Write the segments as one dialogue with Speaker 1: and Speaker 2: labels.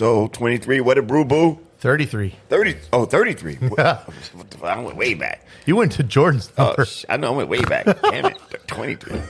Speaker 1: Episode 23. What a brew, boo.
Speaker 2: 33.
Speaker 1: 33. I went way back.
Speaker 2: You went to Jordan's number.
Speaker 1: I know I went way back. Damn it. 23.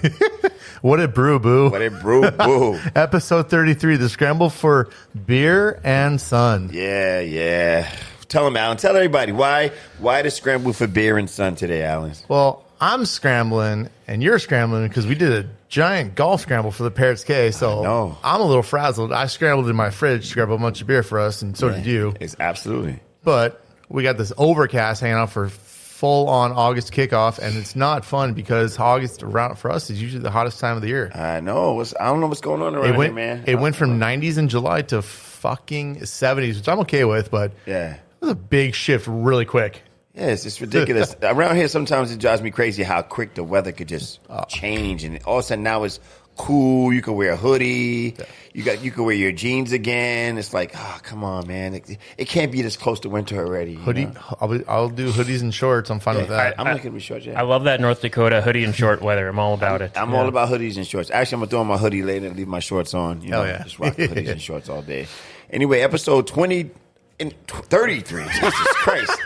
Speaker 2: What a brew, boo.
Speaker 1: What a brew, boo.
Speaker 2: Episode 33, the Scramble for Beer and Sun.
Speaker 1: Yeah. Tell them, Alan. Tell everybody why the Scramble for Beer and Sun today, Alan.
Speaker 2: Well, I'm scrambling and you're scrambling because we did a giant golf scramble for the Parrots K. So I'm a little frazzled. I scrambled in my fridge to grab a bunch of beer for us, and so did you.
Speaker 1: It's absolutely.
Speaker 2: But we got this overcast hanging out for full-on August kickoff, and it's not fun because August around for us is usually the hottest time of the year.
Speaker 1: I know. I don't know what's going on around here, man.
Speaker 2: It went from 90s in July to fucking 70s, which I'm okay with, but it was a big shift really quick.
Speaker 1: Yeah, it's just ridiculous. Around here, sometimes it drives me crazy how quick the weather could just change, and all of a sudden now it's cool. You can wear a hoodie. You can wear your jeans again. It's like, come on, man. It can't be this close to winter already.
Speaker 2: Hoodie. I'll do hoodies and shorts. I'm fine with that.
Speaker 1: I'm not gonna be shorts. Yeah.
Speaker 3: I love that North Dakota hoodie and short weather. I'm all about it.
Speaker 1: I'm all about hoodies and shorts. Actually, I'm gonna throw on my hoodie later and leave my shorts on. Just rock the hoodies and shorts all day. Anyway, episode 33. Jesus Christ.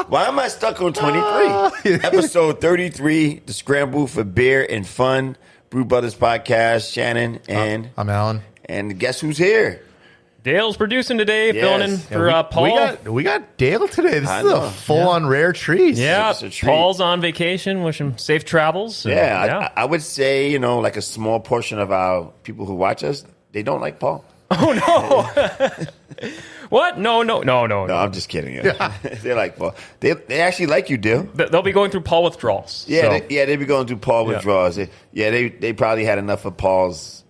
Speaker 1: Why am I stuck on 23? Episode 33, the Scramble for Beer and Fun, Brew Brothers Podcast. Shannon and
Speaker 2: I'm Alan.
Speaker 1: And guess who's here?
Speaker 3: Dale's producing today, filling in for Paul.
Speaker 2: We got Dale today. This is a full-on rare treat.
Speaker 3: Yeah, Paul's on vacation. Wish him safe travels.
Speaker 1: I would say, like a small portion of our people who watch us, they don't like Paul.
Speaker 3: Oh, no. What? No.
Speaker 1: No, I'm just kidding. They like Paul. They actually like you, Dill.
Speaker 3: They'll be going through Paul withdrawals.
Speaker 1: Yeah, they'll be going through Paul withdrawals. They probably had enough of Paul's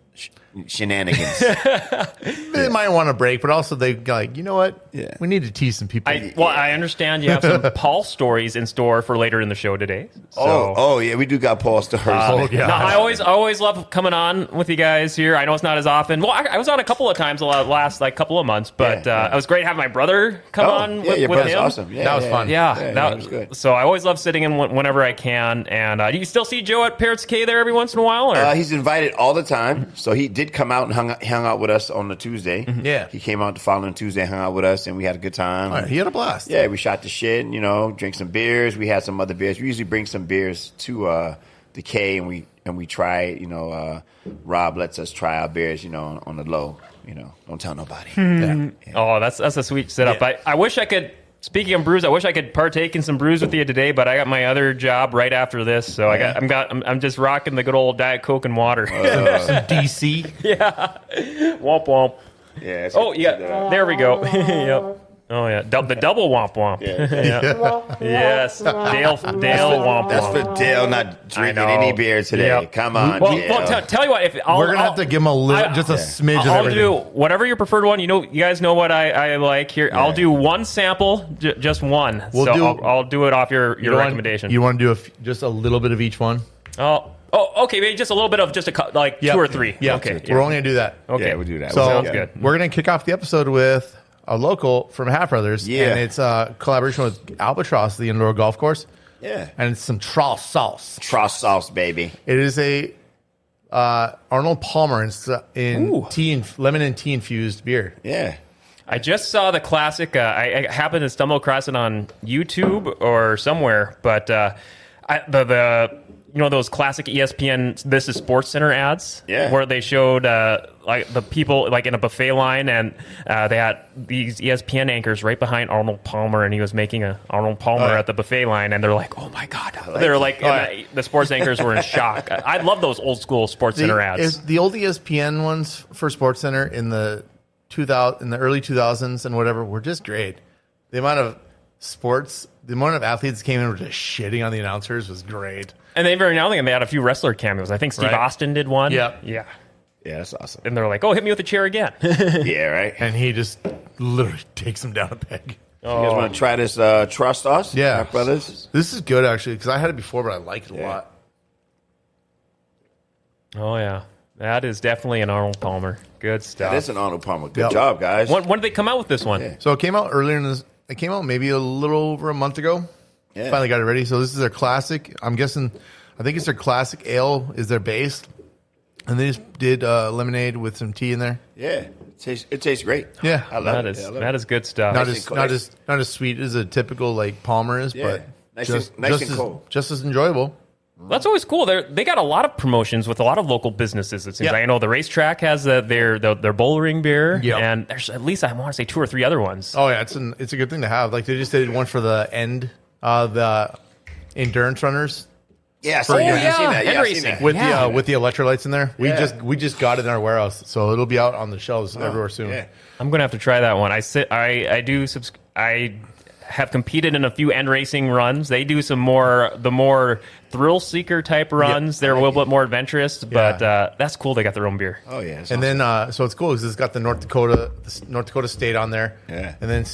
Speaker 1: shenanigans.
Speaker 2: They might want a break, but also they like, you know what? Yeah, we need to tease some people.
Speaker 3: I understand you have some Paul stories in store for later in the show today. So.
Speaker 1: Yeah, we do got Paul stories.
Speaker 3: I always love coming on with you guys here. I know it's not as often. Well, I was on a couple of times the last couple of months, but it was great having my brother come on with
Speaker 1: your brother's
Speaker 3: him.
Speaker 1: Awesome.
Speaker 2: That was fun.
Speaker 3: That
Speaker 1: was good.
Speaker 3: So I always love sitting in whenever I can. And do you still see Joe at Parrots K there every once in a while? Or?
Speaker 1: He's invited all the time. So he did come out and hung out with us on the Tuesday.
Speaker 2: Mm-hmm. Yeah.
Speaker 1: He came out the following Tuesday, hung out with us, and we had a good time.
Speaker 2: Right, he had a blast.
Speaker 1: Yeah, we shot the shit, drank some beers. We had some other beers. We usually bring some beers to the K, and we try, Rob lets us try our beers, on the low. Don't tell nobody.
Speaker 3: Oh, that's a sweet setup. Yeah. I wish I could. Speaking of brews, I wish I could partake in some brews with you today, but I got my other job right after this, so I'm just rocking the good old Diet Coke and water.
Speaker 2: Some DC.
Speaker 3: Yeah. Womp womp.
Speaker 1: Yeah.
Speaker 3: There we go. Yep. Oh yeah, the double womp womp. Yeah. Yes, Dale womp womp.
Speaker 1: That's for Dale not drinking any beer today. Yep. Come on.
Speaker 3: Well, tell you what,
Speaker 2: we're gonna have to give him a little, just a smidge of everything.
Speaker 3: I'll do whatever your preferred one. You guys know what I like here. Yeah. I'll do one sample, just one. I'll do it off your recommendation.
Speaker 2: You want to do just a little bit of each one?
Speaker 3: Oh, okay. Maybe just a little bit of just two or three.
Speaker 2: Yeah.
Speaker 3: Okay.
Speaker 2: We're only gonna do that.
Speaker 3: Okay,
Speaker 1: yeah, we'll do that.
Speaker 2: So
Speaker 3: sounds good.
Speaker 2: We're gonna kick off the episode with a local from Half Brothers, and it's a collaboration with Albatross, the indoor golf course.
Speaker 1: Yeah,
Speaker 2: and it's some Tross sauce.
Speaker 1: Tross sauce, baby.
Speaker 2: It is a Arnold Palmer in lemon and tea infused beer.
Speaker 1: Yeah,
Speaker 3: I just saw the classic. I happened to stumble across it on YouTube or somewhere, but those classic ESPN This Is Sports Center ads, where they showed like the people like in a buffet line, and they had these ESPN anchors right behind Arnold Palmer, and he was making a Arnold Palmer at the buffet line, and they're like, "Oh my god!" The sports anchors were in shock. I love those old school Sports Center ads.
Speaker 2: The old ESPN ones for Sports Center in the early 2000s and whatever were just great. The amount of athletes that came in were just shitting on the announcers was great.
Speaker 3: And every now and then they had a few wrestler cameos. I think Steve Austin did one.
Speaker 2: Yep.
Speaker 3: Yeah.
Speaker 1: Yeah, that's awesome.
Speaker 3: And they're like, "Oh, hit me with a chair again."
Speaker 1: Yeah, right.
Speaker 2: And he just literally takes him down a peg.
Speaker 1: You guys want to try this Trust Sauce?
Speaker 2: Yeah.
Speaker 1: Brothers?
Speaker 2: This is good, actually, because I had it before, but I like it a lot.
Speaker 3: Oh, yeah. That is definitely an Arnold Palmer. Good stuff.
Speaker 1: That is an Arnold Palmer. Good job, guys.
Speaker 3: When did they come out with this one?
Speaker 2: Yeah. So it came out it came out maybe a little over a month ago. Yeah. Finally got it ready. So this is their classic. I think it's their classic ale is their base. And they just did lemonade with some tea in there.
Speaker 1: Yeah, it tastes great.
Speaker 2: Yeah,
Speaker 1: I love it.
Speaker 3: That is good stuff.
Speaker 2: Not as sweet as a typical like Palmer is, but
Speaker 1: nice and cold.
Speaker 2: Just as enjoyable.
Speaker 3: That's always cool. They got a lot of promotions with a lot of local businesses. It seems like. I know the racetrack has their bullring beer, and there's at least I want to say 2 or 3 other ones.
Speaker 2: Oh yeah, it's a good thing to have. Like they just did one for the end, the endurance runners.
Speaker 1: Yeah, I've seen that.
Speaker 3: End racing
Speaker 2: with the electrolytes in there. We just got it in our warehouse, so it'll be out on the shelves everywhere soon.
Speaker 3: Yeah. I'm gonna have to try that one. I have competed in a few end racing runs. They do the more thrill seeker type runs. They're a little bit more adventurous, but that's cool. They got their own beer.
Speaker 1: Oh yeah,
Speaker 2: and awesome. Then so it's cool because it's got the North Dakota State on there.
Speaker 1: Yeah,
Speaker 2: and then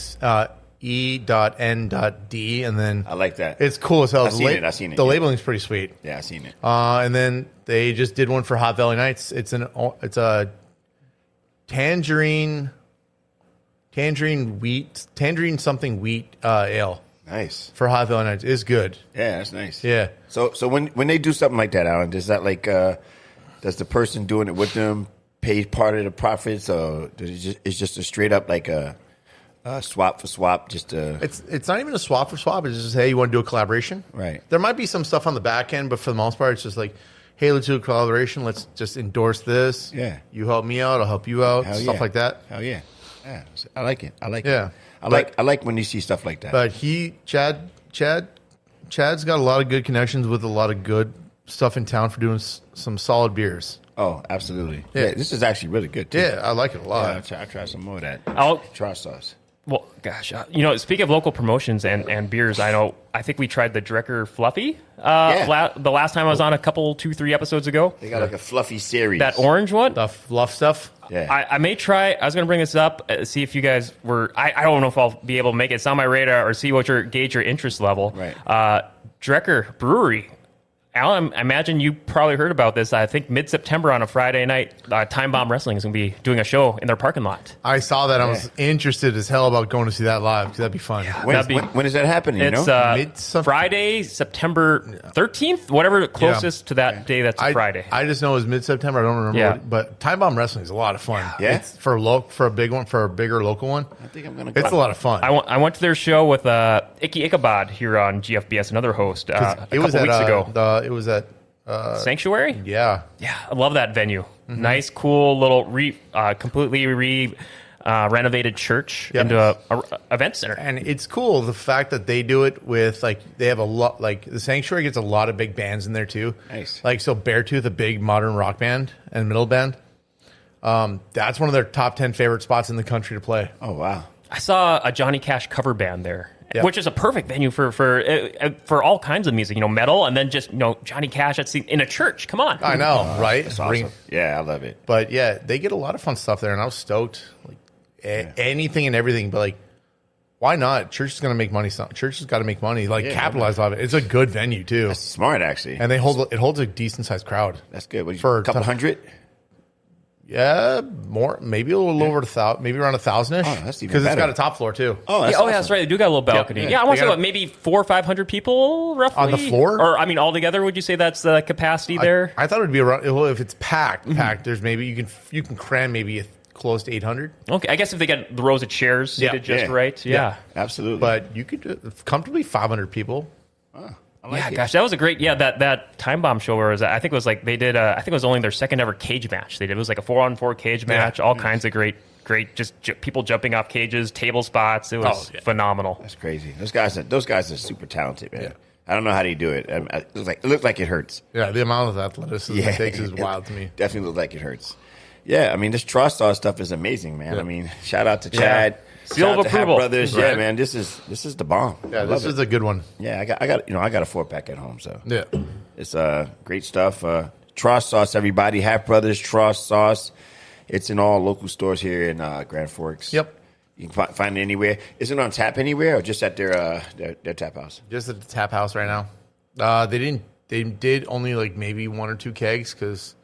Speaker 2: E.N.D. and then
Speaker 1: I like that.
Speaker 2: It's cool as hell.
Speaker 1: I've seen it.
Speaker 2: The labeling's pretty sweet.
Speaker 1: Yeah, I've seen it.
Speaker 2: And then they just did one for Hot Valley Nights. It's a tangerine something wheat ale.
Speaker 1: Nice.
Speaker 2: For Hot Valley Nights. It's good.
Speaker 1: Yeah, that's nice.
Speaker 2: Yeah.
Speaker 1: So when they do something like that, Alan, does that does the person doing it with them pay part of the profits, or it's just a straight up like a swap for swap?
Speaker 2: It's not even a swap for swap. It's just, hey, you want to do a collaboration?
Speaker 1: Right.
Speaker 2: There might be some stuff on the back end, but for the most part, it's just like, hey, let's do a collaboration. Let's just endorse this.
Speaker 1: Yeah.
Speaker 2: You help me out. I'll help you out. Stuff like that.
Speaker 1: Hell yeah. Yeah, I like it. I like
Speaker 2: it.
Speaker 1: I like when you see stuff like that.
Speaker 2: But Chad's got a lot of good connections with a lot of good stuff in town for doing some solid beers.
Speaker 1: Oh, absolutely. Yeah, this is actually really good too.
Speaker 2: Yeah, I like it a lot.
Speaker 1: Yeah, I'll try some more of that. Try sauce.
Speaker 3: Well, gosh, speaking of local promotions and beers, I think we tried the Drecker Fluffy the last time I was on 2-3 episodes ago.
Speaker 1: They got like a fluffy series.
Speaker 3: That orange one.
Speaker 2: The fluff stuff.
Speaker 1: Yeah.
Speaker 3: I may try. I was going to bring this up, see if you guys were. I don't know if I'll be able to make it. It's on my radar or see gauge your interest level.
Speaker 1: Right.
Speaker 3: Drecker Brewery. Alan, I imagine you probably heard about this. I think mid-September on a Friday night, Time Bomb Wrestling is going to be doing a show in their parking lot.
Speaker 2: I saw that. I was interested as hell about going to see that live because that'd be fun.
Speaker 1: Yeah, when is that happening?
Speaker 3: It's Friday, September 13th, whatever closest to that day. That's Friday.
Speaker 2: I just know it was mid-September. I don't remember. But Time Bomb Wrestling is a lot of fun.
Speaker 1: Yeah,
Speaker 2: it's for a bigger local one.
Speaker 1: I think I'm going to.
Speaker 2: It's a lot of fun.
Speaker 3: I went to their show with Icky Ichabod here on GFBS, another host, a couple weeks ago.
Speaker 2: It was at
Speaker 3: Sanctuary.
Speaker 2: Yeah,
Speaker 3: I love that venue. Mm-hmm. Nice, cool little completely renovated church into a event center,
Speaker 2: and it's cool the fact that they do it with they have a lot the Sanctuary gets a lot of big bands in there too.
Speaker 1: Nice,
Speaker 2: so Beartooth, a big modern rock band and metal band. That's one of their top 10 favorite spots in the country to play.
Speaker 1: Oh wow!
Speaker 3: I saw a Johnny Cash cover band there. Which is a perfect venue for all kinds of music, metal, and then just Johnny Cash in a church. Come on,
Speaker 2: I know, right?
Speaker 1: That's awesome. Yeah, I love it.
Speaker 2: But yeah, they get a lot of fun stuff there, and I was stoked. Anything and everything, but why not? Church is going to make money. Church has got to make money. Capitalize on it. It's a good venue too.
Speaker 1: That's smart, actually.
Speaker 2: And it holds a decent sized crowd.
Speaker 1: That's good. For a couple hundred.
Speaker 2: Yeah, more, maybe a little over 1,000, maybe around 1,000-ish.
Speaker 1: Oh, that's even
Speaker 2: because it's
Speaker 1: better.
Speaker 2: got a top floor too.
Speaker 1: Oh, that's
Speaker 3: that's right. They do got a little balcony. Yeah, I want to say maybe 400 or 500 people roughly
Speaker 2: on the floor,
Speaker 3: or altogether. Would you say that's the capacity there?
Speaker 2: I thought it would be around. Well, if it's packed, there's maybe you can cram maybe close to 800.
Speaker 3: Okay, I guess if they get the rows of chairs seated just right,
Speaker 1: absolutely.
Speaker 2: But you could do comfortably 500 people.
Speaker 3: Gosh, that was a great. That Time Bomb show where I think it was they did. I think it was only their second ever cage match. They did. It was like a 4-on-4 cage match. All kinds of great, just people jumping off cages, table spots. It was phenomenal.
Speaker 1: That's crazy. Those guys are super talented, man. Yeah. I don't know how they do it. It looked like it hurts.
Speaker 2: Yeah, the amount of athleticism it takes is wild to me.
Speaker 1: Definitely looked like it hurts. Yeah, I mean, this Trostar stuff is amazing, man. Yeah. I mean, shout out to Chad.
Speaker 3: Seal of approval,
Speaker 1: brothers. Right. Yeah, man, this is the bomb.
Speaker 2: Yeah, this is a good one.
Speaker 1: Yeah, I got a 4-pack at home, so
Speaker 2: yeah,
Speaker 1: it's great stuff. Tross sauce, everybody. Half Brothers Tross sauce. It's in all local stores here in Grand Forks.
Speaker 2: Yep,
Speaker 1: you can find it anywhere. Is it on tap anywhere or just at their tap house?
Speaker 2: Just at the tap house right now. They did only maybe 1 or 2 kegs because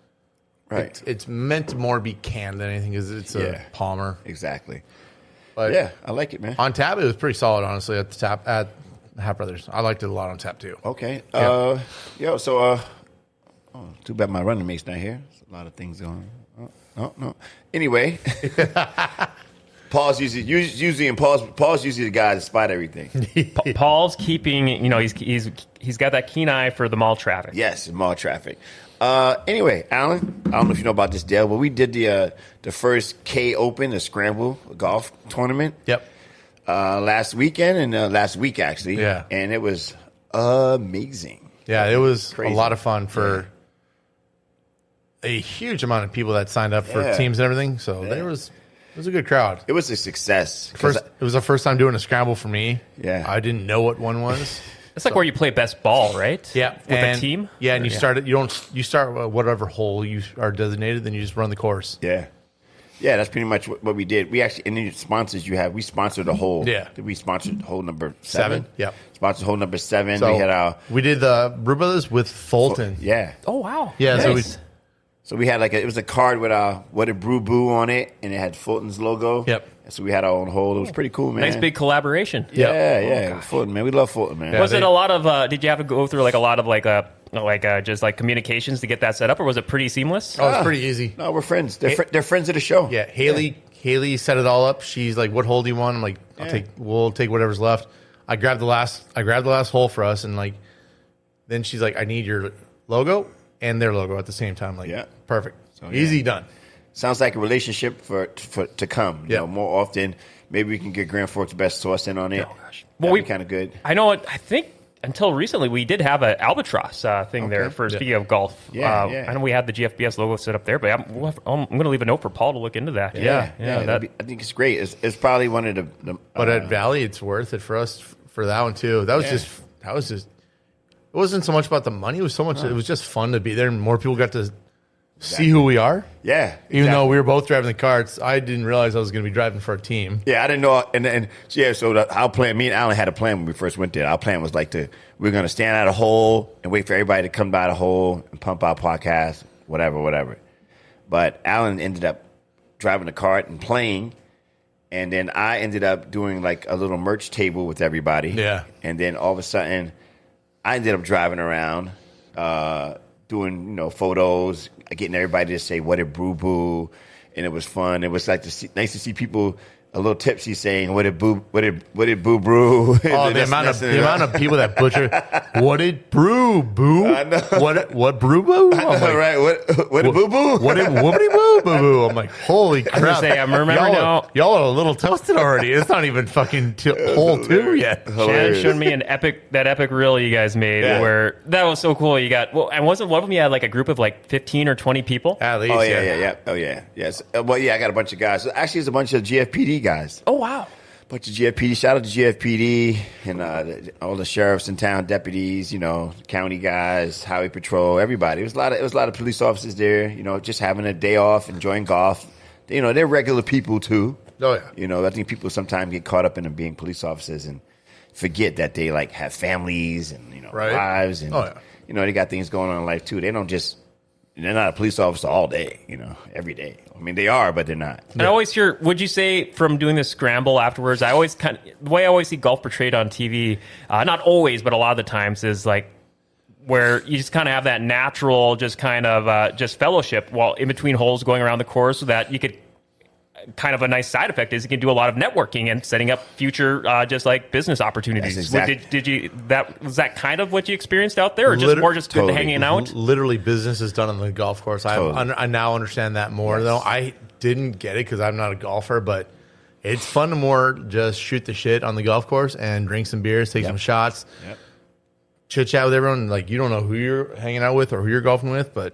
Speaker 2: it's meant to more be canned than anything because it's a Palmer.
Speaker 1: Exactly.
Speaker 2: But
Speaker 1: yeah, I like it, man.
Speaker 2: On tap, it was pretty solid, honestly. At Half Brothers, I liked it a lot on tap too.
Speaker 1: Okay.
Speaker 2: Yeah.
Speaker 1: So too bad my running mate's not here. There's a lot of things going on. No. Anyway, Paul's usually the guy to spot everything.
Speaker 3: Paul's keeping, he's got that keen eye for the mall traffic.
Speaker 1: Yes, mall traffic. Anyway, Alan, I don't know if you know about this deal, but we did the first K Open, the Scramble golf tournament.
Speaker 2: Yep.
Speaker 1: Last weekend and last week actually.
Speaker 2: Yeah.
Speaker 1: And it was amazing.
Speaker 2: Yeah, it was
Speaker 1: crazy.
Speaker 2: A lot of fun for a huge amount of people that signed up for teams and everything. So it was a good crowd.
Speaker 1: It was a success.
Speaker 2: It was the first time doing a Scramble for me.
Speaker 1: Yeah.
Speaker 2: I didn't know what one was.
Speaker 3: It's like where you play best ball, right?
Speaker 2: Yeah,
Speaker 3: with a team.
Speaker 2: Yeah, and you start whatever hole you are designated, then you just run the course.
Speaker 1: Yeah, that's pretty much what we did. We actually, and the sponsors you have, we sponsored the hole.
Speaker 2: Yeah,
Speaker 1: we sponsored hole number 7.
Speaker 2: Yep,
Speaker 1: sponsored hole number 7.
Speaker 2: So we did the Bruthas with Fulton.
Speaker 1: Yeah.
Speaker 3: Oh wow.
Speaker 2: Yeah.
Speaker 3: Nice.
Speaker 1: So we had it was a card with what a brew boo on it, and it had Fulton's logo.
Speaker 2: Yep.
Speaker 1: So we had our own hole. It was pretty cool, man.
Speaker 3: Nice big collaboration.
Speaker 1: Yeah. Fulton, man. We love Fulton, man.
Speaker 3: Was it a lot of? Did you have to go through a lot of just communications to get that set up, or was it pretty seamless?
Speaker 2: Oh, it's pretty easy.
Speaker 1: No, we're friends. They're friends of the show.
Speaker 2: Yeah, Haley set it all up. She's like, "What hole do you want?" I'm like, "We'll take whatever's left." I grabbed the last hole for us, and then she's like, "I need your logo and their logo at the same time." Perfect. So, easy done.
Speaker 1: Sounds like a relationship to come. You know, more often. Maybe we can get Grand Forks Best Sauce in on it. Oh gosh, well, we kind of good.
Speaker 3: I know. I think until recently we did have an albatross thing there for speaking of golf. I know we had the GFBS logo set up there, but I'm going to leave a note for Paul to look into that.
Speaker 1: Yeah. I think it's great. It's probably one of the
Speaker 2: but at Valley, it's worth it for us for that one too. That was just. It wasn't so much about the money. It was so much. It was just fun to be there, and more people got to see who we are.
Speaker 1: Yeah. Exactly.
Speaker 2: Even though we were both driving the carts, I didn't realize I was going to be driving for a team.
Speaker 1: Yeah, I didn't know. So our plan, me and Alan had a plan when we first went there. Our plan was we're going to stand at a hole and wait for everybody to come by the hole and pump our podcast, whatever. But Alan ended up driving the cart and playing. And then I ended up doing a little merch table with everybody.
Speaker 2: Yeah.
Speaker 1: And then all of a sudden, I ended up driving around, doing photos, getting everybody to say what a brew boo, and it was fun. It was nice to see people a little tipsy saying what did boo brew.
Speaker 2: Oh, the amount of people that butcher what did brew boo?
Speaker 1: I know.
Speaker 2: What brew boo?
Speaker 1: I know, right? What did boo boo?
Speaker 2: What did whoopity boo boo? I'm like, holy crap!
Speaker 3: I remember now.
Speaker 2: Y'all are a little toasted already. It's not even fucking hole 2 yet.
Speaker 3: Shannon showed me that epic reel you guys made where that was so cool. You got and wasn't one of them you had a group of 15 or 20 people?
Speaker 2: At least.
Speaker 1: Oh yeah. Oh yeah. Yes. Well, yeah. I got a bunch of guys. Actually, it's a bunch of GFPD guys.
Speaker 3: Oh wow.
Speaker 1: Bunch of GFPD. Shout out to GFPD and all the sheriffs in town, deputies, county guys, highway patrol, everybody. It was a lot of police officers there. Just having a day off, enjoying golf. They're regular people too.
Speaker 2: Oh yeah.
Speaker 1: I think people sometimes get caught up in them being police officers and forget that they have families and wives and they got things going on in life too. They're not a police officer all day, every day. I mean, they are, but they're not.
Speaker 3: And I always hear, would you say from doing the Scramble afterwards, the way I always see golf portrayed on TV, not always, but a lot of the times is where you just kind of have that natural, just kind of just fellowship while in between holes going around the course so that you could kind of a nice side effect is you can do a lot of networking and setting up future business opportunities.
Speaker 1: Exactly.
Speaker 3: Was that kind of what you experienced out there, or just more just good hanging out?
Speaker 2: Literally, business is done on the golf course. I now understand that more, though. I didn't get it because I'm not a golfer, but it's fun to more just shoot the shit on the golf course and drink some beers, take some shots, chit chat with everyone. You don't know who you're hanging out with or who you're golfing with, but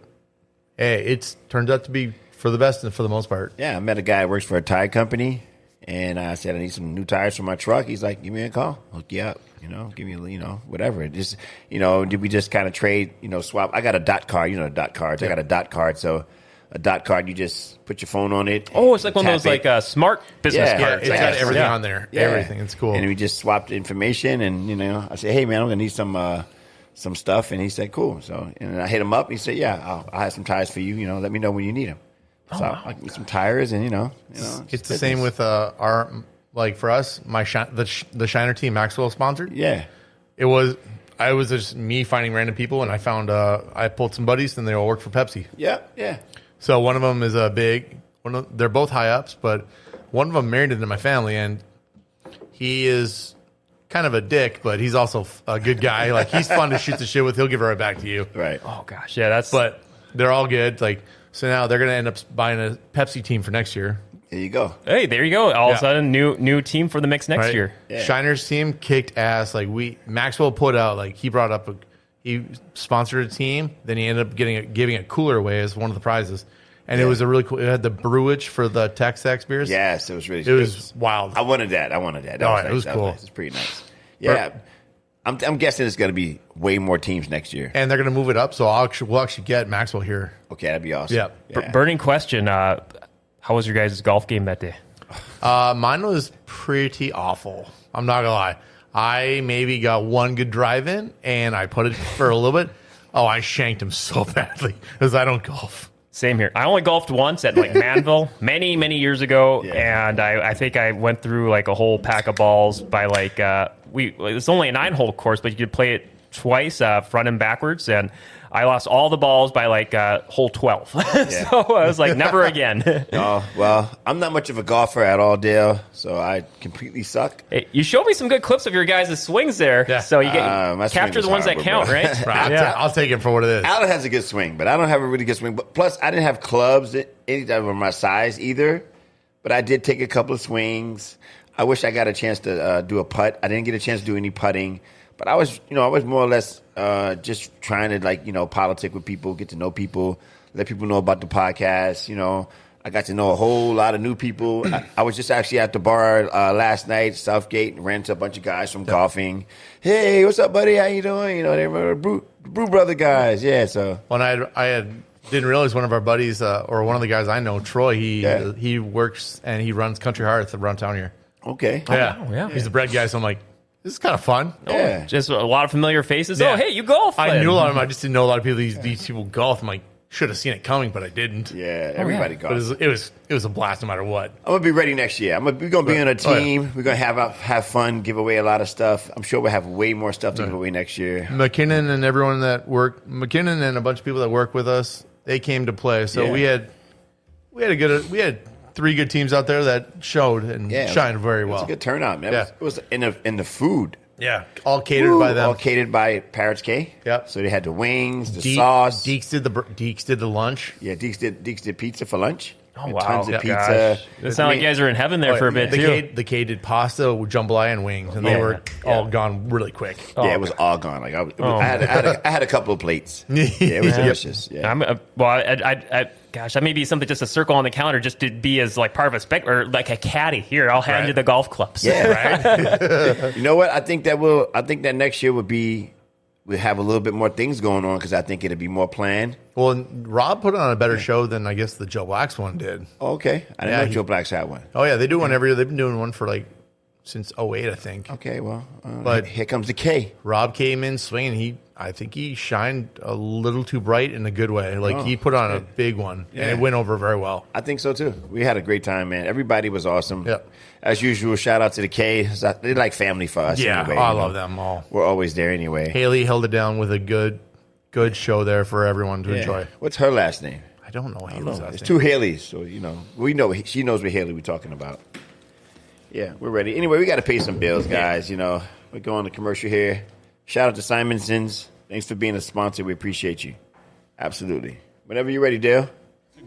Speaker 2: hey, it turns out to be for the best and for the most part. Yeah,
Speaker 1: I met a guy who works for a tire company, and I said I need some new tires for my truck. He's like, give me a call, hook you up, give me whatever. Just did we just kind of trade, swap? I got a dot card, dot cards. I got a dot card, so a dot card you just put your phone on it.
Speaker 3: Oh, it's like one of those smart business cards.
Speaker 2: It's got everything on there. Yeah. Everything. It's cool.
Speaker 1: And we just swapped information, and I said, hey man, I'm gonna need some stuff, and he said, cool. So and I hit him up. And he said, yeah, I'll have some tires for you. Let me know when you need them. So I get some tires, and
Speaker 2: it's the same with our for us, the Shiner team Maxwell sponsored.
Speaker 1: Yeah,
Speaker 2: it was. I was just me finding random people, and I found I pulled some buddies, and they all work for Pepsi.
Speaker 1: Yeah, yeah.
Speaker 2: So one of them is a big one. They're both high ups, but one of them married into my family, and he is kind of a dick, but he's also a good guy. Like, he's fun to shoot the shit with. He'll give it right back to you.
Speaker 1: Right.
Speaker 3: Oh gosh, yeah, that's.
Speaker 2: But they're all good. Like, so now they're gonna end up buying a Pepsi team for next year.
Speaker 1: There you go.
Speaker 3: Hey, there you go. All of a sudden, new team for the mix next year.
Speaker 2: Yeah. Shiner's team kicked ass. Like, Maxwell put out, like, he brought up he sponsored a team. Then he ended up giving a cooler away as one of the prizes. And it was a really cool. It had the brewage for the Tex-Ex beers.
Speaker 1: Yes, it was really.
Speaker 2: It was wild.
Speaker 1: I wanted that. That was
Speaker 2: nice. It was cool.
Speaker 1: It's pretty nice. Yeah, I'm guessing it's going to be way more teams next year.
Speaker 2: And they're going to move it up, so we'll actually get Maxwell here.
Speaker 1: Okay, that'd be awesome.
Speaker 2: Yeah.
Speaker 3: Burning question. How was your guys' golf game that day?
Speaker 2: Mine was pretty awful. I'm not gonna lie. I maybe got one good drive in, and I put it for a little bit. Oh, I shanked him so badly because I don't golf.
Speaker 3: Same here. I only golfed once at like Manville many years ago, and I think I went through like a whole pack of balls by like it's only a 9-hole course, but you could play it twice, front and backwards, and I lost all the balls by like hole 12. So I was like, never again.
Speaker 1: Oh, well, I'm not much of a golfer at all, Dale, so I completely suck.
Speaker 3: Hey, you showed me some good clips of your guys' swings there. Yeah. So you capture the ones that count, right?
Speaker 2: I'll take it for what it is.
Speaker 1: Alan has a good swing, but I don't have a really good swing. But plus, I didn't have clubs any that were my size either, but I did take a couple of swings. I wish I got a chance to do a putt. I didn't get a chance to do any putting. But I was more or less just trying to, like, politic with people, get to know people, let people know about the podcast. I got to know a whole lot of new people. I was just actually at the bar last night, Southgate, and ran into a bunch of guys from golfing. Hey, what's up, buddy? How you doing? They were Brew Brother guys. Yeah, so.
Speaker 2: When I didn't realize one of our buddies, or one of the guys I know, Troy, he works and he runs Country Hearth around town here.
Speaker 1: Okay.
Speaker 2: Yeah. He's the bread guy, so I'm like, this is kind of fun.
Speaker 1: Yeah.
Speaker 3: Just a lot of familiar faces. Yeah. Oh, hey, you golf.
Speaker 2: I knew a lot of them. I just didn't know a lot of people. These people golf. I'm like, should have seen it coming, but I didn't.
Speaker 1: Yeah, everybody golfs.
Speaker 2: But it was a blast no matter what.
Speaker 1: I'm going to be ready next year. We're going to be on a team. We're going to have fun, give away a lot of stuff. I'm sure we'll have way more stuff to give away next year.
Speaker 2: McKinnon and a bunch of people that work with us, they came to play. So we had 3 good teams out there that showed and shined very well. It was
Speaker 1: a good turnout, man. It was in the food.
Speaker 2: Yeah, all catered by them.
Speaker 1: All catered by Parrots K.
Speaker 2: Yep.
Speaker 1: So they had the wings, the sauce.
Speaker 2: Deeks did the lunch.
Speaker 1: Yeah, Deeks did pizza for lunch.
Speaker 3: Oh, wow.
Speaker 1: Tons of pizza.
Speaker 3: It sounded like you guys were in heaven there for a bit, too.
Speaker 2: The K did pasta, jambalaya, and wings, and they were all gone really quick.
Speaker 1: Yeah, it was all gone. Like I had a couple of plates. Yeah, it was delicious. Yeah.
Speaker 3: That may be something just a circle on the calendar just to be as like part of a spec or like a caddy. Here, I'll hand you the golf clubs.
Speaker 1: Yeah, right. You know what? I think that next year we'll have a little bit more things going on because I think it'll be more planned.
Speaker 2: Well, Rob put on a better show than I guess the Joe Blacks one did.
Speaker 1: Oh, okay. I didn't know Joe Blacks had one.
Speaker 2: Oh, yeah. They do one every year. They've been doing one for since 2008, I think.
Speaker 1: Okay, well, but here comes the K.
Speaker 2: Rob came in swinging. I think he shined a little too bright in a good way. He put on a big one, and it went over very well.
Speaker 1: I think so, too. We had a great time, man. Everybody was awesome.
Speaker 2: Yep.
Speaker 1: As usual, shout out to the K. They're like family for us.
Speaker 2: Yeah,
Speaker 1: anyway,
Speaker 2: I love them all.
Speaker 1: We're always there anyway.
Speaker 2: Haley held it down with a good show there for everyone to enjoy.
Speaker 1: What's her last name?
Speaker 2: I don't know Haley's last name.
Speaker 1: It's 2 Haleys, so we know she knows what Haley we're talking about. Yeah, we're ready. Anyway, we got to pay some bills, guys. We're going to commercial here. Shout out to Simonson's. Thanks for being a sponsor. We appreciate you. Absolutely. Whenever you're ready, Dale.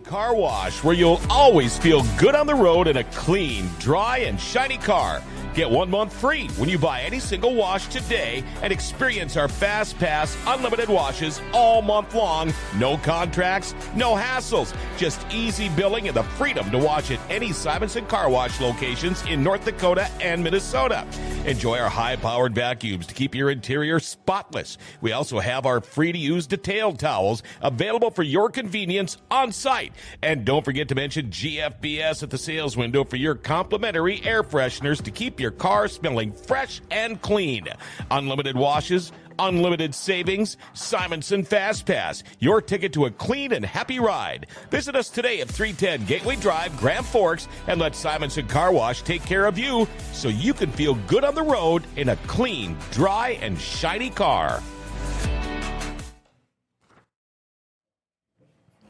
Speaker 4: Car Wash, where you'll always feel good on the road in a clean, dry, and shiny car. Get 1 month free when you buy any single wash today and experience our Fast Pass unlimited washes all month long. No contracts, no hassles, just easy billing and the freedom to wash at any Simonson Car Wash locations in North Dakota and Minnesota. Enjoy our high-powered vacuums to keep your interior spotless. We also have our free-to-use detailed towels available for your convenience on site. And don't forget to mention GFBS at the sales window for your complimentary air fresheners to keep keep your car smelling fresh and clean. Unlimited washes, unlimited savings. Simonson Fast Pass, your ticket to a clean and happy ride. Visit us today at 310 Gateway Drive, Grand Forks, and let Simonson Car Wash take care of you so you can feel good on the road in a clean, dry, and shiny car.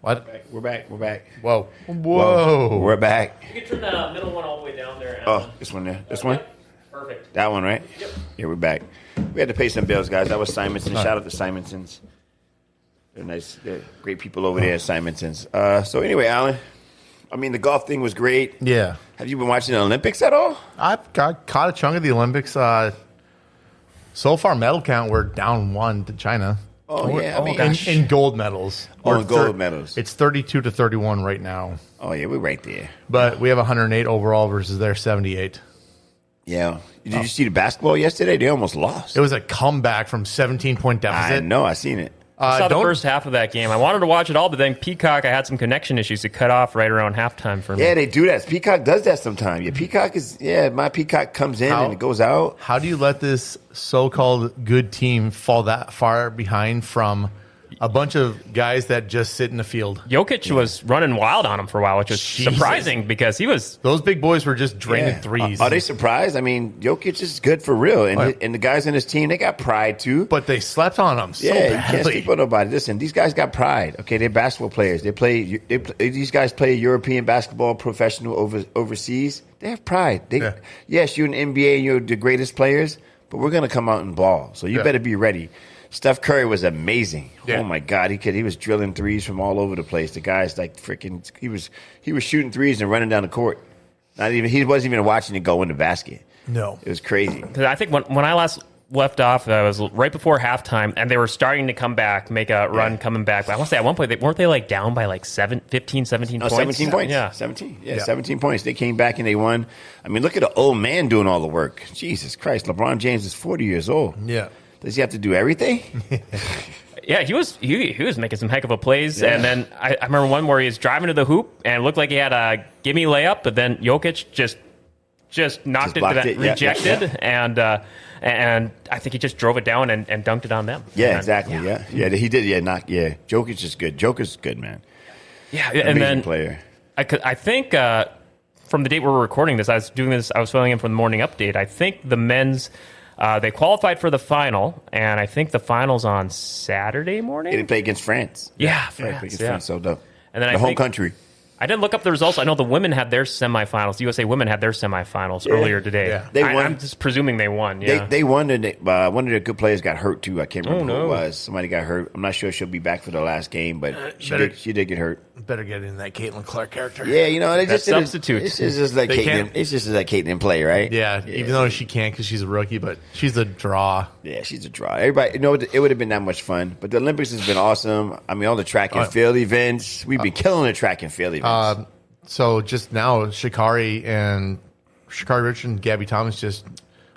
Speaker 2: What?
Speaker 1: We're back.
Speaker 2: Whoa.
Speaker 1: We're back.
Speaker 3: You can turn that middle one all the way down there.
Speaker 1: Oh, this one there. This one?
Speaker 3: Perfect.
Speaker 1: That one, right?
Speaker 3: Yep.
Speaker 1: Yeah, we're back. We had to pay some bills, guys. That was Simonson. Shout out to Simonsons. They're nice. They're great people over there at Simonsons. So anyway, Alan, I mean, the golf thing was great.
Speaker 2: Yeah.
Speaker 1: Have you been watching the Olympics at all?
Speaker 2: I've caught a chunk of the Olympics. So far, medal count, we're down 1 to China.
Speaker 1: Oh, yeah. I mean,
Speaker 2: in gold medals.
Speaker 1: Oh, in gold medals.
Speaker 2: It's 32 to 31 right now.
Speaker 1: Oh, yeah, we're right there.
Speaker 2: But we have 108 overall versus their 78.
Speaker 1: Yeah. Did you see the basketball yesterday? They almost lost.
Speaker 2: It was a comeback from 17-point deficit.
Speaker 1: I know. I seen it.
Speaker 3: I saw the first half of that game. I wanted to watch it all, but then Peacock, I had some connection issues to cut off right around halftime for me.
Speaker 1: Yeah, they do that. Peacock does that sometimes. My Peacock comes in and it goes out.
Speaker 2: How do you let this so-called good team fall that far behind from a bunch of guys that just sit in the field?
Speaker 3: Jokic was running wild on him for a while, which was surprising because he was...
Speaker 2: Those big boys were just draining threes.
Speaker 1: Are they surprised? I mean, Jokic is good for real. And the guys in his team, they got pride too.
Speaker 2: But they slept on him so badly.
Speaker 1: You can't sleep on nobody. Listen, these guys got pride. Okay, they're basketball players. These guys play European basketball professional overseas. They have pride. Yes, you're an NBA and you're the greatest players, but we're going to come out and ball. So you better be ready. Steph Curry was amazing. Yeah. Oh my God, he was drilling threes from all over the place. The guy's like freaking. He was shooting threes and running down the court. He wasn't even watching it go in the basket.
Speaker 2: No,
Speaker 1: it was crazy.
Speaker 3: Because I think when I last left off, it was right before halftime, and they were starting to come back, make a run coming back. But I want to say at one point, weren't they like down by like 15, 17 points?
Speaker 1: 17 points.
Speaker 3: Yeah.
Speaker 1: 17. Yeah, 17 points. They came back and they won. I mean, look at the old man doing all the work. Jesus Christ. LeBron James is 40 years old.
Speaker 2: Yeah.
Speaker 1: Does he have to do everything?
Speaker 3: Yeah, he was making some heck of a plays. Yeah. And then I remember one where he was driving to the hoop and it looked like he had a gimme layup, but then Jokic just knocked it to that, rejected, and I think he just drove it down and dunked it on them.
Speaker 1: Yeah, exactly. Yeah, he did. Yeah, Jokic is good. Joker's good, man.
Speaker 3: Yeah,
Speaker 1: amazing
Speaker 3: and then
Speaker 1: player.
Speaker 3: I think from the date we were recording this, I was filling in for the morning update. I think the men's. They qualified for the final, and I think the final's on Saturday morning.
Speaker 1: They play against France.
Speaker 3: Yeah,
Speaker 1: France. So the
Speaker 3: home
Speaker 1: country.
Speaker 3: I didn't look up the results. I know the women had their semifinals. The USA women had their semifinals earlier today. Yeah.
Speaker 1: They won.
Speaker 3: I'm just presuming they won. Yeah.
Speaker 1: They won, and one of their good players got hurt, too. I can't remember who it was. Somebody got hurt. I'm not sure she'll be back for the last game, but she did get hurt.
Speaker 2: Better get in that Caitlin Clark character.
Speaker 1: Yeah, they just
Speaker 3: substitute.
Speaker 1: It's just like Caitlin. It's just like Caitlin play, right?
Speaker 2: Yeah, even though she can't because she's a rookie, but she's a draw.
Speaker 1: Yeah, she's a draw. Everybody, it would have been that much fun. But the Olympics has been awesome. I mean, all the track and field events. We've been killing the track and field events.
Speaker 2: So just now, Sha'Carri Richardson and Gabby Thomas just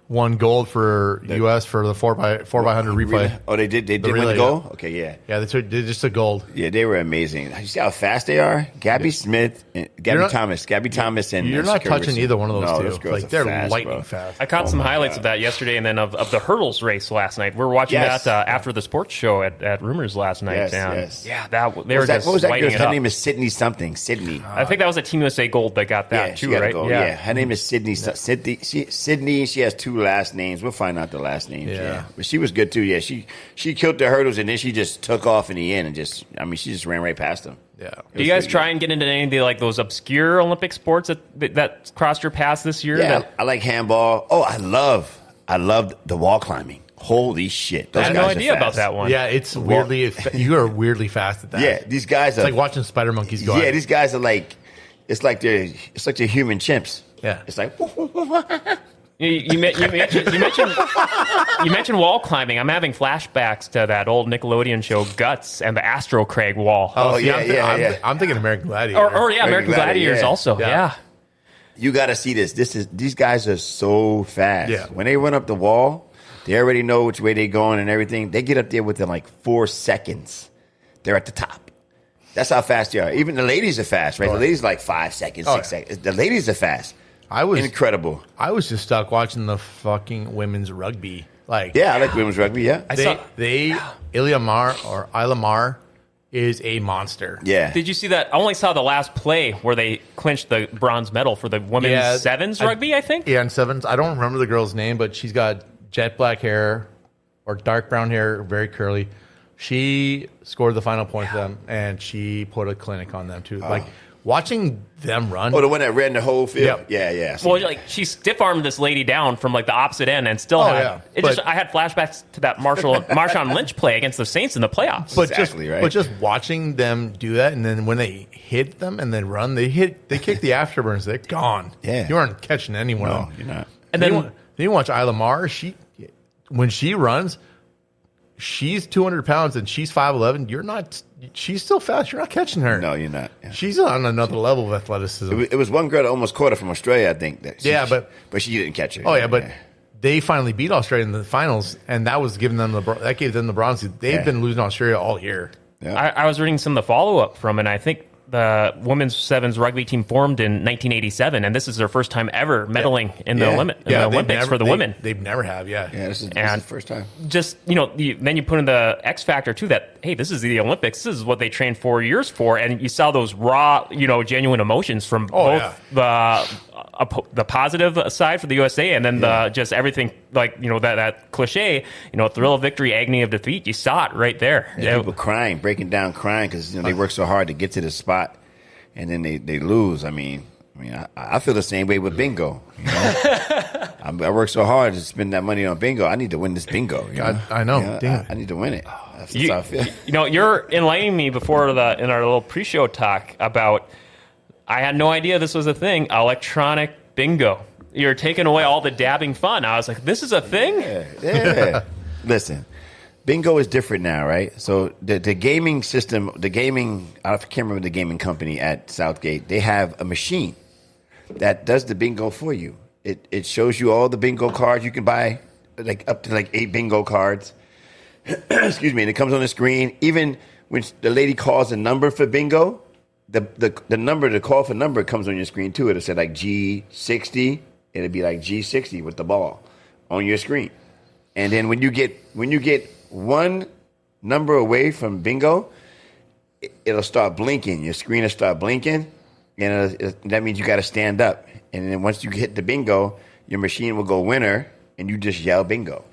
Speaker 2: won gold for U.S. for the 4x100 replay.
Speaker 1: Oh, they did win the gold? Okay, yeah.
Speaker 2: Yeah, they just took gold.
Speaker 1: Yeah, they were amazing. You see how fast they are? Gabby Smith and Gabby Thomas and
Speaker 2: you're not touching
Speaker 1: Richardson.
Speaker 2: either one of those two.
Speaker 1: Those girls
Speaker 2: they're
Speaker 1: fast,
Speaker 2: lightning fast.
Speaker 3: I caught some highlights of that yesterday, and then of the hurdles race last night. We were watching that after the sports show at Rumors last night.
Speaker 1: Yes.
Speaker 3: Yeah, they were just
Speaker 1: what was that
Speaker 3: lighting
Speaker 1: girl?
Speaker 3: it
Speaker 1: Her
Speaker 3: up.
Speaker 1: name is Sydney something. Sydney.
Speaker 3: I think that was a Team USA gold that got that too, right?
Speaker 1: Yeah, her name is Sydney. Sydney. She has two last names. We'll find out the last names. Yeah, but she was good too. Yeah, she killed the hurdles and then she just took off in the end and she just ran right past them.
Speaker 2: Yeah.
Speaker 3: Do you guys try and get into any of the those obscure Olympic sports that crossed your paths this year?
Speaker 1: Yeah, I like handball. Oh, I loved the wall climbing. Holy shit!
Speaker 3: I had no idea about that one.
Speaker 2: Yeah, it's weirdly you are weirdly fast at that.
Speaker 1: Yeah, these guys are
Speaker 2: like watching spider monkeys go.
Speaker 1: Yeah, these guys are like it's like they're human chimps.
Speaker 2: Yeah,
Speaker 1: it's like.
Speaker 3: You mentioned wall climbing. I'm having flashbacks to that old Nickelodeon show Guts and the Astro Crag wall.
Speaker 2: Oh, yeah. I'm thinking American Gladiator.
Speaker 3: Or American Gladiators also. Yeah.
Speaker 1: You got to see this. These guys are so fast.
Speaker 2: Yeah.
Speaker 1: When they run up the wall, they already know which way they're going and everything. They get up there within like 4 seconds. They're at the top. That's how fast they are. Even the ladies are fast, right? The ladies are like 5 seconds, 6 seconds. The ladies are fast. incredible.
Speaker 2: I was just stuck watching the fucking women's rugby. Like,
Speaker 1: yeah, I like women's rugby. Yeah,
Speaker 2: Ilamar is a monster.
Speaker 1: Yeah.
Speaker 3: Did you see that? I only saw the last play where they clinched the bronze medal for the women's sevens rugby. I think.
Speaker 2: Yeah, in sevens. I don't remember the girl's name, but she's got jet black hair or dark brown hair, very curly. She scored the final point for them, and she put a clinic on them too. Like watching them run.
Speaker 1: Oh, the one that ran the whole field.
Speaker 2: Yep.
Speaker 1: Yeah.
Speaker 3: Well, like she stiff armed this lady down from like the opposite end, and still I had flashbacks to that Marshawn Lynch play against the Saints in the playoffs.
Speaker 2: But just watching them do that, and then when they hit them and then run, they kick the afterburns. They're gone.
Speaker 1: Yeah,
Speaker 2: you aren't catching anyone.
Speaker 1: No, you're not.
Speaker 2: And then you watch Ilamar. When she runs, she's 200 pounds and she's 5'11". You're not. She's still fast. You're not catching her.
Speaker 1: No, you're not. Yeah.
Speaker 2: She's on another level of athleticism.
Speaker 1: It was one girl that almost caught her from Australia, I think. But she didn't catch her.
Speaker 2: Oh yeah, but they finally beat Australia in the finals, and that was giving them that gave them the bronze. They've been losing Australia all year.
Speaker 1: Yeah.
Speaker 3: I was reading some of the follow up from, and I think the women's sevens rugby team formed in 1987, and this is their first time ever medaling in the Olympics for the women.
Speaker 2: They've never have,
Speaker 1: this is the first time.
Speaker 3: Just then you put in the X factor too. That hey, this is the Olympics. This is what they trained 4 years for, and you saw those raw, genuine emotions from both the positive side for the USA, and then the just everything like that cliche, thrill of victory, agony of defeat. You saw it right there.
Speaker 1: People crying, breaking down, crying because they work so hard to get to the spot, and then they lose. I mean, I feel the same way with bingo. I work so hard to spend that money on bingo. I need to win this bingo.
Speaker 2: I know.
Speaker 1: I need to win it. That's how I feel.
Speaker 3: You're enlightening me before in our little pre-show talk about. I had no idea this was a thing. Electronic bingo. You're taking away all the dabbing fun. I was like, this is a thing?
Speaker 1: Yeah. Listen, bingo is different now, right? So the gaming system, I can't remember the gaming company at Southgate. They have a machine that does the bingo for you. It shows you all the bingo cards. You can buy up to 8 bingo cards. Excuse me. And it comes on the screen. Even when the lady calls a number for bingo, the number, the call for number comes on your screen too. It'll say G60. It'll be G60 with the ball on your screen. And then when you get one number away from bingo, it'll start blinking. Your screen will start blinking, and that means you got to stand up. And then once you hit the bingo, your machine will go winner, and you just yell bingo.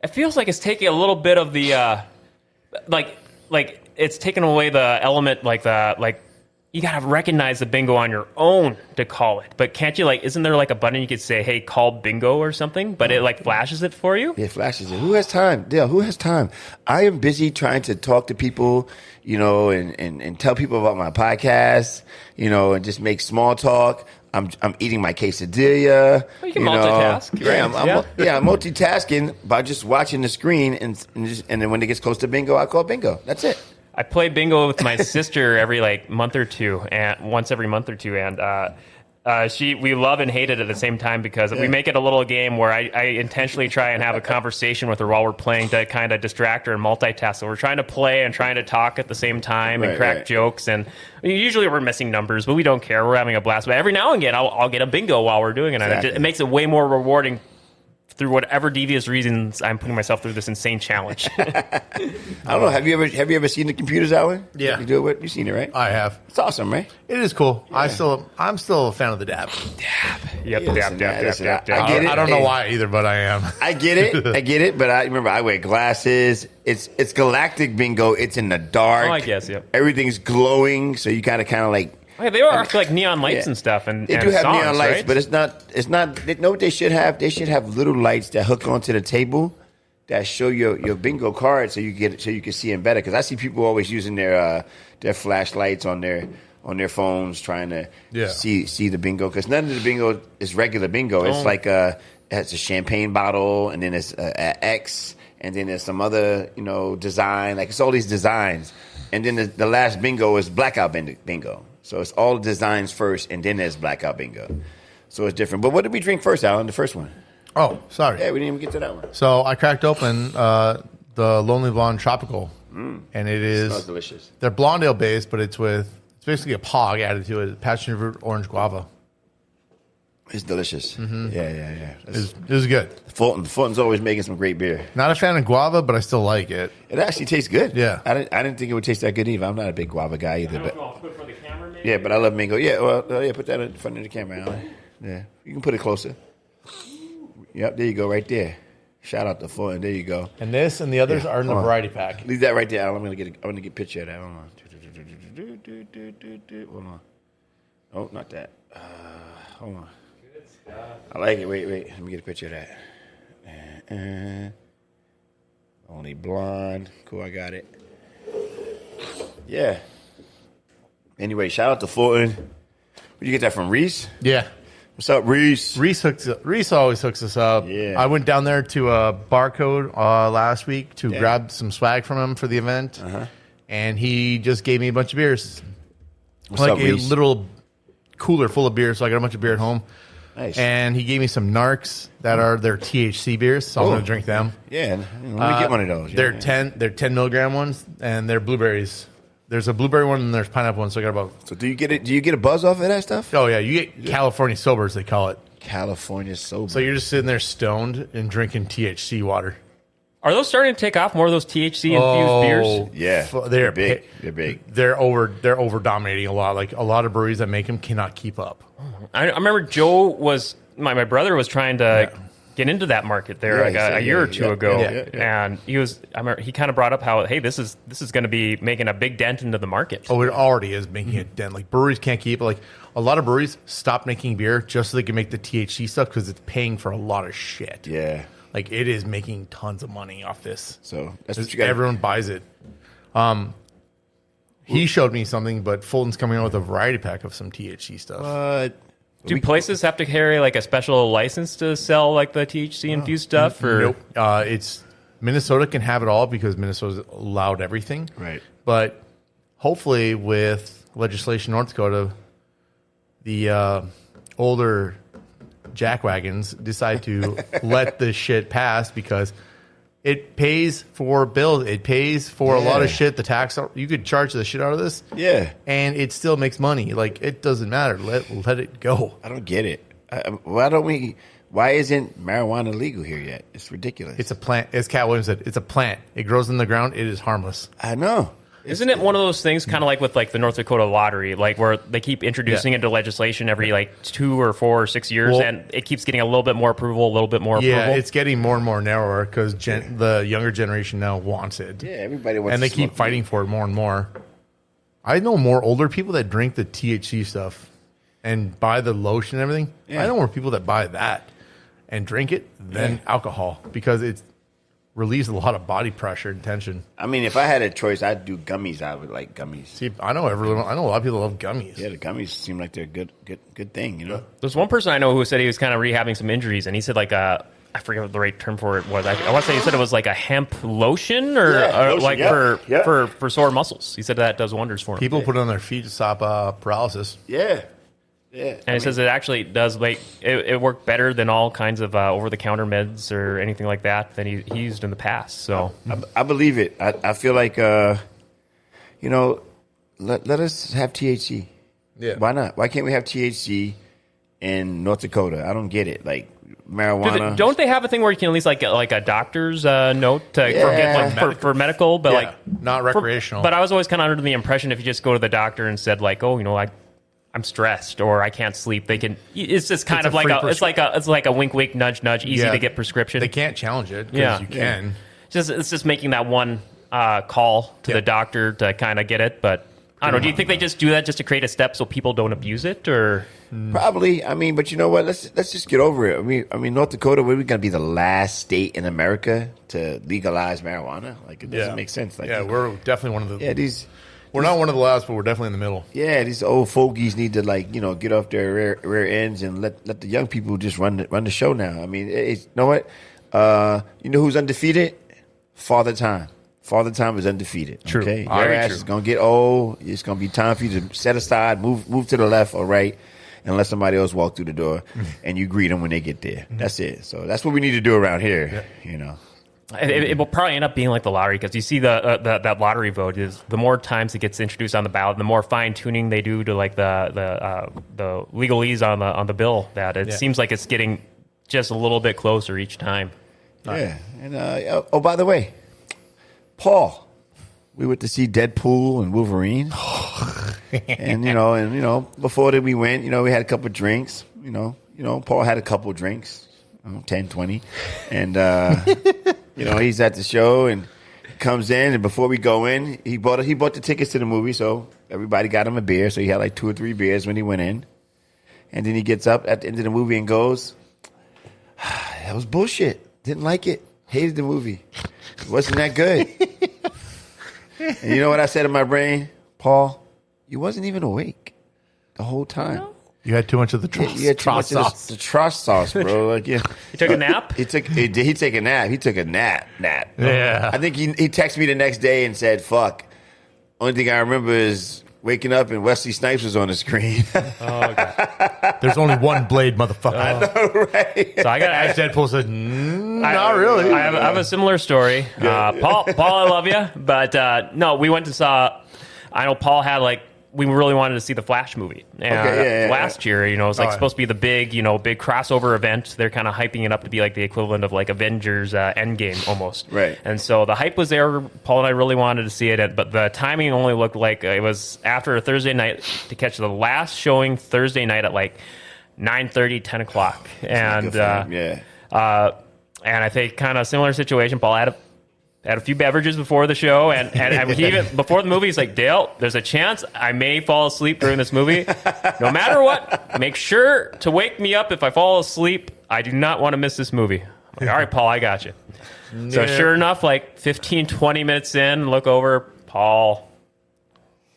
Speaker 3: It feels like it's taking a little bit of the like it's taking away the element you got to recognize the bingo on your own to call it. But can't you, isn't there a button you could say, hey, call bingo or something? But it flashes it for you?
Speaker 1: It flashes it. Who has time? Dale, who has time? I am busy trying to talk to people, and tell people about my podcast, and just make small talk. I'm eating my quesadilla.
Speaker 3: Well, you can multitask.
Speaker 1: Yeah, I'm multitasking by just watching the screen, and then when it gets close to bingo, I call bingo. That's it.
Speaker 3: I play bingo with my sister every month or two, and once every month or two, and we love and hate it at the same time because we make it a little game where I intentionally try and have a conversation with her while we're playing to kind of distract her and multitask. So we're trying to play and trying to talk at the same time and crack jokes, and usually we're missing numbers, but we don't care. We're having a blast. But every now and again, I'll get a bingo while we're doing it. Exactly. It makes it way more rewarding. Through whatever devious reasons, I'm putting myself through this insane challenge.
Speaker 1: I don't know. Have you ever seen the computers, Alan?
Speaker 2: Yeah.
Speaker 1: You do it. You've seen it, right?
Speaker 2: I have.
Speaker 1: It's awesome, right?
Speaker 2: It is cool. Yeah. I'm still a fan of the dab.
Speaker 3: Yep. Dab.
Speaker 1: I get it.
Speaker 2: I don't know why either, but I am.
Speaker 1: I get it. But I remember I wear glasses. It's galactic bingo. It's in the dark.
Speaker 3: Oh, I guess. Yep.
Speaker 1: Everything's glowing, so you kind of like.
Speaker 3: They are neon lights and stuff, and
Speaker 1: they do have
Speaker 3: songs,
Speaker 1: neon lights,
Speaker 3: right?
Speaker 1: but it's not. They know what they should have? They should have little lights that hook onto the table that show your bingo card, so you can see them better. Because I see people always using their flashlights on their phones trying to see the bingo. Because none of the bingo is regular bingo. It's it's a champagne bottle, and then it's an X, and then there's some other design. It's all these designs, and then the last bingo is blackout bingo. So it's all designs first, and then there's blackout bingo. So it's different. But what did we drink first, Alan, the first one?
Speaker 2: Oh, sorry.
Speaker 1: Yeah, we didn't even get to that one.
Speaker 2: So I cracked open the Lonely Blonde Tropical, and it
Speaker 1: smells delicious.
Speaker 2: They're blonde ale based, but it's basically a pog added to it, passion fruit, orange guava.
Speaker 1: It's delicious. Mm-hmm. Yeah.
Speaker 2: It was good.
Speaker 1: Fulton's always making some great beer.
Speaker 2: Not a fan of guava, but I still like it.
Speaker 1: It actually tastes good.
Speaker 2: Yeah.
Speaker 1: I didn't think it would taste that good either. I'm not a big guava guy either.
Speaker 3: I don't know if I'll put it for the camera, maybe?
Speaker 1: Yeah, but I love mango. Yeah, well, put that in front of the camera, Alan. Yeah, you can put it closer. Yep, there you go, right there. Shout out to Fulton. There you go.
Speaker 2: And this and the others are in the variety pack.
Speaker 1: Leave that right there, Alan. I'm gonna get a picture of that. Hold on. Hold on. Oh, not that. Hold on. I like it. Wait. Let me get a picture of that. Only blonde. Cool, I got it. Yeah. Anyway, shout out to Fulton. Where'd you get that from, Reese?
Speaker 2: Yeah.
Speaker 1: What's up, Reese?
Speaker 2: Reese always hooks us up.
Speaker 1: Yeah.
Speaker 2: I went down there to Barcode last week to grab some swag from him for the event. Uh-huh. And he just gave me a bunch of beers.
Speaker 1: What's up,
Speaker 2: a
Speaker 1: Reese?
Speaker 2: little cooler full of beer, so I got a bunch of beer at home.
Speaker 1: Nice.
Speaker 2: And he gave me some Narcs that are their THC beers, so I'm going to drink them.
Speaker 1: Yeah, let me get one of those.
Speaker 2: They're 10 milligram ones, and they're blueberries. There's a blueberry one and there's pineapple one, so I got about...
Speaker 1: So do you get a buzz off of that stuff?
Speaker 2: Oh, yeah. You get California sobers, they call it.
Speaker 1: California sober.
Speaker 2: So you're just sitting there stoned and drinking THC water.
Speaker 3: Are those starting to take off, more of those THC-infused beers?
Speaker 1: Yeah.
Speaker 2: They're
Speaker 1: big. They're big.
Speaker 2: They're over dominating a lot. Like, a lot of breweries that make them cannot keep up.
Speaker 3: I remember Joe was... My brother was trying to get into that market there a year or two ago, and he was. I remember he kind of brought up how, hey, this is going to be making a big dent into the market.
Speaker 2: Oh, it already is making a dent. Like, breweries can't keep it. Like, a lot of breweries stop making beer just so they can make the THC stuff because it's paying for a lot of shit.
Speaker 1: Yeah,
Speaker 2: like it is making tons of money off this.
Speaker 1: So that's what you got.
Speaker 2: Everyone buys it. He showed me something, but Fulton's coming out with a variety pack of some THC stuff.
Speaker 3: Do places have to carry like a special license to sell like the THC infused stuff? Or
Speaker 2: nope. It's Minnesota can have it all because Minnesota's allowed everything.
Speaker 1: Right.
Speaker 2: But hopefully, with legislation in North Dakota, the older jackwagons decide to let this shit pass because it pays for bills. It pays for a lot of shit. The tax, you could charge the shit out of this.
Speaker 1: Yeah.
Speaker 2: And it still makes money. Like, it doesn't matter. Let it go.
Speaker 1: I don't get it. Why isn't marijuana legal here yet? It's ridiculous.
Speaker 2: It's a plant. As Cat Williams said, it's a plant. It grows in the ground. It is harmless.
Speaker 1: I know.
Speaker 3: Isn't it one of those things kind of like with like the North Dakota lottery, like where they keep introducing into legislation every like 2 or 4 or 6 years, and it keeps getting a little bit more approval, a little bit more approval?
Speaker 2: Yeah, it's getting more and more narrower because the younger generation now wants it.
Speaker 1: Yeah, everybody wants it.
Speaker 2: And they keep fighting for it more and more. I know more older people that drink the THC stuff and buy the lotion and everything. Yeah. I know more people that buy that and drink it than alcohol because it's relieves a lot of body pressure and tension.
Speaker 1: I mean, if I had a choice, I'd do gummies. I would like gummies.
Speaker 2: See, I know a lot of people love gummies.
Speaker 1: Yeah, the gummies seem like they're a good thing, you know?
Speaker 3: There's one person I know who said he was kind of rehabbing some injuries, and he said like I forget what the right term for it was. I want to say he said it was like a hemp lotion for sore muscles. He said that does wonders for him.
Speaker 2: People put it on their feet to stop paralysis.
Speaker 1: Yeah. Yeah,
Speaker 3: and he says it actually does make it work better than all kinds of over-the-counter meds or anything like that he used in the past. So
Speaker 1: I believe it. I feel like let us have THC. Yeah, why not? Why can't we have THC in North Dakota? I don't get it. Like marijuana.
Speaker 3: Don't they have a thing where you can at least get like a doctor's note for medical, but
Speaker 2: not recreational?
Speaker 3: But I was always kind of under the impression if you just go to the doctor and said like, oh, I'm stressed or I can't sleep. They can. It's just kind of like it's like a wink, wink, nudge, nudge. Easy to get prescription.
Speaker 2: They can't challenge it because you can.
Speaker 3: It's just making that one call to the doctor to kind of get it. But I don't know. Do you think they just do that just to create a step so people don't abuse it, or
Speaker 1: probably? I mean, but you know what? Let's just get over it. I mean, North Dakota, we're going to be the last state in America to legalize marijuana. Like it doesn't make sense. Like
Speaker 2: we're definitely one of the
Speaker 1: these.
Speaker 2: We're not one of the last, but we're definitely in the middle.
Speaker 1: Yeah, these old fogies need to get off their rear ends and let the young people just run the show now. I mean, you know what? You know who's undefeated? Father Time. Father Time is undefeated.
Speaker 2: True.
Speaker 1: Okay, your ass is gonna get old. It's gonna be time for you to set aside, move to the left or right, and let somebody else walk through the door, and you greet them when they get there. That's it. So that's what we need to do around here. You know.
Speaker 3: It will probably end up being like the lottery because you see that lottery vote is the more times it gets introduced on the ballot, the more fine tuning they do to like the legalese on the bill. That it seems like it's getting just a little bit closer each time.
Speaker 1: Yeah, and by the way, Paul, we went to see Deadpool and Wolverine, and before that we went, we had a couple of drinks. Paul had a couple of drinks, 10, 20, and. He's at the show and comes in, and before we go in, he bought the tickets to the movie, so everybody got him a beer. So he had like 2 or 3 beers when he went in, and then he gets up at the end of the movie and goes, "That was bullshit. Didn't like it. Hated the movie. It wasn't that good." And you know what I said in my brain, Paul? You wasn't even awake the whole time. No.
Speaker 2: You had too much of the trust sauce.
Speaker 1: The trust sauce, bro. Like, yeah.
Speaker 3: He took a nap?
Speaker 1: He took a nap. He took a nap.
Speaker 2: Yeah.
Speaker 1: I think he texted me the next day and said, "Fuck." Only thing I remember is waking up and Wesley Snipes was on the screen.
Speaker 3: Oh, God.
Speaker 2: There's only one blade, motherfucker.
Speaker 1: I know, right?
Speaker 3: So I got
Speaker 2: as Deadpool said, not really.
Speaker 3: I have a similar story. Paul, I love you, but no, we went to saw. I know Paul had we really wanted to see the Flash movie. And last year, it was supposed to be the big crossover event. They're kind of hyping it up to be like the equivalent of like Avengers Endgame almost.
Speaker 1: Right.
Speaker 3: And so the hype was there. Paul and I really wanted to see it, but the timing only looked like it was after a Thursday night to catch the last showing Thursday night at like 9:30, 10 o'clock. And and I think kind of similar situation. Paul had a few beverages before the show, and he even before the movie, he's like, "Dale, there's a chance I may fall asleep during this movie. No matter what, make sure to wake me up if I fall asleep. I do not want to miss this movie." I'm like, "All right, Paul, I got you." Yeah. So sure enough, like 15, 20 minutes in, look over, Paul.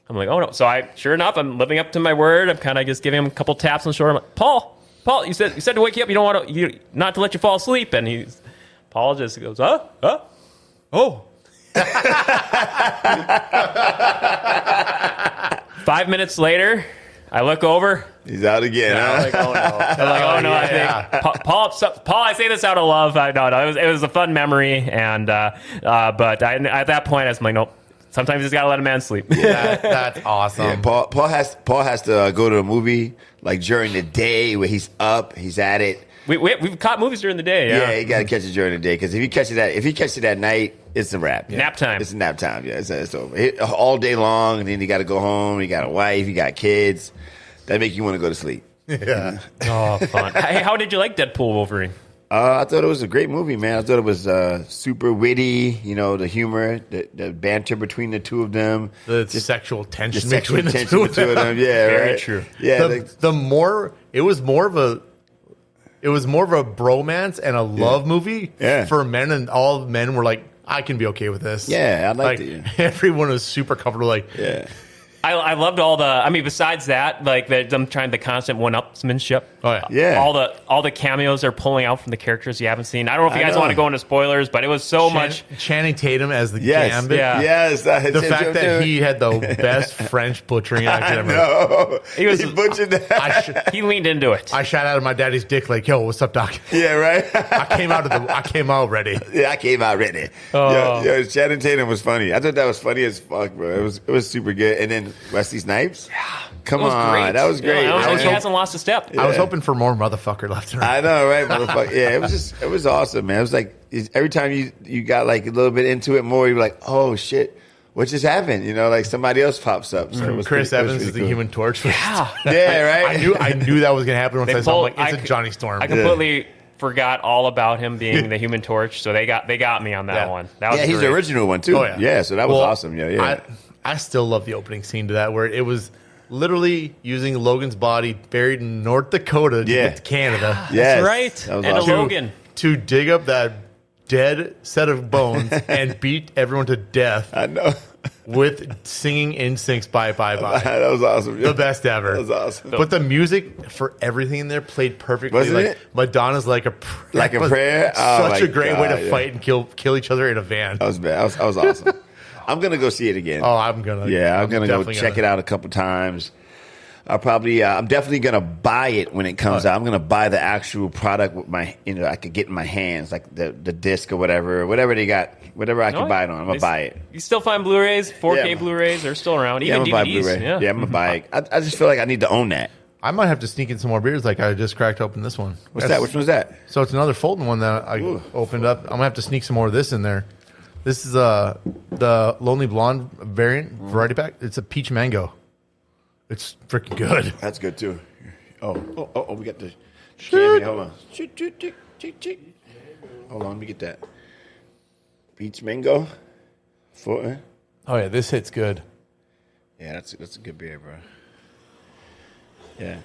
Speaker 3: I'm like, "Oh no!" So I'm living up to my word. I'm kind of just giving him a couple taps on the shoulder. I'm like, Paul, you said to wake you up. You don't want to, not to let you fall asleep. And Paul just goes, "Huh? Oh." 5 minutes later, I look over.
Speaker 1: He's out again. Huh?
Speaker 3: I'm like, "Oh no!" I think Paul. I say this out of love. No. It was a fun memory, and but at that point, I was like, nope. Sometimes you just gotta let a man sleep.
Speaker 2: Yeah, that's awesome.
Speaker 1: Yeah, Paul has to go to a movie like during the day where he's up, he's at it.
Speaker 3: We've caught movies during the day.
Speaker 1: Yeah, you got to catch it during the day because if you catch it at night, it's a wrap.
Speaker 3: Yeah. Nap time.
Speaker 1: It's a nap time. Yeah, it's over. All day long, and then you got to go home. You got a wife. You got kids. That make you want to go to sleep.
Speaker 2: Yeah.
Speaker 3: Oh, fun. Hey, how did you like Deadpool Wolverine?
Speaker 1: I thought it was a great movie, man. I thought it was super witty. The humor, the banter between the two of them,
Speaker 2: the sexual tension
Speaker 1: between the two of them. Yeah,
Speaker 3: very
Speaker 1: right?
Speaker 3: true.
Speaker 1: Yeah,
Speaker 2: it was more of a bromance and a love movie for men, and all men were like, I can be okay with this.
Speaker 1: Yeah, I liked it.
Speaker 2: Everyone was super comfortable.
Speaker 3: I loved all the. I mean, besides that, like them trying the constant one-upsmanship.
Speaker 2: Oh yeah.
Speaker 3: All the cameos they're pulling out from the characters you haven't seen. I don't know if you guys want to go into spoilers, but it was so much.
Speaker 2: Channing Tatum as the Gambit.
Speaker 3: Yeah.
Speaker 1: Yes.
Speaker 2: The fact that he had the best French butchering actor ever.
Speaker 1: No, he butchered that.
Speaker 3: He leaned into it.
Speaker 2: I shot out of my daddy's dick like, "Yo, what's up, doc?"
Speaker 1: Yeah, right.
Speaker 2: I came out ready.
Speaker 1: Yeah, I came out ready.
Speaker 3: Oh.
Speaker 1: Yeah, Channing Tatum was funny. I thought that was funny as fuck, bro. It was super good. And then Wesley Snipes.
Speaker 3: Yeah.
Speaker 1: Come on. That was great.
Speaker 3: Yeah, he hasn't lost a step.
Speaker 2: I was hoping for more motherfucker left and right.
Speaker 1: I know, right, motherfucker. Yeah, it was awesome, man. It was like every time you got like a little bit into it more, you were like, oh shit, what just happened? Like somebody else pops up. So
Speaker 2: Chris Evans is the Human Torch.
Speaker 3: Yeah.
Speaker 1: Yeah, right.
Speaker 2: I knew that was gonna happen once I saw him. Like, it's a Johnny Storm.
Speaker 3: I completely forgot all about him being the Human Torch, so they got me on that one. That was
Speaker 1: he's the original one too.
Speaker 2: Oh, yeah.
Speaker 1: Yeah, so that was awesome. Yeah.
Speaker 2: I still love the opening scene to that where it was literally using Logan's body buried in North Dakota to get to Canada.
Speaker 3: That's right.
Speaker 1: That was
Speaker 3: and
Speaker 1: awesome.
Speaker 3: Logan.
Speaker 2: To dig up that dead set of bones and beat everyone to death.
Speaker 1: I know.
Speaker 2: With singing NSYNC's Bye Bye Bye.
Speaker 1: That was awesome.
Speaker 2: The best ever.
Speaker 1: That was awesome.
Speaker 2: But the music for everything in there played perfectly.
Speaker 1: Wasn't it?
Speaker 2: Madonna's Like a Prayer.
Speaker 1: Like a Prayer?
Speaker 2: Such a great way to fight and kill each other in a van.
Speaker 1: That was bad. That was awesome. I'm going to go see it again.
Speaker 2: Oh, I'm going to.
Speaker 1: Yeah, I'm going to go check it out a couple times. I'll probably. I'm definitely gonna buy it when it comes out. I'm gonna buy the actual product with my, I could get in my hands, like the disc or whatever they got, whatever I can buy it on. I'm gonna buy it.
Speaker 3: You still find Blu-rays, 4K Blu-rays, they're still around. Even
Speaker 1: I'm gonna
Speaker 3: DVDs.
Speaker 1: buy Blu-ray. Yeah, I'm gonna buy it. I just feel like I need to own that.
Speaker 2: I might have to sneak in some more beers. Like I just cracked open this one.
Speaker 1: What's that? Which one's that?
Speaker 2: So it's another Fulton one that I opened up. I'm gonna have to sneak some more of this in there. This is the Lonely Blonde variety pack. It's a peach mango. It's freaking good.
Speaker 1: That's good too. Oh, we got the candy. Hold on. Hold on, let me get that. Peach mango. Fulton.
Speaker 2: Oh yeah, this hits good.
Speaker 1: Yeah, that's a good beer, bro. Yeah.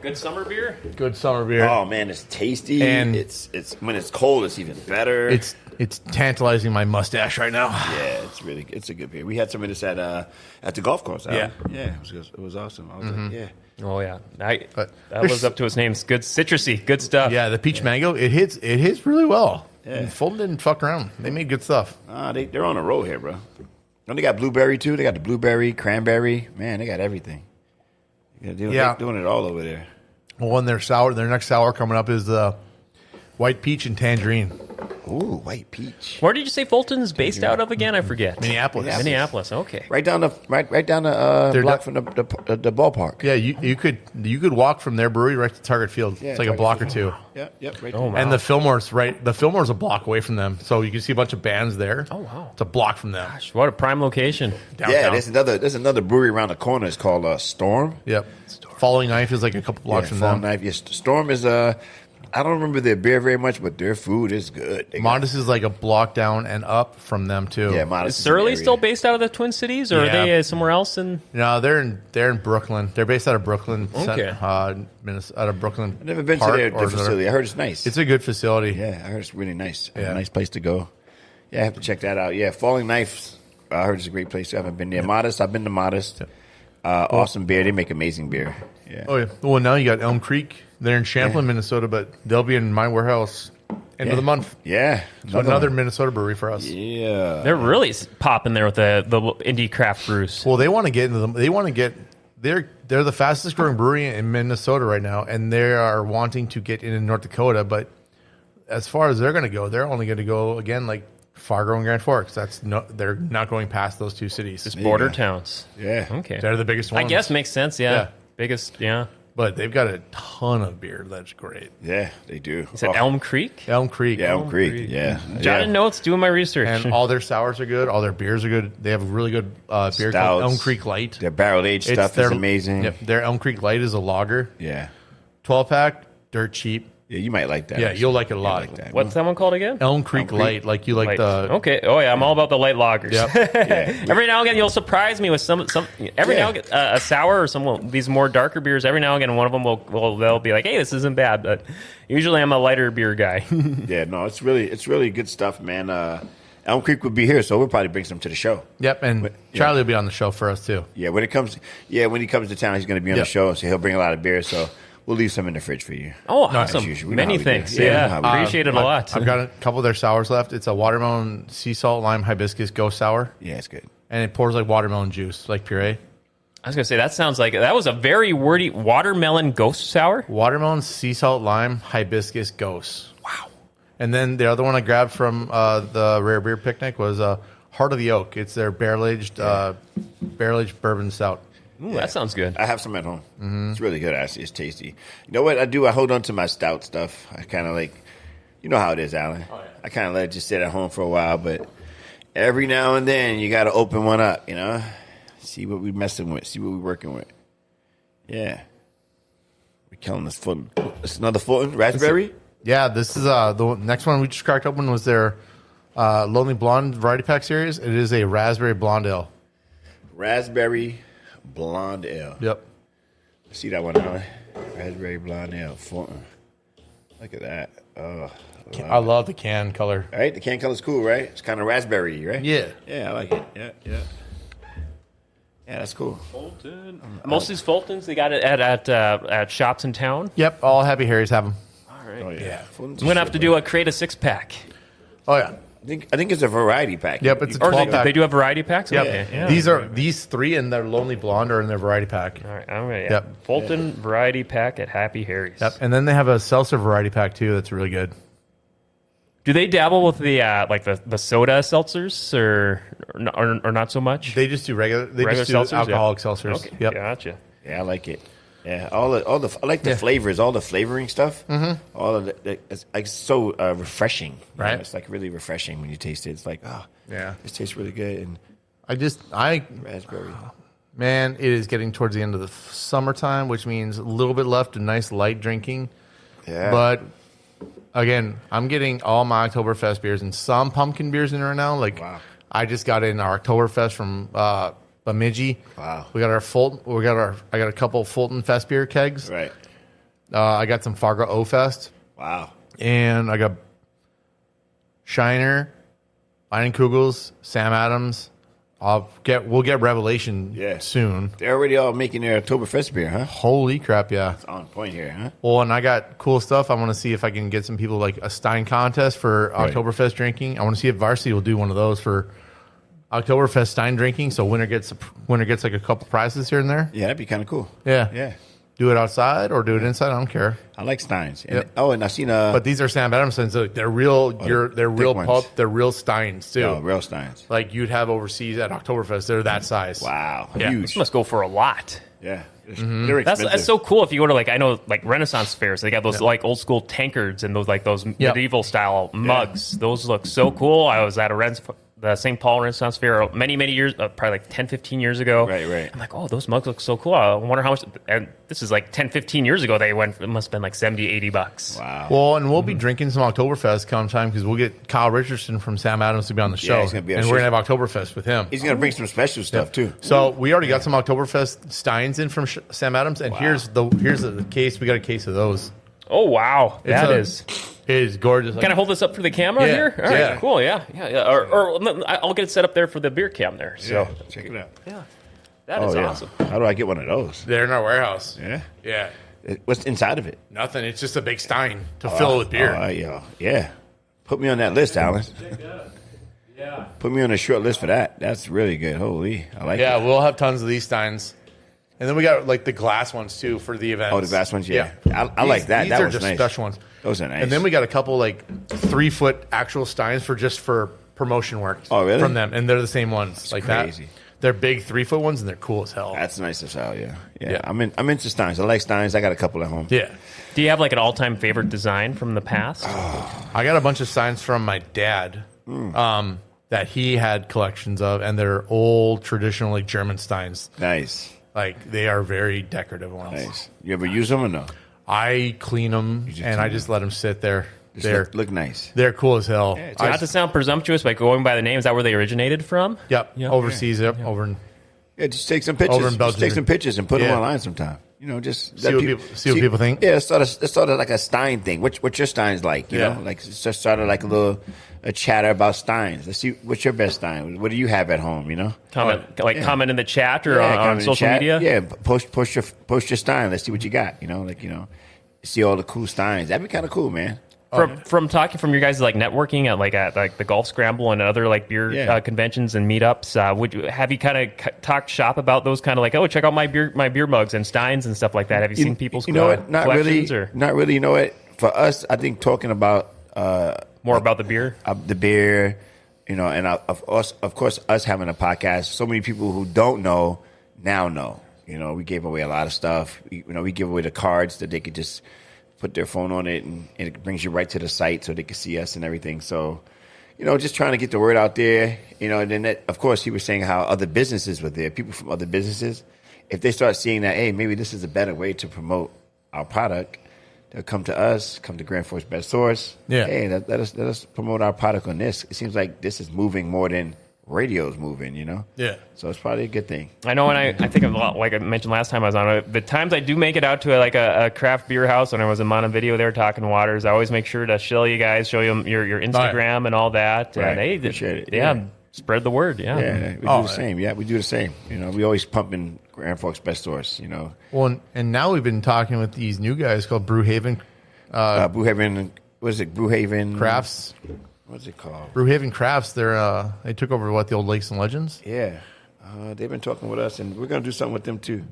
Speaker 3: Good summer beer.
Speaker 2: Good summer beer.
Speaker 1: Oh man, it's tasty,
Speaker 2: and
Speaker 1: it's when it's cold, it's even better.
Speaker 2: It's tantalizing my mustache right now.
Speaker 1: Yeah, it's a good beer. We had some of this at the golf course.
Speaker 2: Yeah,
Speaker 1: it was awesome. I was like, yeah.
Speaker 3: Oh yeah, that lives up to its name. It's good, citrusy, good stuff.
Speaker 2: Yeah, the peach mango, it hits really well. Yeah. And Fulton didn't fuck around. They made good stuff.
Speaker 1: They're on a roll here, bro. And they got blueberry too. They got the blueberry, cranberry. Man, they got everything. They're doing it all over there.
Speaker 2: Well, and their next sour coming up is the white peach and tangerine.
Speaker 1: Ooh, white peach.
Speaker 3: Where did you say Fulton's based out of again? I forget.
Speaker 2: Minneapolis.
Speaker 3: Okay.
Speaker 1: Right down the block from the ballpark.
Speaker 2: Yeah, you could walk from their brewery right to Target Field. Yeah, it's like a block or two.
Speaker 1: Yeah, right there.
Speaker 2: Wow. And the Fillmore's a block away from them. So you can see a bunch of bands there.
Speaker 3: Oh wow.
Speaker 2: It's a block from them.
Speaker 3: Gosh, what a prime location.
Speaker 2: Downtown.
Speaker 1: Yeah, there's another brewery around the corner. It's called Storm.
Speaker 2: Yep. Falling Knife is like a couple blocks from them.
Speaker 1: Falling Knife. Yes, Storm is I don't remember their beer very much, but their food is good.
Speaker 2: Modest is like a block down and up from them too.
Speaker 1: Yeah, Modest.
Speaker 3: Is Surly still based out of the Twin Cities, or are they somewhere else?
Speaker 2: No, they're in Brooklyn. They're based out of Brooklyn.
Speaker 3: Okay.
Speaker 2: Minnesota, out of Brooklyn.
Speaker 1: I've never been to their facility. I heard it's nice.
Speaker 2: It's a good facility.
Speaker 1: Yeah, I heard it's really nice. Yeah. A nice place to go. Yeah, I have to check that out. Yeah, Falling Knife. I heard it's a great place. I haven't been there. Modest. I've been to Modest. Awesome beer. They make amazing beer. Yeah.
Speaker 2: Oh yeah. Well, now you got Elm Creek. They're in Champlin, Minnesota, but they'll be in my warehouse end of the month.
Speaker 1: Yeah.
Speaker 2: So another Minnesota brewery for us.
Speaker 1: Yeah.
Speaker 3: They're really popping there with the indie craft brews.
Speaker 2: Well, they want to get into them. They want to get. They're the fastest growing brewery in Minnesota right now, and they are wanting to get into North Dakota. But as far as they're going to go, they're only going to go again like Fargo and Grand Forks. They're not going past those two cities.
Speaker 3: Just border towns.
Speaker 1: Yeah.
Speaker 3: Okay.
Speaker 2: They're the biggest ones.
Speaker 3: I guess makes sense. Yeah. Biggest. Yeah.
Speaker 2: But they've got a ton of beer that's great.
Speaker 1: Yeah, they do.
Speaker 3: Is it Elm Creek?
Speaker 2: Elm Creek.
Speaker 1: Yeah, Elm Creek. Yeah.
Speaker 3: Jotting notes, doing my research.
Speaker 2: And all their sours are good. All their beers are good. They have a really good beer called Elm Creek Light.
Speaker 1: Their barrel-aged stuff is amazing.
Speaker 2: Yep, their Elm Creek Light is a lager.
Speaker 1: Yeah.
Speaker 2: 12-pack, dirt cheap.
Speaker 1: Yeah, you might like that.
Speaker 2: Yeah, you'll like it a lot.
Speaker 1: Like that.
Speaker 3: What's that one called again?
Speaker 2: Elm Creek Light. Like you like the...
Speaker 3: Okay. Oh, yeah. I'm all about the light lagers.
Speaker 2: Yep.
Speaker 3: Every now and again, you'll surprise me with some every now and again, a sour or some these more darker beers. Every now and again, one of them they'll be like, hey, this isn't bad. But usually I'm a lighter beer guy.
Speaker 1: Yeah, no, it's really good stuff, man. Elm Creek will be here, so we'll probably bring some to the show.
Speaker 2: Yep, and Charlie will be on the show for us, too.
Speaker 1: Yeah, when he comes to town, he's going to be on the show, so he'll bring a lot of beer, so... We'll leave some in the fridge for you.
Speaker 3: Oh, awesome. Many thanks. Yeah. Appreciate it a lot.
Speaker 2: I've got a couple of their sours left. It's a watermelon, sea salt, lime, hibiscus, ghost sour.
Speaker 1: Yeah, it's good.
Speaker 2: And it pours like watermelon juice, like puree.
Speaker 3: I was going to say, that sounds like, that was a very wordy watermelon ghost sour.
Speaker 2: Watermelon, sea salt, lime, hibiscus, ghost.
Speaker 3: Wow.
Speaker 2: And then the other one I grabbed from the Rare Beer Picnic was Heart of the Oak. It's their barrel-aged bourbon stout.
Speaker 3: Ooh, that sounds good.
Speaker 1: I have some at home. Mm-hmm. It's really good, actually. It's tasty. You know what I do? I hold on to my stout stuff. I kind of like, you know how it is, Alan. Oh, yeah. I kind of let it just sit at home for a while, but every now and then you got to open one up, you know? See what we're messing with. See what we're working with. Yeah. We're killing this Fulton. It's another Fulton? Raspberry?
Speaker 2: Yeah, this is the next one we just cracked open was their Lonely Blonde Variety Pack series. It is a raspberry blonde ale.
Speaker 1: Raspberry blonde ale.
Speaker 2: Yep.
Speaker 1: See that one, huh? Raspberry blonde ale. Fulton. Look at that. Oh,
Speaker 2: I love the can color.
Speaker 1: All right, the can color's cool, right? It's kind of raspberry, right?
Speaker 2: Yeah.
Speaker 1: Yeah, I like it. Yeah. Yeah, that's cool.
Speaker 3: Fulton. Most of these Fultons, they got it at shops in town.
Speaker 2: Yep, all Happy Harrys have them.
Speaker 3: All right.
Speaker 1: Oh, yeah.
Speaker 3: I'm going to have to create a 6-pack.
Speaker 2: Oh, yeah.
Speaker 1: I think it's a variety pack.
Speaker 2: Yep, it's a 12 pack.
Speaker 3: They do have variety packs?
Speaker 2: Yep.
Speaker 3: Okay. Yeah.
Speaker 2: These 3 and their Lonely Blonde are in their variety pack.
Speaker 3: All right, I'm ready. Yep. Fulton variety pack at Happy Harry's.
Speaker 2: Yep, and then they have a seltzer variety pack too. That's really good.
Speaker 3: Do they dabble with the like the soda seltzers or not so much?
Speaker 2: They just do regular just do
Speaker 3: seltzers,
Speaker 2: alcoholic seltzers.
Speaker 3: Okay,
Speaker 2: Yep.
Speaker 3: gotcha.
Speaker 1: Yeah, I like it. Yeah, I like the flavors, all the flavoring stuff. Mm-hmm. All of it's like so refreshing.
Speaker 2: Right,
Speaker 1: it's like really refreshing when you taste it. It's like, this tastes really good. And
Speaker 2: raspberry. Man, it is getting towards the end of the summertime, which means a little bit left of nice light drinking.
Speaker 1: Yeah,
Speaker 2: but again, I'm getting all my Oktoberfest beers and some pumpkin beers in right now. Like I just got in our Oktoberfest from Bemidji.
Speaker 1: Wow.
Speaker 2: We got our Fulton. I got a couple of Fulton Fest beer kegs.
Speaker 1: Right.
Speaker 2: I got some Fargo O Fest.
Speaker 1: Wow.
Speaker 2: And I got Shiner, Kugels, Sam Adams. We'll get Revelation soon.
Speaker 1: They're already all making their Oktoberfest beer, huh?
Speaker 2: Holy crap, yeah.
Speaker 1: It's on point here, huh?
Speaker 2: Well, and I got cool stuff. I want to see if I can get some people like a Stein contest for Oktoberfest drinking. I want to see if Varsity will do one of those for Oktoberfest Stein drinking. So winner gets like a couple prizes here and there.
Speaker 1: Yeah, that'd be kind of cool.
Speaker 2: Yeah.
Speaker 1: Yeah.
Speaker 2: Do it outside or do it inside. I don't care.
Speaker 1: I like Steins. And, and I've seen
Speaker 2: but these are Sam Adams Steins. So they're real. They're real pulp. They're real Steins too.
Speaker 1: Oh, real Steins.
Speaker 2: Like you'd have overseas at Oktoberfest. They're that size.
Speaker 1: Wow.
Speaker 3: Yeah.
Speaker 1: Huge.
Speaker 3: This must go for a lot.
Speaker 1: Yeah.
Speaker 2: Mm-hmm.
Speaker 3: That's so cool. If you go to like Renaissance fairs, they got those like old school tankards and those medieval style mugs. Those look so cool. I was at the St. Paul Renaissance Fair many years, probably like 10, 15 years ago.
Speaker 1: Right.
Speaker 3: I'm like, oh, those mugs look so cool. I wonder how much. And this is like 10, 15 years ago. It must have been like $70, $80.
Speaker 1: Wow.
Speaker 2: Well, and we'll be drinking some Oktoberfest come time because we'll get Kyle Richardson from Sam Adams to be on the show.
Speaker 1: He's gonna be
Speaker 2: and we're going to have Oktoberfest with him.
Speaker 1: He's going to bring some special stuff too.
Speaker 2: So we already got some Oktoberfest Steins in from Sam Adams. And here's the case. We got a case of those.
Speaker 3: Oh, wow.
Speaker 2: It is gorgeous.
Speaker 3: Can I hold this up for the camera here? All right, cool. Yeah. Or I'll get it set up there for the beer cam there. So
Speaker 1: check it out.
Speaker 3: Yeah, that is awesome.
Speaker 1: How do I get one of those?
Speaker 2: They're in our warehouse.
Speaker 1: Yeah.
Speaker 2: Yeah.
Speaker 1: What's inside of it?
Speaker 2: Nothing. It's just a big Stein to fill it with beer.
Speaker 1: Yeah. Put me on that list, Alan.
Speaker 2: Yeah.
Speaker 1: Put me on a short list for that. That's really good. Holy, I like it.
Speaker 2: Yeah, we'll have tons of these Steins. And then we got like the glass ones too for the events.
Speaker 1: Oh, the glass ones, yeah. I like that.
Speaker 2: These
Speaker 1: That
Speaker 2: are
Speaker 1: was
Speaker 2: just
Speaker 1: nice.
Speaker 2: special ones.
Speaker 1: Those are nice.
Speaker 2: And then we got a couple like 3-foot actual Steins for promotion work.
Speaker 1: Oh, really?
Speaker 2: From them, and they're the same ones.
Speaker 1: That's
Speaker 2: like
Speaker 1: crazy.
Speaker 2: That. They're big 3-foot ones, and they're cool as hell.
Speaker 1: That's nice as hell. Yeah. I'm into Steins. I like Steins. I got a couple at home.
Speaker 2: Yeah.
Speaker 3: Do you have like an all-time favorite design from the past?
Speaker 2: I got a bunch of Steins from my dad. That he had collections of, and they're old, traditional, like German Steins.
Speaker 1: Nice.
Speaker 2: Like they are very decorative ones.
Speaker 1: Nice. You ever use them or no?
Speaker 2: I clean them and I just let them sit there.
Speaker 1: They look nice.
Speaker 2: They're cool as hell.
Speaker 3: Yeah, not to sound presumptuous, but going by the name, is that where they originated from?
Speaker 2: Yep. Overseas. Yep. Over in.
Speaker 1: Yeah, just take some pictures.
Speaker 2: Over in Belgium.
Speaker 1: Just take some pictures and put them online sometime. Just
Speaker 2: see what people think.
Speaker 1: Yeah, it's sort of like a Stein thing. What your Stein's like? You know, like it's just sort of like a chatter about Steins. Let's see what's your best Stein. What do you have at home? Comment
Speaker 3: in the chat or on social media.
Speaker 1: Yeah, post your Stein. Let's see what you got. See all the cool Steins. That'd be kind of cool, man.
Speaker 3: From talking from your guys networking at the Golf Scramble and other beer conventions and meetups, have you kind of talked shop about those kind of check out my beer mugs and Steins and stuff like that? Have you seen people's
Speaker 1: not really. Not really. You know what? For us, I think talking about
Speaker 3: more about the beer,
Speaker 1: and of course, us having a podcast. So many people who don't know now know. We gave away a lot of stuff. We give away the cards that they could just put their phone on it, and it brings you right to the site so they can see us and everything. So, just trying to get the word out there. And then of course, he was saying how other businesses were there. People from other businesses, if they start seeing that, hey, maybe this is a better way to promote our product, they'll come to us, come to Grand Forks Best Source. Yeah. Hey, let us promote our product on this. It seems like this is moving more than radio's moving,
Speaker 2: Yeah.
Speaker 1: So it's probably a good thing.
Speaker 3: I know, and I think of, like I mentioned last time I was on, the times I do make it out to a craft beer house when I was in Montevideo there talking waters, I always make sure to show you your Instagram and all that.
Speaker 1: Right.
Speaker 3: And hey,
Speaker 1: appreciate it.
Speaker 3: Yeah, spread the word.
Speaker 1: Yeah, we do the same. Yeah, we do the same. We always pumping Grand Forks Best Source.
Speaker 2: Well, and now we've been talking with these new guys called Brewhaven.
Speaker 1: Brewhaven. What is it? Brewhaven
Speaker 2: Crafts.
Speaker 1: What's it called?
Speaker 2: Brewhaven Crafts. They took over the old Lakes and Legends.
Speaker 1: Yeah, they've been talking with us, and we're gonna do something with them too.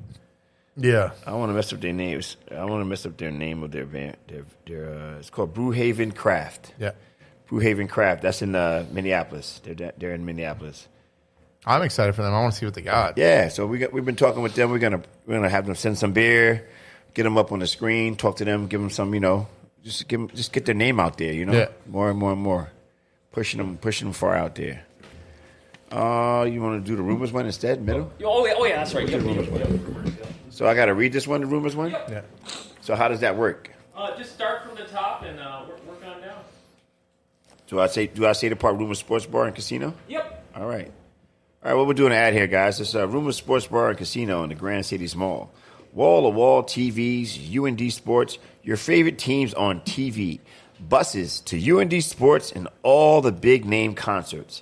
Speaker 2: Yeah,
Speaker 1: I don't want to mess up their names. I don't want to mess up their name of their band. It's called Brewhaven Craft.
Speaker 2: Yeah,
Speaker 1: Brewhaven Craft. That's in Minneapolis. They're in Minneapolis.
Speaker 2: I'm excited for them. I want to see what they got.
Speaker 1: Yeah, so we've been talking with them. We're gonna have them send some beer, get them up on the screen, talk to them, give them some, just get their name out there,
Speaker 2: Yeah.
Speaker 1: more and more and more, pushing them far out there. You want to do the rumors one instead, middle?
Speaker 3: Oh yeah, that's right.
Speaker 1: So I got to read this one, the rumors one.
Speaker 2: Yeah.
Speaker 1: So how does that work?
Speaker 3: Just start from the top and work on down.
Speaker 1: Do I say the part Rumors Sports Bar and Casino?
Speaker 3: Yep.
Speaker 1: All right. What we're doing an ad here, guys. It's Rumors Sports Bar and Casino in the Grand Cities Mall. Wall-to-wall TVs, UND Sports, your favorite teams on TV. Buses to UND Sports and all the big-name concerts.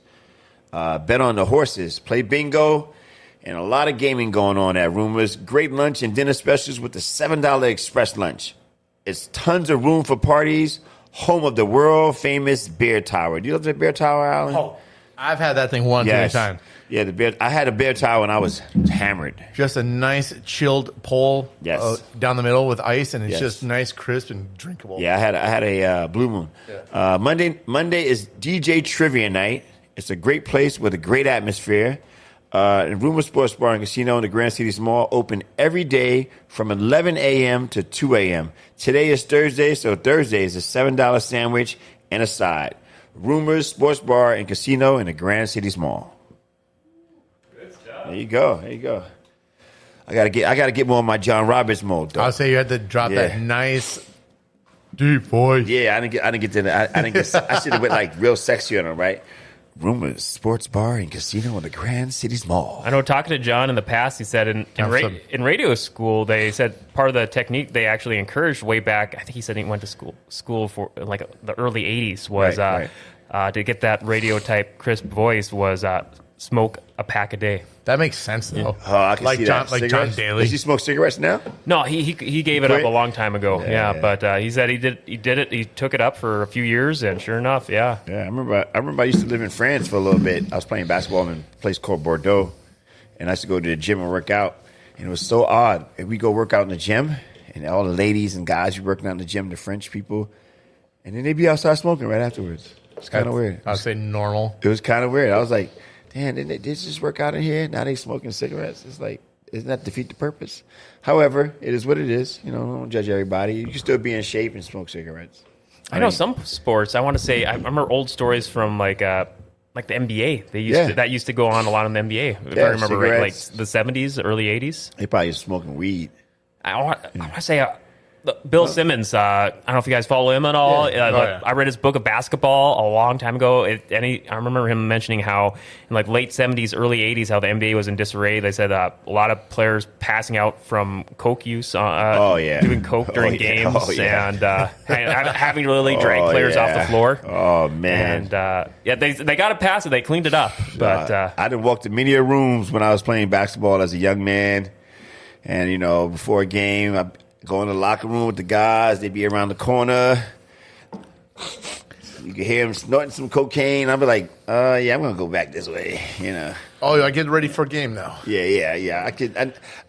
Speaker 1: Bet on the horses, play bingo, and a lot of gaming going on at Rumors. Great lunch and dinner specials with the $7 express lunch. It's tons of room for parties. Home of the world-famous Bear Tower. Do you love the Bear Tower, Alan?
Speaker 2: Oh, I've had that thing one time.
Speaker 1: Yeah, I had a Bear Tower when I was hammered.
Speaker 2: Just a nice chilled pole down the middle with ice, and it's just nice, crisp, and drinkable.
Speaker 1: Yeah, I had a Blue Moon. Yeah. Monday is DJ Trivia Night. It's a great place with a great atmosphere. And Rumors Sports Bar and Casino in the Grand Cities Mall open every day from 11 a.m. to 2 a.m. Today is Thursday, so Thursday is a $7 sandwich and a side. Rumors Sports Bar and Casino in the Grand Cities Mall.
Speaker 3: Good stuff.
Speaker 1: There you go. I gotta get more of my John Roberts mode, though.
Speaker 2: I'll say you had to drop that nice deep voice.
Speaker 1: Yeah, I didn't get to that. I should have went like real sexy on him, right? Rumors Sports Bar and Casino in the Grand Cities Mall.
Speaker 3: I know, talking to John in the past, he said in radio school, they said part of the technique they actually encouraged way back, I think he said he went to school for like the early 80s, was to get that radio type crisp voice was smoke a pack a day.
Speaker 2: That makes sense, though.
Speaker 1: Oh, I can see that.
Speaker 2: Like John Daly.
Speaker 1: Does he smoke cigarettes now?
Speaker 3: No, he gave it up a long time ago. Yeah. But he said he did it. He took it up for a few years, and sure enough, yeah.
Speaker 1: Yeah, I remember I used to live in France for a little bit. I was playing basketball in a place called Bordeaux, and I used to go to the gym and work out. And it was so odd. We go work out in the gym, and all the ladies and guys who working out in the gym, the French people, and then they'd be outside smoking right afterwards. It's kind of weird.
Speaker 2: I would say normal.
Speaker 1: It was kind of weird. I was like, damn, did they just work out in here? Now they smoking cigarettes. It's like, doesn't that defeat the purpose? However, it is what it is. Don't judge everybody. You can still be in shape and smoke cigarettes.
Speaker 3: I know some sports. I want to say, I remember old stories from like the NBA. That used to go on a lot in the NBA. If I remember right, like the 70s, early 80s.
Speaker 1: They probably used smoking weed.
Speaker 3: I want to say. Bill Simmons, I don't know if you guys follow him at all. I read his book of basketball a long time ago. I remember him mentioning how in like late 70s, early 80s, how the NBA was in disarray. They said a lot of players passing out from coke use, doing coke during games, and having to really drag players off the floor.
Speaker 1: Oh, man.
Speaker 3: And they got it past it. They cleaned it up. But
Speaker 1: I done walked in many rooms when I was playing basketball as a young man. And, before a game, I go in the locker room with the guys. They'd be around the corner. You could hear them snorting some cocaine. I'd be like, I'm going to go back this way,
Speaker 2: Oh, I get ready for a game now.
Speaker 1: Yeah.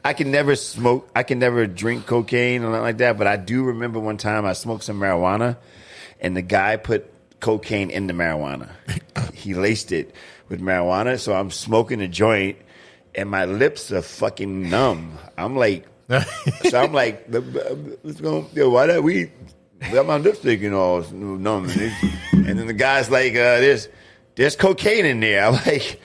Speaker 1: I can never smoke. I can never drink cocaine or nothing like that. But I do remember one time I smoked some marijuana, and the guy put cocaine in the marijuana. He laced it with marijuana. So I'm smoking a joint, and my lips are fucking numb. I'm like, let's go. Why don't we got my lipstick and all numb? And then the guy's like, there's cocaine in there. I'm like,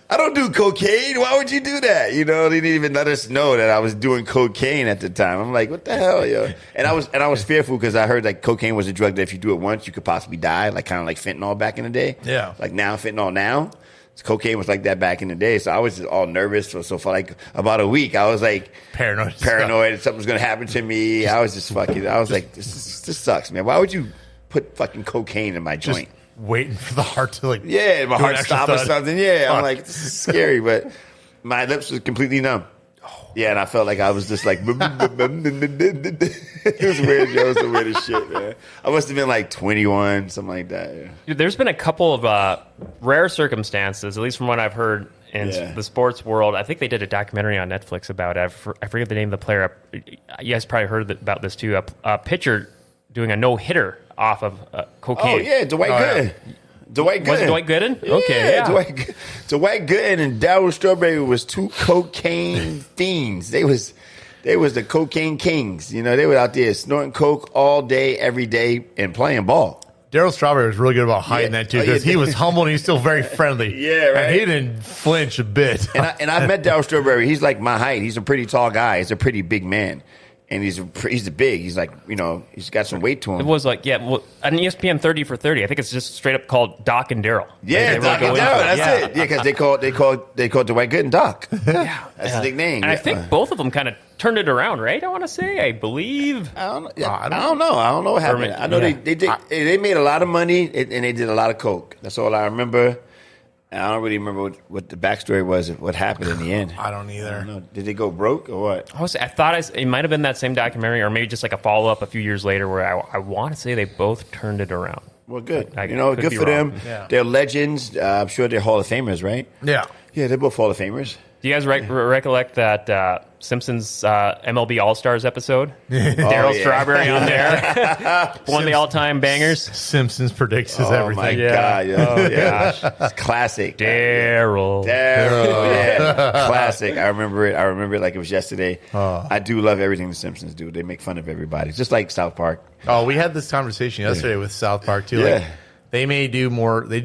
Speaker 1: I don't do cocaine. Why would you do that? They didn't even let us know that I was doing cocaine at the time. I'm like, what the hell, yo? And I was fearful because I heard like cocaine was a drug that if you do it once, you could possibly die, like kind of like fentanyl back in the day.
Speaker 2: Yeah.
Speaker 1: Like fentanyl now. Cocaine was like that back in the day, so I was just all nervous. So for like about a week, I was like paranoid that something was going to happen to me. I was just I was like, this sucks, man. Why would you put fucking cocaine in my joint?
Speaker 2: Waiting for the heart to
Speaker 1: my heart stop or something. Yeah, I'm like, this is scary, but my lips was completely numb. Yeah, and I felt like I was just like, it was weird. It was the weirdest shit, man. I must have been like 21, something like that. Yeah.
Speaker 3: Dude, there's been a couple of rare circumstances, at least from what I've heard in the sports world. I think they did a documentary on Netflix about it. I forget the name of the player. You guys probably heard about this too. A pitcher doing a no-hitter off of cocaine.
Speaker 1: Oh, yeah, Dwight Gooden.
Speaker 3: Yeah.
Speaker 1: Dwight Gooden.
Speaker 3: Was it Dwight Gooden?
Speaker 1: Yeah,
Speaker 3: okay, yeah.
Speaker 1: Dwight Gooden and Darryl Strawberry was two cocaine fiends. They was the cocaine kings. You know, they were out there snorting coke all day, every day, and playing ball.
Speaker 2: Darryl Strawberry was really good about hiding that too, because he was humble and he's still very friendly.
Speaker 1: Yeah, right.
Speaker 2: And he didn't flinch a bit.
Speaker 1: And I met Darryl Strawberry. He's like my height. He's a pretty tall guy. He's a pretty big man. And he's big. He's like, you know, he's got some weight to him.
Speaker 3: It was like, an ESPN 30 for 30. I think it's just straight up called Doc and Daryl.
Speaker 1: Yeah, Doc and Daryl. That's it. Yeah, because they called Dwight Gooden Doc. Yeah, that's the nickname.
Speaker 3: And I think both of them kind of turned it around, right? I want to say, I believe.
Speaker 1: I don't know. I don't know what happened. I know they made a lot of money and they did a lot of coke. That's all I remember. I don't really remember what the backstory was of what happened in the end.
Speaker 2: I don't either.
Speaker 1: I don't know. Did they go broke or what?
Speaker 3: I thought it might have been that same documentary, or maybe just like a follow-up a few years later where I want to say they both turned it around.
Speaker 1: Well, good.
Speaker 3: I
Speaker 1: good for
Speaker 3: wrong.
Speaker 1: them. Yeah. They're legends. I'm sure they're Hall of Famers, right?
Speaker 2: Yeah.
Speaker 1: Yeah, they're both Hall of Famers.
Speaker 3: Do you guys recollect that Simpsons MLB All-Stars episode? Darryl Strawberry on there. One of the all-time bangers.
Speaker 2: Simpsons predicts everything.
Speaker 1: My God. Oh, gosh. It's classic.
Speaker 3: Daryl.
Speaker 1: Yeah. Classic. I remember it like it was yesterday. I do love everything the Simpsons do. They make fun of everybody, just like South Park.
Speaker 2: Oh, we had this conversation yesterday with South Park, too. Like, they may do more. They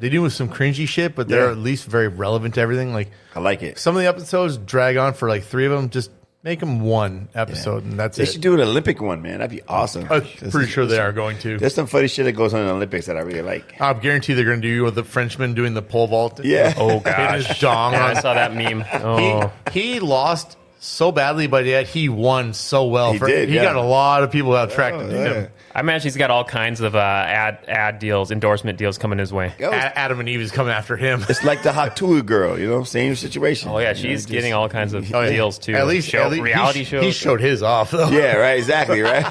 Speaker 2: do some cringy shit, but they're at least very relevant to everything. Like,
Speaker 1: I like it.
Speaker 2: Some of the episodes drag on for like 3 of them. Just make them one episode, and that's it.
Speaker 1: They should do an Olympic one, man. That'd be awesome.
Speaker 2: I'm pretty sure they are going to.
Speaker 1: There's some funny shit that goes on in the Olympics that I really like.
Speaker 2: I guarantee they're going to do with the Frenchman doing the pole vault.
Speaker 1: Yeah.
Speaker 3: Oh, gosh.
Speaker 2: His dong on.
Speaker 3: I saw that meme. Oh.
Speaker 2: He lost so badly, but yet he won so well.
Speaker 1: He
Speaker 2: got a lot of people attracted to him.
Speaker 3: I imagine he's got all kinds of ad deals, endorsement deals coming his way.
Speaker 2: Adam and Eve is coming after him.
Speaker 1: It's like the Hot Tour girl, same situation.
Speaker 3: Oh, yeah, she's getting all kinds of deals, too.
Speaker 2: At least
Speaker 3: reality shows.
Speaker 2: He showed his off, though.
Speaker 1: Yeah, right, exactly, right?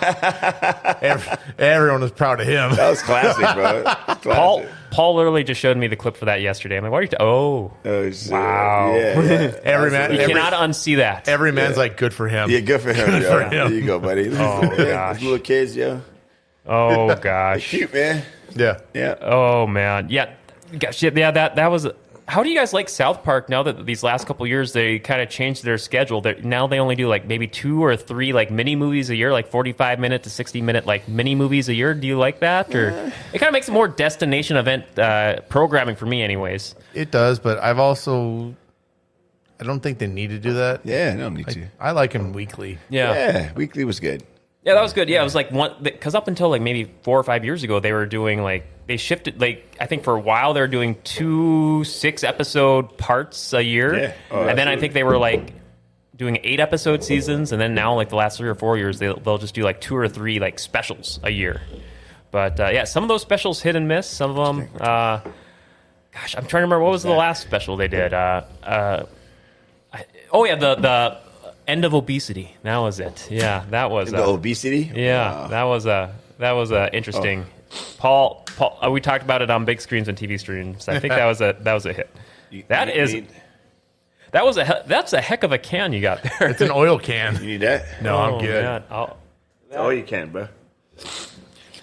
Speaker 2: Everyone was proud of him.
Speaker 1: That was classic, bro. Classic.
Speaker 3: Paul literally just showed me the clip for that yesterday. I'm like, what are you wow.
Speaker 1: Yeah.
Speaker 2: Every man,
Speaker 3: you cannot unsee that.
Speaker 2: Every man's like, good for him.
Speaker 1: Yeah, good for him.
Speaker 2: For him.
Speaker 1: There you go, buddy.
Speaker 3: Oh, gosh.
Speaker 1: Little kids, yeah.
Speaker 3: Oh, gosh.
Speaker 1: Cute, man.
Speaker 2: Yeah.
Speaker 1: Yeah.
Speaker 3: Oh, man. Yeah. Gosh, yeah, that was... How do you guys like South Park now that these last couple of years they kind of changed their schedule? Now they only do like maybe 2 or 3 like mini movies a year, like 45-minute to 60-minute like mini movies a year. Do you like that? Or it kind of makes it more destination event programming for me, anyways.
Speaker 2: It does, but I don't think they need to do that.
Speaker 1: Yeah, they don't need to.
Speaker 2: I like them weekly.
Speaker 1: Yeah, weekly was good.
Speaker 3: Yeah, that was good. Yeah, it was like because up until like maybe 4 or 5 years ago, they were doing like they shifted. Like I think for a while they were doing 2 6-episode parts a year, and then I think they were like doing 8-episode seasons, and then now like the last 3 or 4 years they'll just do like 2 or 3 like specials a year. But yeah, some of those specials hit and miss. Some of them, gosh, I'm trying to remember what was the last special they did. The End of Obesity. That was it. Yeah, that was
Speaker 1: the obesity.
Speaker 3: Yeah, that was interesting. Paul, we talked about it on big screens and TV streams. I think that was a hit. That's a heck of a can you got there.
Speaker 2: It's an oil can.
Speaker 1: You need that?
Speaker 2: No, I'm good.
Speaker 3: Man,
Speaker 1: all you can, bro.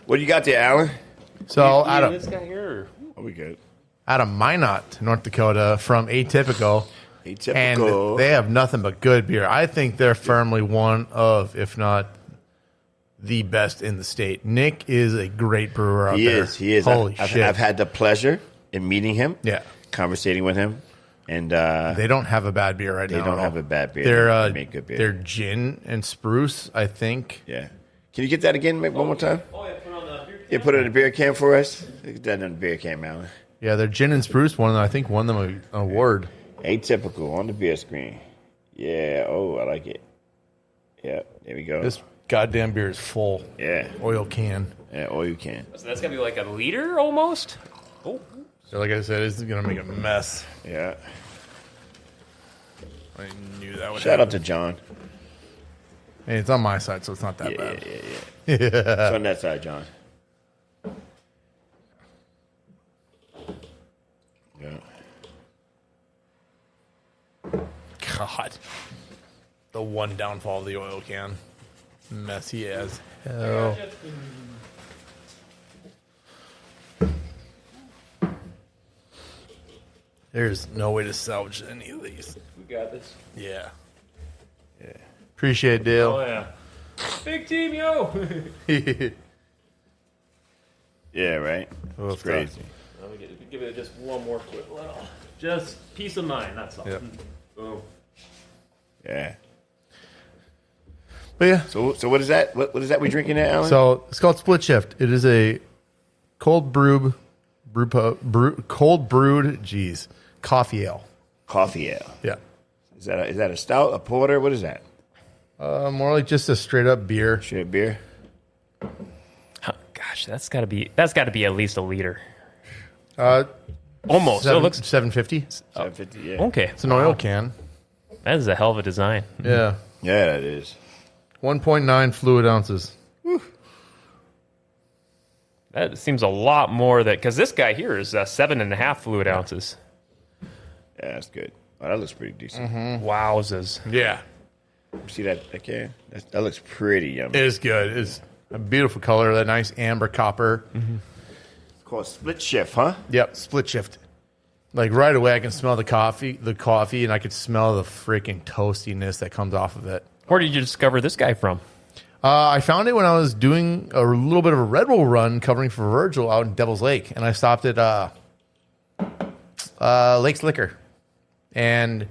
Speaker 1: What do you got there, Alan?
Speaker 2: So
Speaker 3: this guy here.
Speaker 1: Oh, we good.
Speaker 2: Out of Minot, North Dakota, from Atypical. And they have nothing but good beer. I think they're firmly one of, if not the best in the state. Nick is a great brewer out there.
Speaker 1: He is.
Speaker 2: Holy shit.
Speaker 1: I've had the pleasure in meeting him.
Speaker 2: Yeah.
Speaker 1: Conversating with him. And
Speaker 2: they don't have a bad beer right now.
Speaker 1: They don't have a bad beer.
Speaker 2: They
Speaker 1: make good beer.
Speaker 2: They're gin and spruce, I think.
Speaker 1: Yeah. Can you get that again one more time?
Speaker 3: Oh, yeah, put it on the beer can.
Speaker 1: Yeah, put it in a beer can for us. Get that in a beer can, Alan.
Speaker 2: Yeah, their gin and spruce one, I think, won them an award.
Speaker 1: Atypical on the beer screen. Yeah. Oh, I like it. Yeah. There we go.
Speaker 2: This goddamn beer is full.
Speaker 1: Yeah.
Speaker 2: Oil can.
Speaker 1: Yeah, oil can.
Speaker 3: So that's gonna be like a liter almost. Oh.
Speaker 2: So like I said, it's gonna make a mess.
Speaker 1: Yeah.
Speaker 2: I knew that would
Speaker 1: Shout out to John.
Speaker 2: Hey, it's on my side, so it's not that bad.
Speaker 1: Yeah. It's on that side, John. Yeah.
Speaker 2: God. The one downfall of the oil can. Messy as hell. There's no way to salvage any of these.
Speaker 3: We got this.
Speaker 2: Yeah. Appreciate it, Dale.
Speaker 3: Oh, yeah. Big team, yo.
Speaker 1: Yeah, right. It's crazy.
Speaker 3: Let me give it just one more quick little. Just peace of mind, that's all.
Speaker 2: Yep.
Speaker 3: Boom.
Speaker 1: Yeah.
Speaker 2: But yeah.
Speaker 1: So what is that? What is that we drinking at, Alan?
Speaker 2: So it's called Split Shift. It is a cold brewed, coffee ale.
Speaker 1: Coffee ale.
Speaker 2: Yeah.
Speaker 1: Is that a stout, a porter? What is that?
Speaker 2: More like just a straight up beer.
Speaker 1: Straight beer.
Speaker 3: Gosh, that's got to be at least a liter.
Speaker 2: Almost.
Speaker 3: So it looks
Speaker 2: $7.50.
Speaker 1: $7.50. Yeah.
Speaker 3: okay.
Speaker 2: It's an oil can.
Speaker 3: That is a hell of a design.
Speaker 2: Yeah.
Speaker 1: Yeah, that is.
Speaker 2: 1.9 fluid ounces.
Speaker 3: That seems a lot more because this guy here is 7.5 fluid ounces.
Speaker 1: Yeah, that's good. Oh, that looks pretty decent.
Speaker 3: Wowzers.
Speaker 2: Yeah.
Speaker 1: See that can? That looks pretty yummy.
Speaker 2: It is good. It's a beautiful color. That nice amber copper.
Speaker 1: It's called Split Shift, huh?
Speaker 2: Yep. Split shift. Like right away, I can smell the coffee, and I could smell the freaking toastiness that comes off of it.
Speaker 3: Where did you discover this guy from?
Speaker 2: I found it when I was doing a little bit of a Red Bull run covering for Virgil out in Devil's Lake, and I stopped at Lake's Liquor, and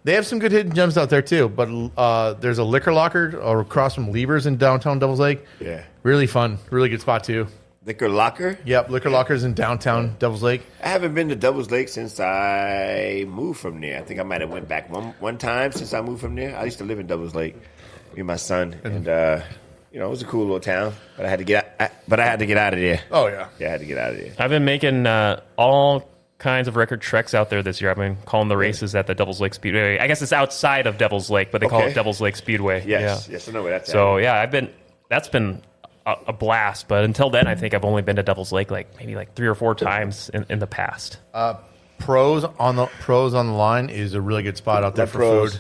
Speaker 2: they have some good hidden gems out there too. But there's a liquor locker across from Lieber's in downtown Devil's Lake.
Speaker 1: Yeah.
Speaker 2: Really fun, really good spot too.
Speaker 1: Liquor Locker?
Speaker 2: Yep, liquor lockers in downtown Devil's Lake.
Speaker 1: I haven't been to Devil's Lake since I moved from there. I think I might have went back one time since I moved from there. I used to live in Devil's Lake with my son, and it was a cool little town. But I had to get out of there.
Speaker 2: Oh yeah,
Speaker 1: Yeah, I had to get out of there.
Speaker 3: I've been making all kinds of record treks out there this year. I've been calling the races at the Devil's Lake Speedway. I guess it's outside of Devil's Lake, but they call it Devil's Lake Speedway.
Speaker 1: Yes,
Speaker 3: yeah.
Speaker 1: yes, I know where that's at.
Speaker 3: So yeah, that's been a blast. But until then, I think I've only been to Devil's Lake maybe 3 or 4 times in the past.
Speaker 2: Pros on the line is a really good spot out there for food.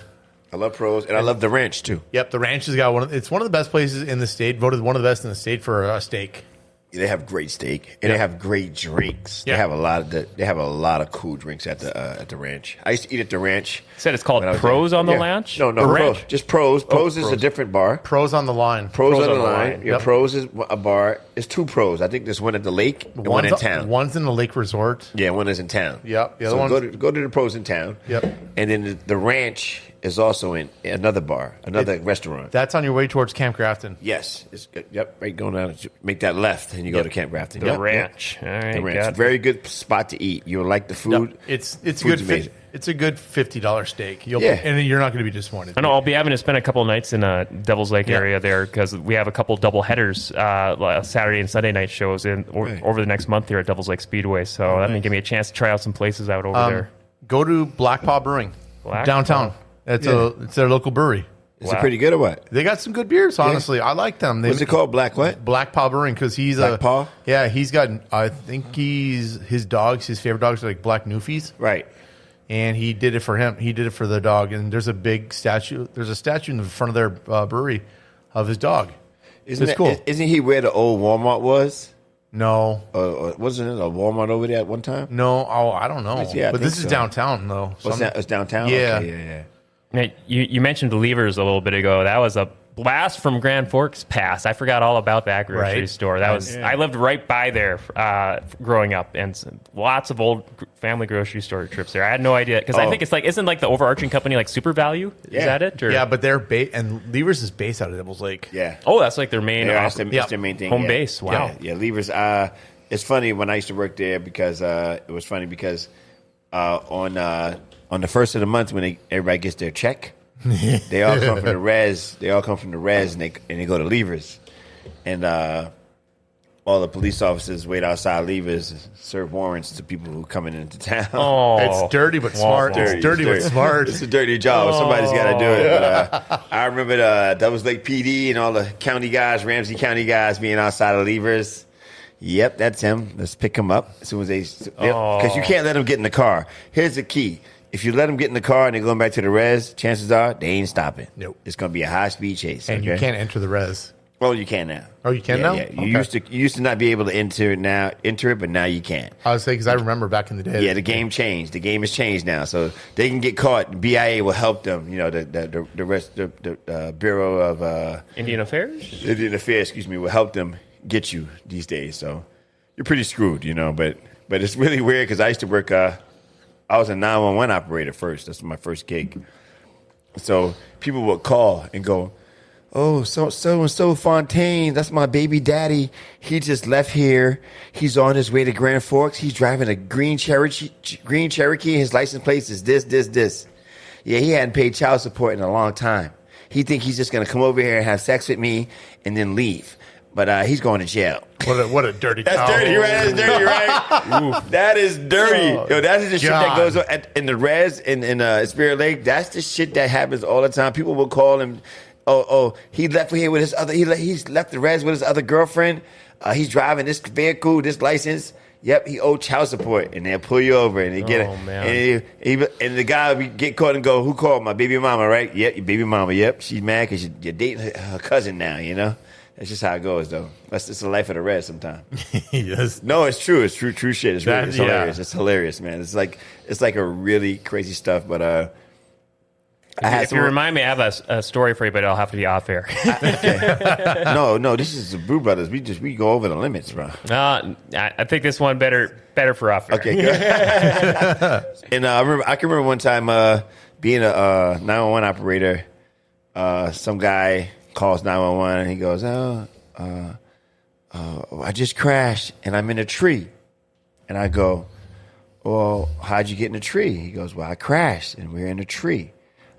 Speaker 1: I love Pros, and I love the Ranch too.
Speaker 2: Yep, the Ranch has got it's one of the best places in the state. Voted one of the best in the state for a steak.
Speaker 1: They have great steak, and they have great drinks.
Speaker 2: Yeah.
Speaker 1: They have a lot of cool drinks at the Ranch. I used to eat at the Ranch.
Speaker 3: You said it's called Pros on the Ranch?
Speaker 1: No, Pros. Just Pros. Pros is a different bar.
Speaker 2: Pros on the line.
Speaker 1: Pros on the line.
Speaker 2: Yep.
Speaker 1: Pros is a bar. It's 2 Pros. I think there's one at the lake and one in town.
Speaker 2: One's in the Lake Resort.
Speaker 1: Yeah, one is in town.
Speaker 2: Yep. The other
Speaker 1: So
Speaker 2: one.
Speaker 1: go to the Pros in town.
Speaker 2: Yep.
Speaker 1: And then the Ranch is also in another bar, another restaurant.
Speaker 2: That's on your way towards Camp Grafton.
Speaker 1: Yes. It's good. Yep. Right, going down. Make that left, and you go to Camp Grafton.
Speaker 3: The Ranch. All right,
Speaker 1: The Ranch. Very good spot to eat. You'll like the food.
Speaker 2: Yep. It's
Speaker 1: Food's
Speaker 2: good.
Speaker 1: amazing.
Speaker 2: It's a good $50 steak.
Speaker 1: Yeah.
Speaker 2: And you're not going to be disappointed.
Speaker 3: I know I'll be having to spend a couple of nights in Devil's Lake area there because we have a couple double headers, Saturday and Sunday night shows over the next month here at Devil's Lake Speedway. So that may give me a chance to try out some places out over there.
Speaker 2: Go to Black Paw Brewing downtown. It's their local brewery.
Speaker 1: Is it pretty good or what?
Speaker 2: They got some good beers, honestly. I like them.
Speaker 1: What's it called? Black what?
Speaker 2: Black Paw Brewing, because he's
Speaker 1: Black Paw?
Speaker 2: Yeah, he's got, I think his favorite dogs are like black Newfies.
Speaker 1: Right.
Speaker 2: And he did it for him. He did it for the dog. And there's a big statue. There's a statue in the front of their brewery of his dog. It's cool.
Speaker 1: Isn't he where the old Walmart was?
Speaker 2: No.
Speaker 1: Wasn't it a Walmart over there at one time?
Speaker 2: No. Oh, I don't know.
Speaker 1: Yeah,
Speaker 2: but this is downtown, though.
Speaker 1: It's downtown?
Speaker 2: Yeah.
Speaker 1: Okay, yeah.
Speaker 3: Now, you mentioned the Levers a little bit ago. That was a blast from Grand Forks Pass. I forgot all about that grocery store. I lived right by there growing up, and lots of old family grocery store trips there. I had no idea because I think it's isn't the overarching company like Super Value?
Speaker 1: Yeah.
Speaker 3: Is that it? Or?
Speaker 2: Yeah, but they're and Levers is based out of Devil's Lake.
Speaker 1: Yeah.
Speaker 3: Oh, that's their main.
Speaker 1: That's their main thing.
Speaker 3: Home base. Wow.
Speaker 1: Yeah, Levers. It's funny when I used to work there because it was funny because on the first of the month when everybody gets their check, they all come from the res. They all come from the res, and they go to Levers. And all the police officers wait outside levers, serve warrants to people who are coming into town.
Speaker 3: Oh,
Speaker 2: it's dirty but smart. It's dirty but smart.
Speaker 1: It's a dirty job. Somebody's got to do it. But, I remember Devils Lake PD and all the county guys, Ramsey County guys, being outside of levers. Yep, that's him. Let's pick him up as soon as because you can't let him get in the car. Here's the key. If you let them get in the car and they're going back to the res, chances are they ain't stopping.
Speaker 2: Nope.
Speaker 1: It's going to be a high-speed chase.
Speaker 2: And you can't enter the res.
Speaker 1: Oh, you can now.
Speaker 2: Oh, you can now?
Speaker 1: Yeah. You used to not be able to enter it, but now you can.
Speaker 2: I was saying because I remember back in the day.
Speaker 1: Yeah, the game changed. The game has changed now, so they can get caught. BIA will help them. You know, the Bureau of
Speaker 3: Indian Affairs.
Speaker 1: Indian Affairs, will help them get you these days. So you're pretty screwed, you know. But it's really weird because I used to work. I was a 911 operator first. That's my first gig. So people would call and go, "Oh, so Fontaine, that's my baby daddy. He just left here. He's on his way to Grand Forks. He's driving a green Cherokee. His license plate is this. Yeah, he hadn't paid child support in a long time. He think he's just going to come over here and have sex with me and then leave. But he's going to jail."
Speaker 2: What a dirty
Speaker 1: That's
Speaker 2: cow.
Speaker 1: dirty, right? That's dirty, right? That is dirty. Yo, that's the shit that goes on in the res in Spirit Lake. That's the shit that happens all the time. People will call him, he left here with his other, he's left the res with his other girlfriend. He's driving this vehicle, this license. Yep, he owed child support, and they'll pull you over, and they get it.
Speaker 3: Man.
Speaker 1: And the guy will get caught and go, "Who called? My baby mama, right? Yep, your baby mama. Yep, she's mad because you're dating her cousin now, you know? That's just how it goes, though. That's just the life of the red sometimes."
Speaker 2: Yes.
Speaker 1: No, it's true. It's true shit. It's hilarious. It's hilarious, man. It's like a really crazy stuff. But
Speaker 3: if you remind me, I have a story for you, but it'll have to be off air.
Speaker 1: Okay. No, this is the Brew Brothers. We go over the limits, bro.
Speaker 3: I think this one better for off air.
Speaker 1: Okay, good. And I can remember one time being a 911 operator. Some guy calls 911 and he goes, "I just crashed and I'm in a tree." And I go, "Well, how'd you get in a tree?" He goes, "Well, I crashed and we're in a tree."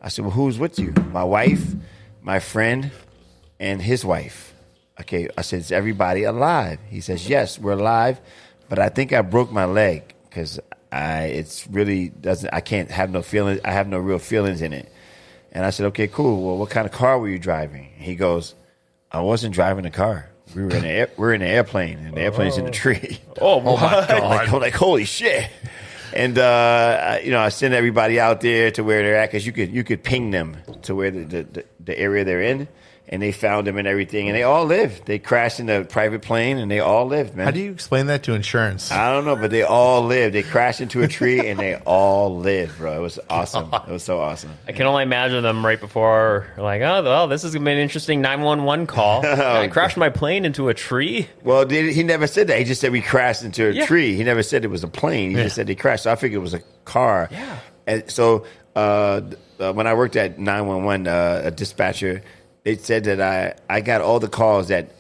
Speaker 1: I said, "Well, who's with you?" "My wife, my friend, and his wife." Okay, I said, "Is everybody alive?" He says, "Yes, we're alive, but I think I broke my leg because I can't have no feelings. I have no real feelings in it." And I said, "Okay, cool. Well, what kind of car were you driving?" He goes, "I wasn't driving a car. We were in an airplane, and the airplane's in the tree."
Speaker 3: Oh my God!
Speaker 1: I'm like, holy shit! And I send everybody out there to where they're at because you could ping them to where the area they're in, and they found them and everything, and they all lived. They crashed in a private plane, and they all lived, man.
Speaker 2: How do you explain that to insurance?
Speaker 1: I don't know, but they all lived. They crashed into a tree, and they all lived, bro. It was awesome. It was so awesome.
Speaker 3: I can only imagine them right before, like, "Oh, well, this is going to be an interesting 911 call. I crashed my plane into a tree."
Speaker 1: Well, he never said that. He just said we crashed into a tree. He never said it was a plane. He just said they crashed. So I figured it was a car.
Speaker 3: Yeah.
Speaker 1: And so when I worked at 911, a dispatcher, they said that I got all the calls that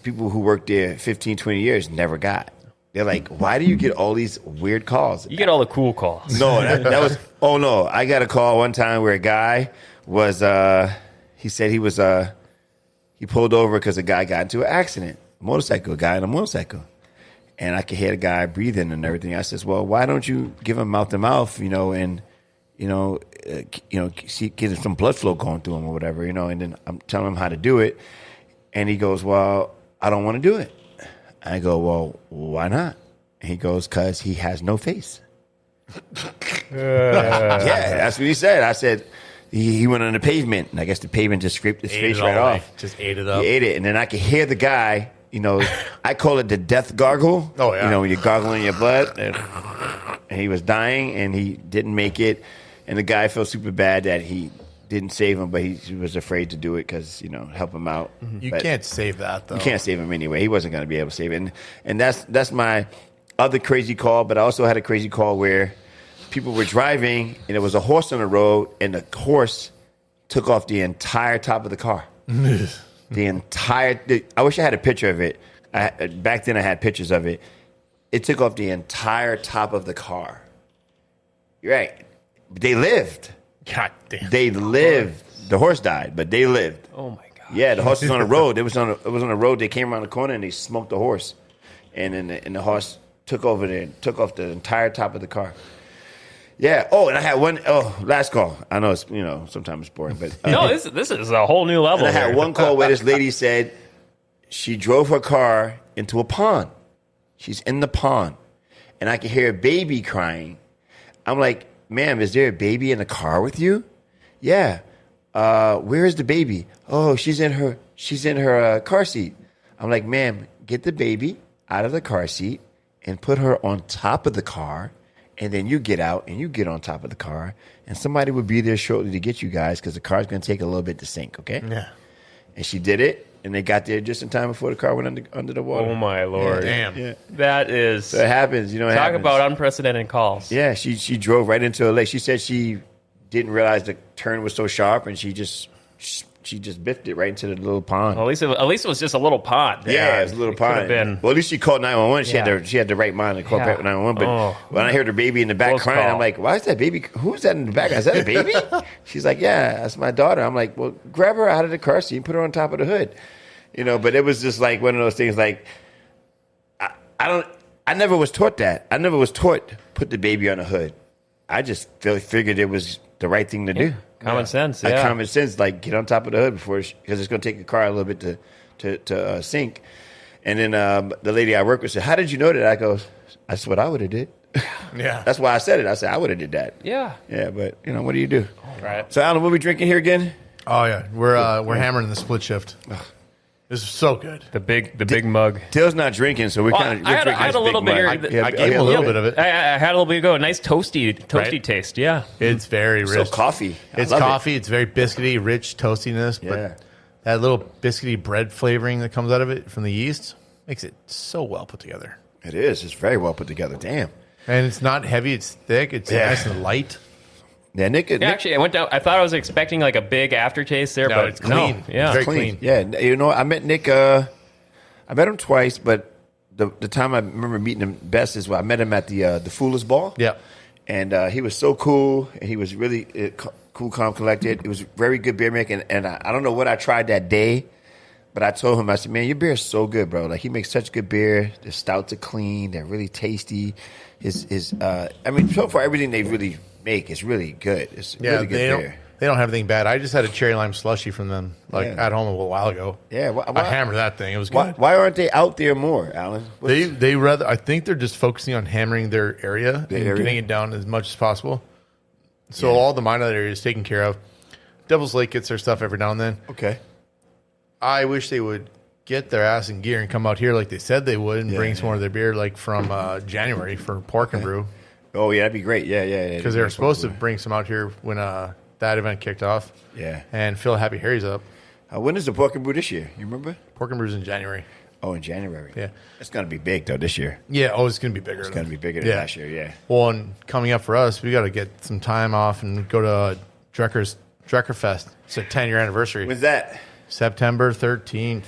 Speaker 1: people who worked there 15, 20 years never got. They're like, "Why do you get all these weird calls?"
Speaker 3: You get all the cool calls.
Speaker 1: No, that was, oh no. I got a call one time where a guy was, he said he pulled over because a guy got into an accident. A guy on a motorcycle. And I could hear the guy breathing and everything. I says, "Well, why don't you give him mouth to mouth, and get him some blood flow going through him or whatever, and then I'm telling him how to do it." And he goes, "Well, I don't want to do it." I go, "Well, why not?" And he goes, "'Cause he has no face." Yeah, that's what he said. I said, he went on the pavement, and I guess the pavement just scraped his face right off.
Speaker 2: Just ate it up.
Speaker 1: He ate it, and then I could hear the guy, I call it the death gargle.
Speaker 2: Oh, yeah.
Speaker 1: When you're gargling your blood. And he was dying, and he didn't make it. And the guy felt super bad that he didn't save him, but he was afraid to do it because, help him out.
Speaker 2: You can't save that, though.
Speaker 1: You can't save him anyway. He wasn't going to be able to save it. And that's my other crazy call, but I also had a crazy call where people were driving, and there was a horse on the road, and the horse took off the entire top of the car. I wish I had a picture of it. Back then I had pictures of it. It took off the entire top of the car. You're right. They lived.
Speaker 2: God damn.
Speaker 1: They lived. The horse died, but they lived.
Speaker 3: Oh my God.
Speaker 1: Yeah, the horse was on the road. It was on a road. They came around the corner and they smoked the horse. and then the horse took off the entire top of the car. Yeah. Oh, and I had one. Oh, last call. I know it's sometimes it's boring, but
Speaker 3: no, this is a whole new level.
Speaker 1: And I had one call where this lady said she drove her car into a pond. She's in the pond, and I could hear a baby crying. I'm like, ma'am, is there a baby in the car with you? Yeah. Where is the baby? Oh, she's in her car seat. I'm like, ma'am, get the baby out of the car seat and put her on top of the car, and then you get out and you get on top of the car, and somebody will be there shortly to get you guys because the car's going to take a little bit to sink, okay?
Speaker 2: Yeah.
Speaker 1: And she did it, and they got there just in time before the car went under the water.
Speaker 3: Oh, my Lord.
Speaker 2: Yeah. Damn.
Speaker 1: Yeah.
Speaker 3: That is...
Speaker 1: So it happens, Talk
Speaker 3: about unprecedented calls.
Speaker 1: Yeah, she drove right into a lake. She said she didn't realize the turn was so sharp, and she just biffed it right into the little pond.
Speaker 3: Well, at least it was just a little pond.
Speaker 1: Yeah, it was a little pond. Well, at least she called 911. She had the right mind to call 911. But when I heard the baby in the back crying, I'm like, why is that baby? Who is that in the back? Is that a baby? She's like, yeah, that's my daughter. I'm like, well, grab her out of the car seat and put her on top of the hood. But it was just like one of those things. Like, I never was taught that. I never was taught put the baby on the hood. I just figured it was the right thing to do.
Speaker 3: Common sense,
Speaker 1: Like common sense, like get on top of the hood because it's going to take the car a little bit to sink. And then the lady I work with said, "How did you know that?" I go, "That's what I would have did."
Speaker 2: Yeah,
Speaker 1: that's why I said it. I said I would have did that.
Speaker 3: Yeah,
Speaker 1: but what do you do?
Speaker 3: Right.
Speaker 1: So Alan, what are we drinking here again?
Speaker 2: Oh yeah, we're hammering the split shift. This is so good.
Speaker 3: The big mug.
Speaker 1: Dale's not drinking, so we kind of.
Speaker 3: I had a little bit here.
Speaker 2: I gave him a little bit of it.
Speaker 3: I had a little bit ago. A nice toasty taste. Yeah,
Speaker 2: it's very rich.
Speaker 1: So coffee.
Speaker 2: It's coffee. It's very biscuity, rich toastiness. But that little biscuity bread flavoring that comes out of it from the yeast makes it so well put together.
Speaker 1: It is. It's very well put together. Damn.
Speaker 2: And it's not heavy. It's thick. It's nice and light.
Speaker 1: Yeah, Nick.
Speaker 3: Actually, I went down. I thought I was expecting like a big aftertaste there, but
Speaker 2: it's clean.
Speaker 3: Yeah,
Speaker 2: it's very clean.
Speaker 1: Yeah, I met Nick. I met him twice, but the time I remember meeting him best is when I met him at the Foolers Ball.
Speaker 2: Yeah,
Speaker 1: and he was so cool, and he was really cool, calm, collected. It was very good beer making, and I don't know what I tried that day, but I told him, I said, "Man, your beer is so good, bro. Like he makes such good beer. The stouts are clean. They're really tasty. So far everything they really make is really good. It's really good beer.
Speaker 2: They don't have anything bad. I just had a cherry lime slushy from them at home a while ago.
Speaker 1: Yeah,
Speaker 2: I hammered that thing. It was good.
Speaker 1: Why aren't they out there more, Alan?
Speaker 2: They rather. I think they're just focusing on hammering their area and getting it down as much as possible. So all the Minot area is taken care of. Devil's Lake gets their stuff every now and then.
Speaker 1: Okay.
Speaker 2: I wish they would get their ass in gear and come out here like they said they would and bring some more of their beer like from January for Pork and Brew.
Speaker 1: Oh, yeah, that'd be great. Yeah.
Speaker 2: Because they were supposed to bring some out here when that event kicked off.
Speaker 1: Yeah.
Speaker 2: And fill Happy Harry's up.
Speaker 1: When is the Pork and Brew this year? You remember?
Speaker 2: Pork and Brew's in January.
Speaker 1: Oh, in January.
Speaker 2: Yeah.
Speaker 1: It's going to be big, though, this year.
Speaker 2: Yeah. Oh, it's going to be bigger.
Speaker 1: It's going to be bigger than last year, yeah.
Speaker 2: Well, and coming up for us, we got to get some time off and go to Dreckerfest. It's a 10-year anniversary.
Speaker 1: When's that?
Speaker 2: September 13th.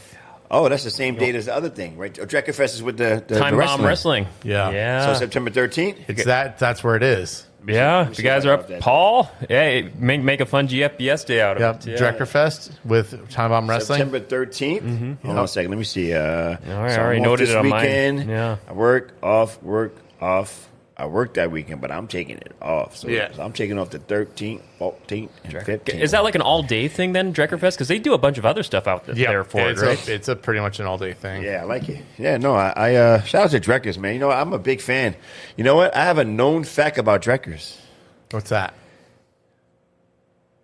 Speaker 1: Oh, that's the same date as the other thing, right? Dreckerfest is with the
Speaker 3: Time Bomb Wrestling.
Speaker 2: Yeah.
Speaker 1: So September 13th?
Speaker 2: It's that's where it is.
Speaker 3: Yeah. If you guys are up, Paul, make a fun GFBS day out of it.
Speaker 2: Dreckerfest with Time Bomb Wrestling.
Speaker 1: September 13th? Mm-hmm. Hold on a second. Let me see.
Speaker 3: I already noted it on mine.
Speaker 1: Yeah. I work off. I work that weekend, but I'm taking it off. So I'm taking off the 13th, 14th, and 15th.
Speaker 3: Is that like an all-day thing then, Dreckerfest? Because they do a bunch of other stuff out there for it, right?
Speaker 2: It's a pretty much an all-day thing.
Speaker 1: Yeah, I like it. Yeah, no, I shout out to Dreckers, man. I'm a big fan. You know what? I have a known fact about Dreckers.
Speaker 2: What's that?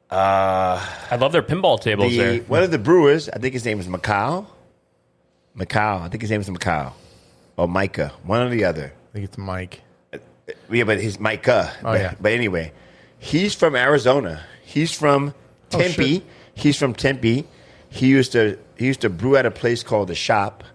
Speaker 3: I love their pinball tables there.
Speaker 1: One of the brewers, I think his name is Macau. I think his name is Macau. Or Micah. One or the other.
Speaker 2: I think it's Mike.
Speaker 1: Yeah, but he's Micah. But anyway, he's from Arizona. He's from Tempe. He's from Tempe. He used to brew at a place called The Shop,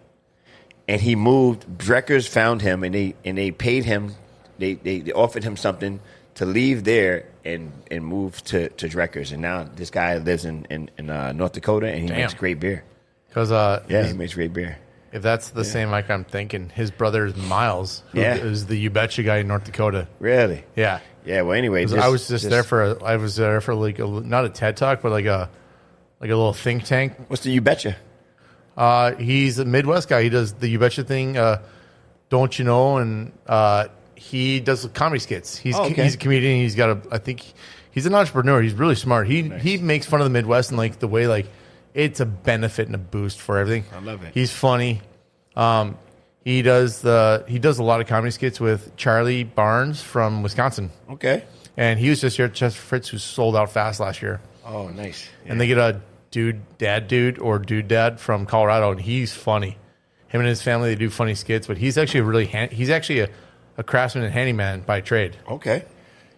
Speaker 1: and he moved. Dreckers found him, and they paid him. They offered him something to leave there and move to Dreckers. And now this guy lives in North Dakota, and he makes great beer.
Speaker 2: Because
Speaker 1: he makes great beer.
Speaker 2: If that's the same Mike I'm thinking, his brother is Miles, who is the You Betcha guy in North Dakota.
Speaker 1: Really?
Speaker 2: Yeah.
Speaker 1: Yeah. Well, anyway,
Speaker 2: I was there for like not a TED Talk, but like a little think tank.
Speaker 1: What's the You Betcha?
Speaker 2: He's a Midwest guy. He does the You Betcha thing. Don't You Know? And he does comedy skits. He's a comedian. He's got I think he's an entrepreneur. He's really smart. He makes fun of the Midwest and like the way like it's a benefit and a boost for everything.
Speaker 1: I love it.
Speaker 2: He's funny. He does a lot of comedy skits with Charlie Barnes from Wisconsin.
Speaker 1: Okay.
Speaker 2: And he was just here at Chester Fritz, who sold out fast last year.
Speaker 1: Oh, nice. Yeah.
Speaker 2: And they get a dude dad from Colorado, and he's funny. Him and his family, they do funny skits, but he's actually he's actually a craftsman and handyman by trade.
Speaker 1: Okay.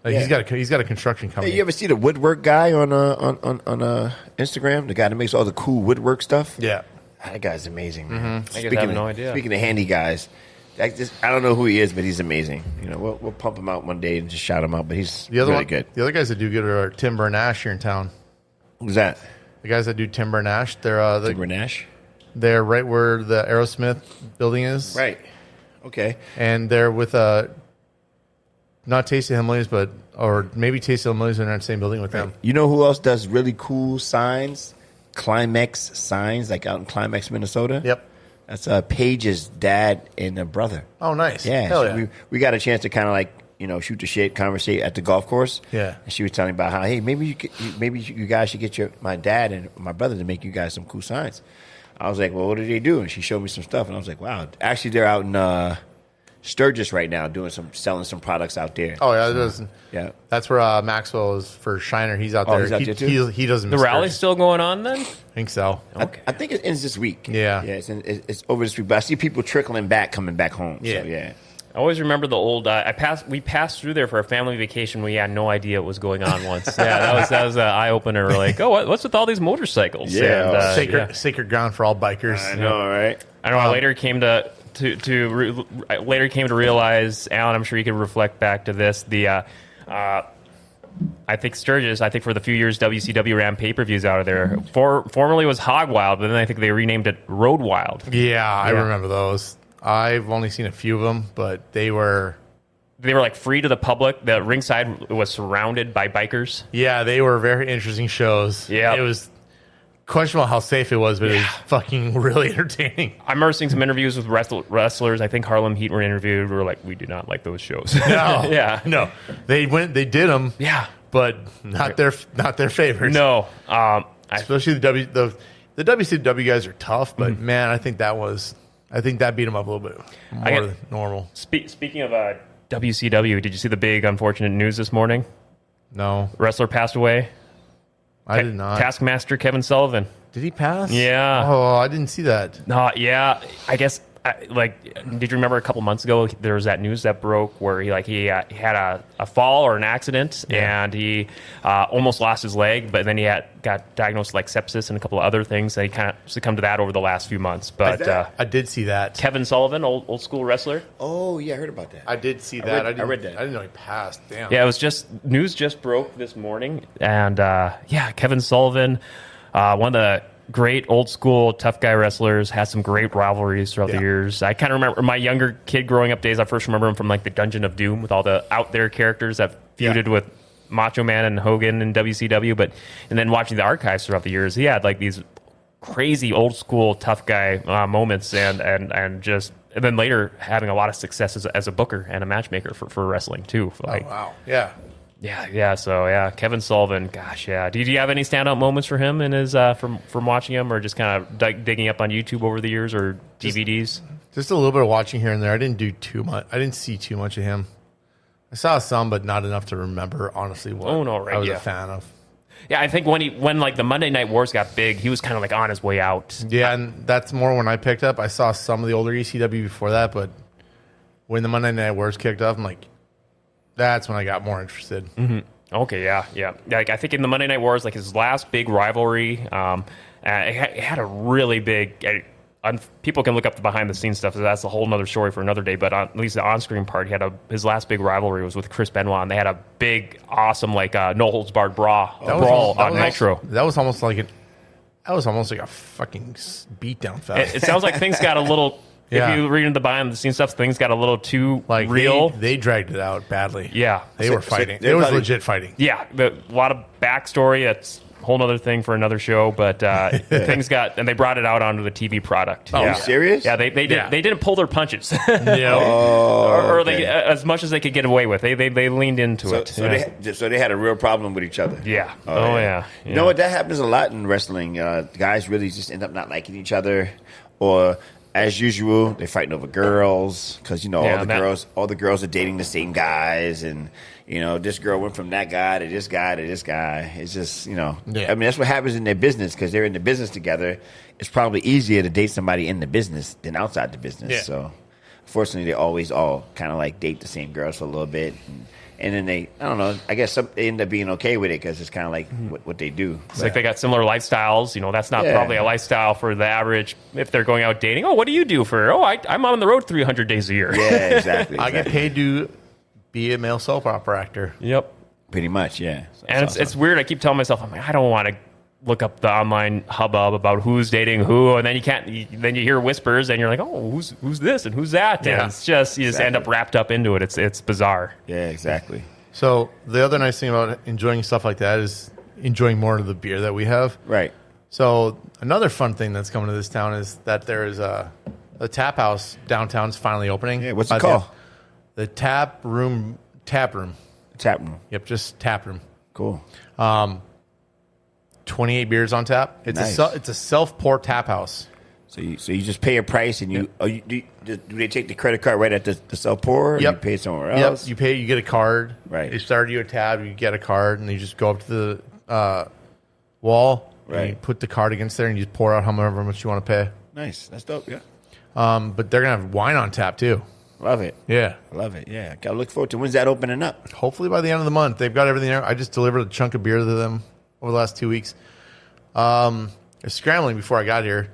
Speaker 2: Like he's got a construction company.
Speaker 1: Hey, you ever see the woodwork guy on Instagram? The guy that makes all the cool woodwork stuff?
Speaker 2: Yeah.
Speaker 1: That guy's amazing, man.
Speaker 3: I have no idea.
Speaker 1: Speaking of handy guys, I don't know who he is, but he's amazing. We'll pump him out one day and just shout him out, but he's really good.
Speaker 2: The other guys that do good are Timber and Ash here in town.
Speaker 1: Who's that?
Speaker 2: The guys that do Timber and Ash. They're
Speaker 1: Timber and Ash?
Speaker 2: They're right where the Aerosmith building is.
Speaker 1: Right. Okay.
Speaker 2: And they're with not Tasty Hillbillies, or maybe Tasty Hillbillies are in the same building with them.
Speaker 1: You know who else does really cool signs? Climax signs, like out in Climax, Minnesota.
Speaker 2: Yep.
Speaker 1: That's Paige's dad and brother.
Speaker 2: Oh, nice.
Speaker 1: Yeah.
Speaker 2: Hell
Speaker 1: So
Speaker 2: yeah.
Speaker 1: we got a chance to kind of like, shoot the shit, conversate at the golf course.
Speaker 2: Yeah.
Speaker 1: And she was telling me about how, hey, maybe you guys should get my dad and my brother to make you guys some cool signs. I was like, well, what do they do? And she showed me some stuff, and I was like, wow. Actually, they're out in Sturgis right now selling some products out there.
Speaker 2: Oh, yeah. It does.
Speaker 1: Yeah.
Speaker 2: That's where Maxwell is for Shiner. He's out there.
Speaker 1: He's out there too?
Speaker 2: He doesn't.
Speaker 3: The rally's still going on then?
Speaker 2: I think so.
Speaker 1: Okay. I think it ends this week.
Speaker 2: Yeah.
Speaker 1: Yeah, it's over this week. But I see people trickling back, coming back home.
Speaker 2: Yeah.
Speaker 1: So, yeah.
Speaker 3: I always remember the old. We passed through there for a family vacation. We had no idea what was going on once. Yeah, that was an eye opener. We're like, oh, what's with all these motorcycles?
Speaker 1: Yeah,
Speaker 3: And,
Speaker 2: sacred ground for all bikers.
Speaker 1: I know, right?
Speaker 3: I know. I later came to realize, Alan, I'm sure you could reflect back to this. I think Sturgis. I think for the few years WCW ran pay-per-views out of there. Formerly was Hog Wild, but then I think they renamed it Road Wild.
Speaker 2: Yeah, I remember those. I've only seen a few of them, but they were
Speaker 3: like free to the public. The ringside was surrounded by bikers.
Speaker 2: Yeah, they were very interesting shows.
Speaker 3: Yeah,
Speaker 2: it was questionable how safe it was, but it was fucking really entertaining.
Speaker 3: I remember seeing some interviews with wrestlers. I think Harlem Heat were interviewed. We were like, we do not like those shows.
Speaker 2: No, no, they did them.
Speaker 3: Yeah,
Speaker 2: but not their favorites.
Speaker 3: No,
Speaker 2: especially the WCW guys are tough, but man, I think that beat them up a little bit more than normal.
Speaker 3: Speaking of WCW, did you see the big unfortunate news this morning?
Speaker 2: No.
Speaker 3: Wrestler passed away.
Speaker 2: I did not.
Speaker 3: Taskmaster Kevin Sullivan.
Speaker 2: Did he pass?
Speaker 3: Yeah.
Speaker 2: Oh, I didn't see that.
Speaker 3: No, yeah. I guess, did you remember a couple months ago there was that news that broke where he had a fall or an accident and he almost lost his leg, but then he got diagnosed with sepsis and a couple of other things, and he kind of succumbed to that over the last few months. But
Speaker 2: I did see that.
Speaker 3: Kevin Sullivan, old school wrestler.
Speaker 1: Oh yeah, I heard about that.
Speaker 2: I did see that.
Speaker 1: I read that.
Speaker 2: I didn't know he passed. Damn.
Speaker 3: Yeah, it was news just broke this morning, and Kevin Sullivan, one of the great old school tough guy wrestlers, had some great rivalries throughout the years. I kind of remember my younger kid growing up days. I first remember him from the Dungeon of Doom with all the out there characters that feuded with Macho Man and Hogan and WCW. And then watching the archives throughout the years, he had these crazy old school tough guy moments, and then later having a lot of success as a booker and a matchmaker for wrestling too.
Speaker 2: Wow. Yeah.
Speaker 3: Yeah. So Kevin Sullivan. Gosh, yeah. Did you have any standout moments for him in his from watching him, or just kind of digging up on YouTube over the years or DVDs?
Speaker 2: Just a little bit of watching here and there. I didn't do too much. I didn't see too much of him. I saw some, but not enough to remember honestly what I was a fan of.
Speaker 3: Yeah, I think when the Monday Night Wars got big, he was kind of on his way out.
Speaker 2: Yeah, and that's more when I picked up. I saw some of the older ECW before that, but when the Monday Night Wars kicked off, I'm like, that's when I got more interested.
Speaker 3: Mm-hmm. Okay, yeah. I think in the Monday Night Wars, his last big rivalry, it had a really big. People can look up the behind the scenes stuff. So that's a whole other story for another day. But at least the on screen part, his last big rivalry was with Chris Benoit, and they had a big, awesome no holds barred brawl on Nitro.
Speaker 2: That was almost like a fucking beatdown fest.
Speaker 3: It sounds like things got a little. If you read the behind the scenes stuff, things got a little too real.
Speaker 2: They dragged it out badly.
Speaker 3: Yeah,
Speaker 2: they were fighting. It was legit fighting.
Speaker 3: Yeah, a lot of backstory. whole nother thing for another show. But things got, and they brought it out onto the TV product.
Speaker 1: Oh,
Speaker 3: yeah.
Speaker 1: serious?
Speaker 3: Yeah, they didn't pull their punches.
Speaker 1: or
Speaker 3: they as much as they could get away with. They leaned into it.
Speaker 1: So they had a real problem with each other.
Speaker 3: Yeah.
Speaker 1: Yeah. You know what? That happens a lot in wrestling. Guys really just end up not liking each other, or as usual, they're fighting over girls because all the girls are dating the same guys, and this girl went from that guy to this guy to this guy. It's just I mean, that's what happens in their business because they're in the business together. It's probably easier to date somebody in the business than outside the business. Yeah. So, fortunately, they always all kind of like date the same girls for a little bit. And then they end up being okay with it because it's kind of like what they do.
Speaker 3: It's like they got similar lifestyles. That's not probably a lifestyle for the average if they're going out dating. Oh, what do you do for? Oh, I'm on the road 300 days a year.
Speaker 1: Yeah, exactly.
Speaker 2: I get paid to be a male soap opera actor.
Speaker 3: Yep.
Speaker 1: Pretty much, yeah.
Speaker 3: And it's weird. I keep telling myself, I'm like, I don't want to look up the online hubbub about who's dating who, and then then you hear whispers, and you're like, oh, who's this and who's that? And it's just you just end up wrapped up into it. It's bizarre.
Speaker 1: Yeah, exactly.
Speaker 2: So the other nice thing about enjoying stuff like that is enjoying more of the beer that we have.
Speaker 1: Right.
Speaker 2: So another fun thing that's coming to this town is that there is a tap house downtown is finally opening.
Speaker 1: Yeah, what's it called?
Speaker 2: The Tap Room.
Speaker 1: Tap room.
Speaker 2: Yep, just Tap Room.
Speaker 1: Cool.
Speaker 2: 28 beers on tap. It's a self-pour tap house.
Speaker 1: So you just pay a price, and do they take the credit card right at the self-pour? Or
Speaker 2: Yep.
Speaker 1: You pay it somewhere else?
Speaker 2: Yep. You get a card.
Speaker 1: Right.
Speaker 2: They start you a tab, you get a card, and you just go up to the wall, and you put the card against there, and you just pour out however much you want to pay.
Speaker 1: Nice. That's dope, yeah.
Speaker 2: But they're going to have wine on tap, too.
Speaker 1: Love it.
Speaker 2: Yeah.
Speaker 1: Love it, yeah. Got to look forward to when's that opening up?
Speaker 2: Hopefully by the end of the month. They've got everything there. I just delivered a chunk of beer to them over the last 2 weeks. I was scrambling before I got here.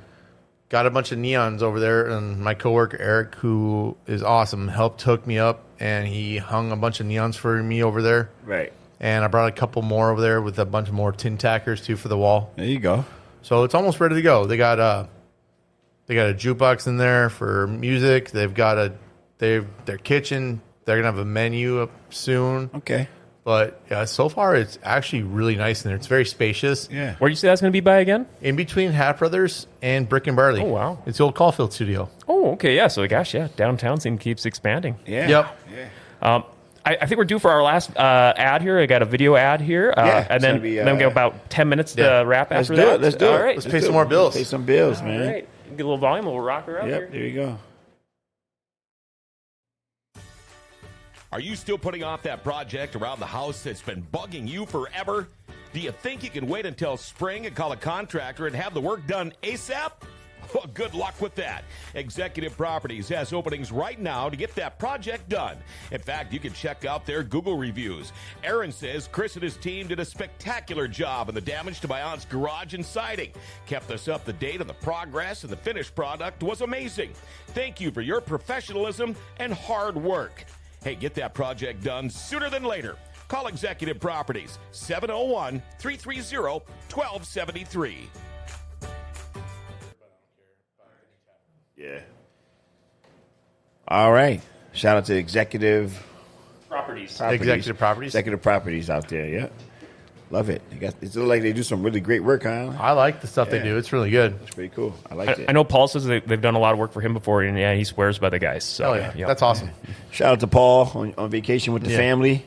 Speaker 2: Got a bunch of neons over there, and my coworker Eric, who is awesome, helped hook me up, and he hung a bunch of neons for me over there.
Speaker 1: Right.
Speaker 2: And I brought a couple more over there with a bunch more tin tackers too for the wall.
Speaker 1: There you go.
Speaker 2: So it's almost ready to go. They got a jukebox in there for music. They've got their kitchen. They're gonna have a menu up soon.
Speaker 1: Okay.
Speaker 2: But so far it's actually really nice in there. It's very spacious.
Speaker 1: Yeah.
Speaker 3: Where do you say that's going to be by again?
Speaker 2: In between Hat Brothers and Brick and Barley.
Speaker 3: Oh, wow.
Speaker 2: It's the old Caulfield studio.
Speaker 3: Oh, okay. Yeah. So, downtown scene keeps expanding.
Speaker 1: Yeah.
Speaker 2: Yep.
Speaker 1: Yeah.
Speaker 3: I think we're due for our last ad here. I got a video ad here. And then we got about 10 minutes to wrap after that.
Speaker 1: Let's do it.
Speaker 3: All right.
Speaker 2: Let's pay some more bills.
Speaker 1: Pay some bills, man.
Speaker 3: All right. Get a little volume. We'll rock her out here.
Speaker 1: There you go.
Speaker 4: Are you still putting off that project around the house that's been bugging you forever? Do you think you can wait until spring and call a contractor and have the work done ASAP? Well, good luck with that. Executive Properties has openings right now to get that project done. In fact, you can check out their Google reviews. Aaron says Chris and his team did a spectacular job in the damage to my aunt's garage and siding. Kept us up to date on the progress, and the finished product was amazing. Thank you for your professionalism and hard work. Hey, get that project done sooner than later. Call Executive Properties, 701-330-1273.
Speaker 1: Yeah. All right. Shout out to Executive
Speaker 3: Properties.
Speaker 2: Executive Properties.
Speaker 1: Executive Properties out there, yeah. Love it. It looks like they do some really great work, huh?
Speaker 2: I like the stuff they do. It's really good.
Speaker 1: It's pretty cool. I like it.
Speaker 3: I know Paul says they've done a lot of work for him before, and he swears by the guys. So,
Speaker 2: yeah. That's awesome.
Speaker 1: Shout out to Paul on vacation with the family.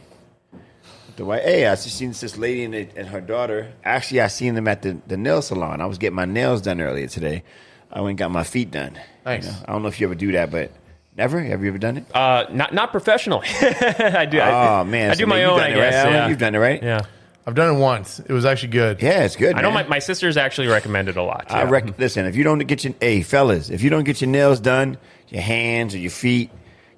Speaker 1: Hey, I just seen this lady and her daughter. Actually, I seen them at the nail salon. I was getting my nails done earlier today. I went and got my feet done.
Speaker 2: Nice.
Speaker 1: I don't know if you ever do that, but never? Have you ever done it?
Speaker 3: Not professionally. I do.
Speaker 1: Oh, man.
Speaker 3: I do my own, I guess.
Speaker 1: Right?
Speaker 3: Yeah.
Speaker 1: You've done it, right?
Speaker 3: Yeah.
Speaker 2: I've done it once. It was actually good.
Speaker 1: Yeah, it's good.
Speaker 3: I know my sisters actually recommend it a lot.
Speaker 1: Yeah. Listen, if you don't get fellas, if you don't get your nails done, your hands or your feet,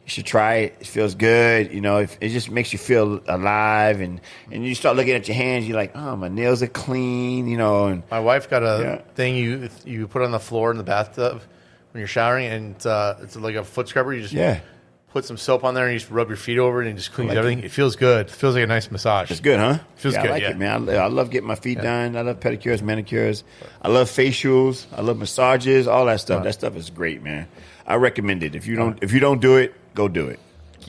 Speaker 1: you should try it. It feels good. It just makes you feel alive, and you start looking at your hands. You're like, oh, my nails are clean. And
Speaker 2: my wife got a thing you put on the floor in the bathtub when you're showering, and it's like a foot scrubber. You just put some soap on there, and you just rub your feet over it, and it just cleans everything. It feels good. It feels like a nice massage.
Speaker 1: It's good, huh?
Speaker 2: It feels good.
Speaker 1: I like it, man. I love getting my feet done. I love pedicures, manicures. I love facials. I love massages. All that stuff. That stuff is great, man. I recommend it. If you don't do it, go do it.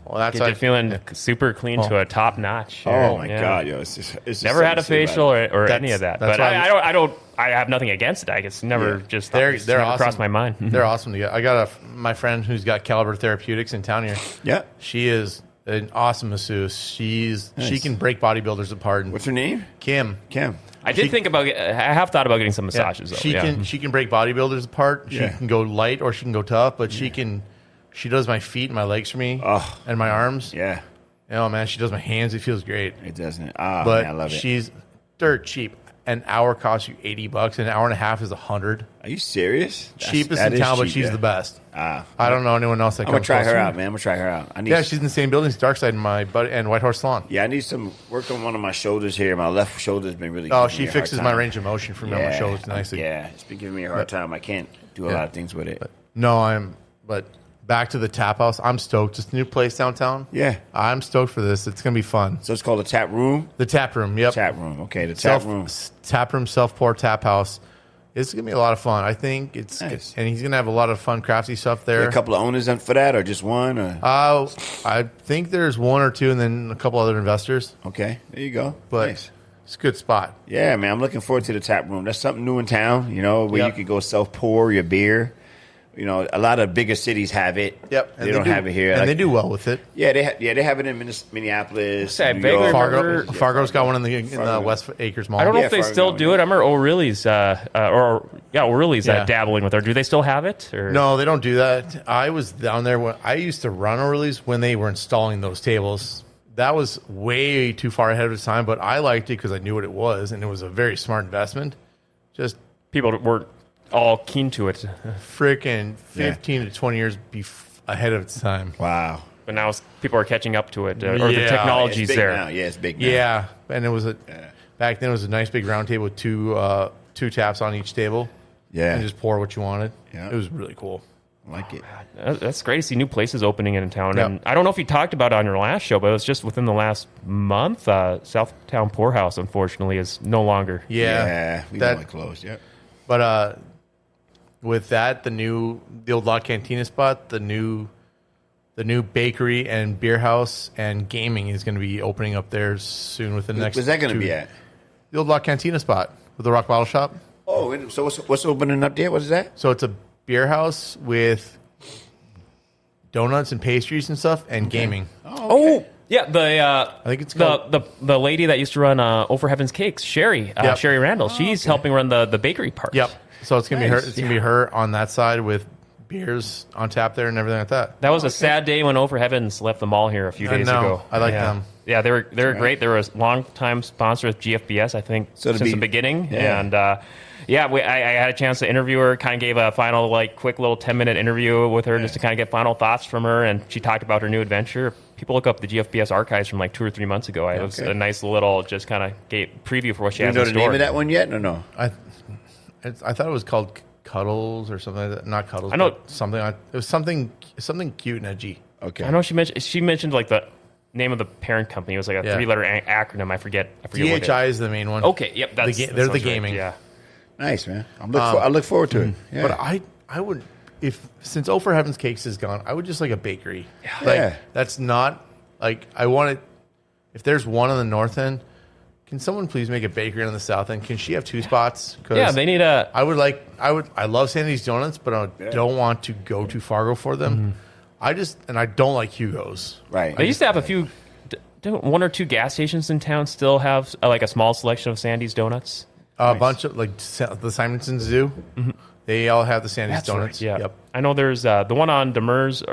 Speaker 2: Well, that's
Speaker 3: get you feeling super clean to a top notch.
Speaker 1: Oh my god, yo! It's just
Speaker 3: never had a facial or any of that. But I have nothing against it. I guess never just
Speaker 2: they're
Speaker 3: never
Speaker 2: awesome.
Speaker 3: crossed my mind.
Speaker 2: They're awesome to get. I got my friend who's got Caliber Therapeutics in town here.
Speaker 1: Yeah,
Speaker 2: she is an awesome masseuse. She can break bodybuilders apart.
Speaker 1: What's her name?
Speaker 2: Kim.
Speaker 3: I have thought about getting some massages. Though.
Speaker 2: She can break bodybuilders apart. She can go light or she can go tough, but she does my feet and my legs for me and my arms.
Speaker 1: Yeah.
Speaker 2: Oh man, she does my hands. It feels great.
Speaker 1: It doesn't.
Speaker 2: But
Speaker 1: man, I love it.
Speaker 2: She's dirt cheap. An hour costs you $80. An hour and a half is $100.
Speaker 1: Are you serious?
Speaker 2: Cheapest in town, but she's the best. I don't know anyone else that
Speaker 1: I'm gonna try her out, man. I'm gonna try her out.
Speaker 2: She's in the same building as Darkside and my buddy and White Horse Salon.
Speaker 1: Yeah, I need some work on one of my shoulders here. My left shoulder's been really.
Speaker 2: Oh, she fixes my range of motion for me on my shoulders nicely.
Speaker 1: Yeah, it's been giving me a hard time. I can't do a lot of things with it.
Speaker 2: But back to the tap house. I'm stoked. It's a new place downtown.
Speaker 1: Yeah,
Speaker 2: I'm stoked for this. It's gonna be fun.
Speaker 1: So it's called the Tap Room.
Speaker 2: The Tap Room. Yep.
Speaker 1: Tap Room. Okay, the Tap Room.
Speaker 2: Tap Room, self pour tap house. It's gonna be a lot of fun. I think it's nice. And he's gonna have a lot of fun crafty stuff there.
Speaker 1: A couple of owners for that, or just one? Or?
Speaker 2: I think there's one or two, and then a couple other investors.
Speaker 1: Okay, there you go.
Speaker 2: But
Speaker 1: nice.
Speaker 2: It's a good spot.
Speaker 1: Yeah, man. I'm looking forward to the Tap Room. That's something new in town. Where you could go self pour your beer. A lot of bigger cities have it.
Speaker 2: Yep,
Speaker 1: they don't have it here,
Speaker 2: and they do well with it.
Speaker 1: Yeah, they have it in Minneapolis.
Speaker 2: Fargo's got one in the West Acres Mall.
Speaker 3: I don't know if they still do it. I remember O'Reilly's, O'Reilly's dabbling with it. Do they still have it? Or?
Speaker 2: No, they don't do that. I was down there when I used to run O'Reilly's when they were installing those tables. That was way too far ahead of its time, but I liked it because I knew what it was, and it was a very smart investment. Just
Speaker 3: people weren't all keen to it.
Speaker 2: Freaking 15 to 20 years ahead of its time.
Speaker 1: Wow.
Speaker 3: But now people are catching up to it, or the technology's there.
Speaker 1: Now. Yeah, it's big now.
Speaker 2: Yeah, and it was back then it was a nice big round table with two taps on each table.
Speaker 1: Yeah.
Speaker 2: And just pour what you wanted.
Speaker 1: Yeah.
Speaker 2: It was really cool.
Speaker 1: I like it.
Speaker 3: That's great to see new places opening in town. Yep. And I don't know if you talked about it on your last show, but it was just within the last month. Southtown Poorhouse, unfortunately, is no longer.
Speaker 1: Yeah. We got closed, yeah.
Speaker 2: But with that, the old La Cantina spot, the new bakery and beer house and gaming is going to be opening up there soon within the next.
Speaker 1: Where's that going to be at?
Speaker 2: The old La Cantina spot with the Rock Bottle Shop.
Speaker 1: Oh, so what's opening up there? What is that?
Speaker 2: So it's a beer house with donuts and pastries and stuff and gaming.
Speaker 3: Oh, okay. Yeah,
Speaker 2: I think it's called
Speaker 3: the lady that used to run Over Heaven's Cakes, Sherry Randall. She's helping run the bakery part.
Speaker 2: Yep. So it's gonna be her. It's gonna be her on that side with beers on tap there and everything like that.
Speaker 3: That was a sad day when Over Heavens left the mall here a few days ago.
Speaker 2: I like them.
Speaker 3: Yeah, they were great. They were a long-time sponsor with GFBS, I think, since the beginning. Yeah. And I had a chance to interview her. Kind of gave a final, quick little 10-minute interview with her just to kind of get final thoughts from her. And she talked about her new adventure. People look up the GFBS archives from 2 or 3 months ago. It was a nice little just kind of preview for what she has in store.
Speaker 1: Do you know the name of that one yet? No.
Speaker 2: I thought it was called Cuddles or something like that. Not Cuddles.
Speaker 3: I know
Speaker 2: it was something cute and edgy.
Speaker 1: Okay.
Speaker 3: I know she mentioned the name of the parent company. It was a 3-letter acronym. I forget
Speaker 2: DHI is the main one.
Speaker 3: Okay. Yep.
Speaker 2: They're the gaming.
Speaker 3: Right. Yeah.
Speaker 1: Nice, man. I look forward to it. Yeah.
Speaker 2: But I would, since Oh for Heaven's Cakes is gone, I would just like a bakery.
Speaker 1: Yeah.
Speaker 2: That's not I want it. If there's one on the north end, can someone please make a bakery on the south end? Can she have 2 spots?
Speaker 3: They need a.
Speaker 2: I love Sandy's Donuts, but I don't want to go to Fargo for them. Mm-hmm. I don't like Hugo's.
Speaker 1: Right.
Speaker 3: They used to have a few, 1 or 2 gas stations in town still have a small selection of Sandy's Donuts.
Speaker 2: A bunch of the Simonson Zoo. Mm-hmm. They all have the Sandy's Donuts.
Speaker 3: Right, yeah. Yep. I know there's the one on Demers.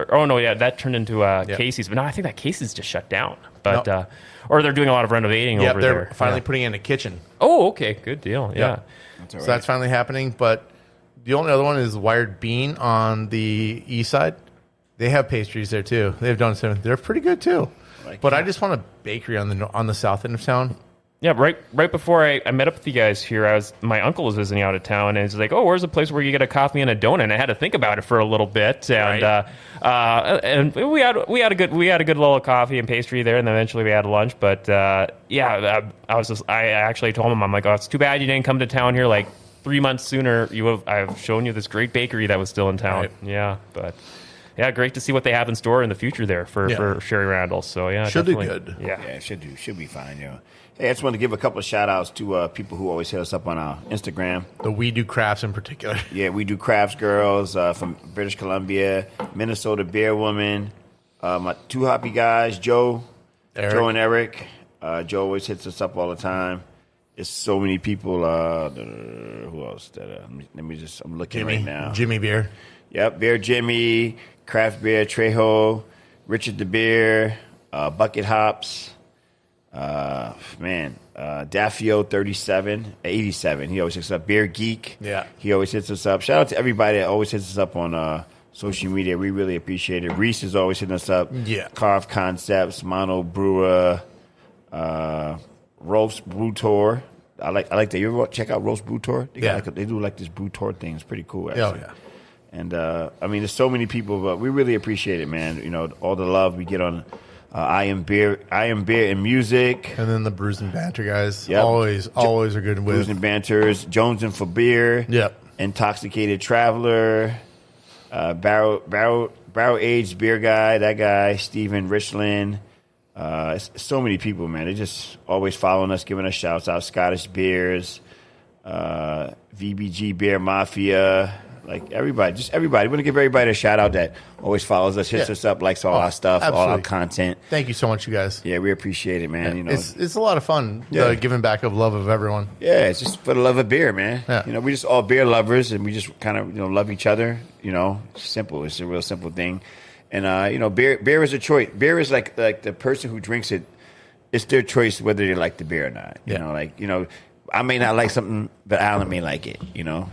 Speaker 3: That turned into Casey's. But no, I think that Casey's just shut down. But or they're doing a lot of renovating over there.
Speaker 2: They're finally putting in a kitchen.
Speaker 3: Oh, okay, good deal. Yeah,
Speaker 2: so that's finally happening. But the only other one is Wired Bean on the east side. They have pastries there too. They've done some. They're pretty good too. I just want a bakery on the south end of town.
Speaker 3: Yeah, right before I met up with you guys here, my uncle was visiting out of town, and he's like, "Oh, where's a place where you get a coffee and a donut?" And I had to think about it for a little bit, and and we had a good little coffee and pastry there, and then eventually we had lunch. But I actually told him, I'm like, "Oh, it's too bad you didn't come to town here 3 months sooner. I've shown you this great bakery that was still in town." Right. Yeah, but great to see what they have in store in the future there for Sherry Randall. So
Speaker 2: should do
Speaker 3: definitely.
Speaker 2: good.
Speaker 1: Yeah, should be fine. Hey, I just want to give a couple of shout outs to people who always hit us up on our Instagram.
Speaker 2: The We Do Crafts in particular.
Speaker 1: Yeah, We Do Crafts girls from British Columbia, Minnesota Beer Woman, my two hoppy guys, Joe and Eric. Joe always hits us up all the time. There's so many people. Who else? I'm looking right now.
Speaker 2: Jimmy Beer.
Speaker 1: Yep, Beer Jimmy, Craft Beer Trejo, Richard the Beer, Bucket Hops. Daffio 87. He always hits us up. Beer Geek.
Speaker 2: Yeah.
Speaker 1: He always hits us up. Shout out to everybody that always hits us up on social media. We really appreciate it. Reese is always hitting us up.
Speaker 2: Yeah.
Speaker 1: Carve Concepts, Mono Brewer, Roast Brew Tour. I like that. You ever check out Roast Brew Tour? They do this brew tour thing. It's pretty cool, actually.
Speaker 2: Oh, yeah.
Speaker 1: And there's so many people, but we really appreciate it, man. All the love we get on I Am Beer and Music.
Speaker 2: And then the Brews and Banter guys.
Speaker 1: Yep.
Speaker 2: Always are good with.
Speaker 1: Brews and Banters. Jones and for Beer.
Speaker 2: Yep.
Speaker 1: Intoxicated Traveler. Barrel Aged Beer Guy. That guy. Steven Richland. So many people, man. They just always following us, giving us shouts out. Scottish Beers. VBG Beer Mafia. Like everybody. We want to give everybody a shout out that always follows us, hits us up, likes all our stuff,
Speaker 2: absolutely.
Speaker 1: all our content.
Speaker 2: Thank you so much, you guys.
Speaker 1: Yeah, we appreciate it, man.
Speaker 2: It's a lot of fun, giving back of love of everyone.
Speaker 1: Yeah, it's just for the love of beer, man.
Speaker 2: Yeah.
Speaker 1: We just all beer lovers, and we just kind of love each other. It's simple. It's a real simple thing. And beer is a choice. Beer is like the person who drinks it. It's their choice whether they like the beer or not. I may not like something, but Alan may like it,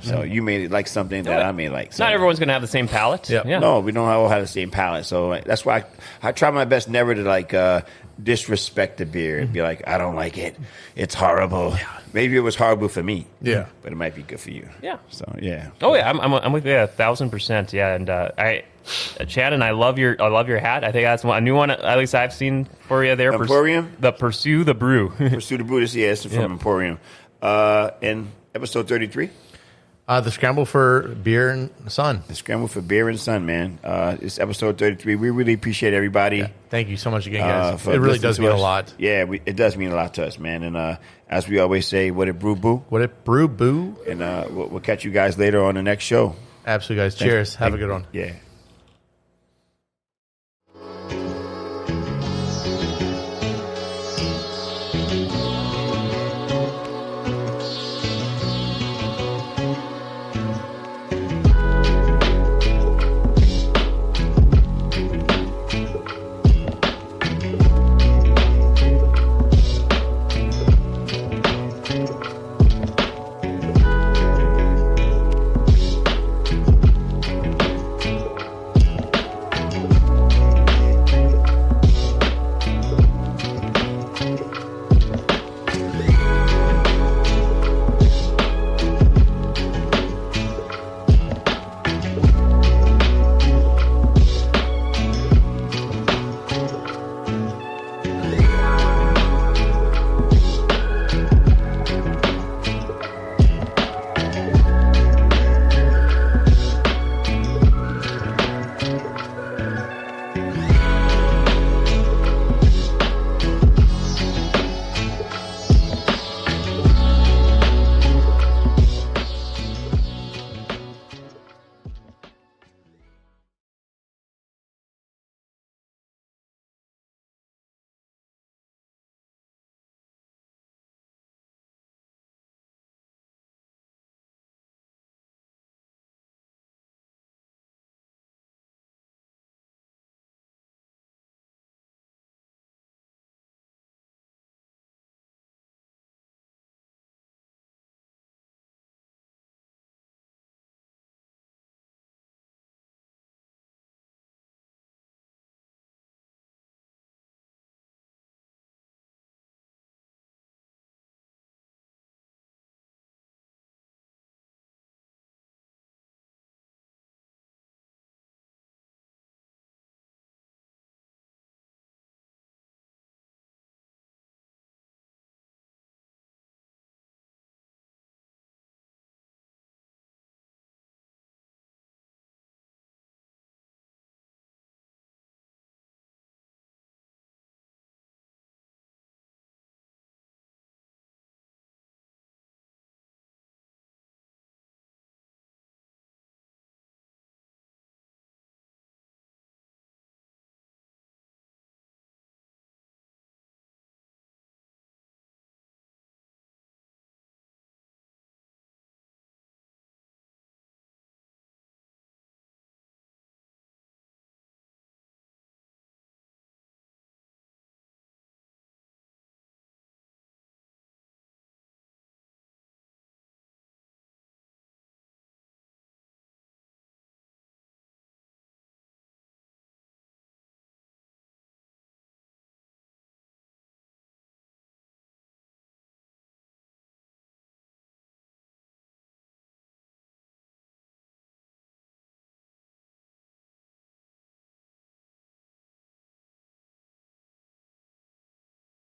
Speaker 1: So you may like something that I may like. So.
Speaker 3: Not everyone's going to have the same palate.
Speaker 2: Yeah.
Speaker 1: No, we don't all have the same palate. So that's why I try my best never to disrespect the beer and be like, I don't like it. It's horrible. Yeah. Maybe it was horrible for me.
Speaker 2: Yeah.
Speaker 1: But it might be good for you.
Speaker 3: Yeah.
Speaker 1: So, yeah.
Speaker 3: Oh, yeah. I'm with you 1,000%. Yeah. And Shannon, I love your hat. I think that's a new one, at least I've seen for you there.
Speaker 1: Emporium?
Speaker 3: The Pursue the Brew.
Speaker 1: Pursue the Brew. It's from Emporium. And episode 33.
Speaker 2: The Scramble for Beer and Sun.
Speaker 1: The Scramble for Beer and Sun, man. It's episode 33. We really appreciate everybody.
Speaker 2: Yeah. Thank you so much again, guys. It
Speaker 1: really
Speaker 2: does mean a lot.
Speaker 1: Yeah, it does mean a lot to us, man. And as we always say, what it brew, boo.
Speaker 2: What it brew, boo.
Speaker 1: And we'll catch you guys later on the next show.
Speaker 2: Absolutely, guys. Cheers. Have a good one.
Speaker 1: Yeah.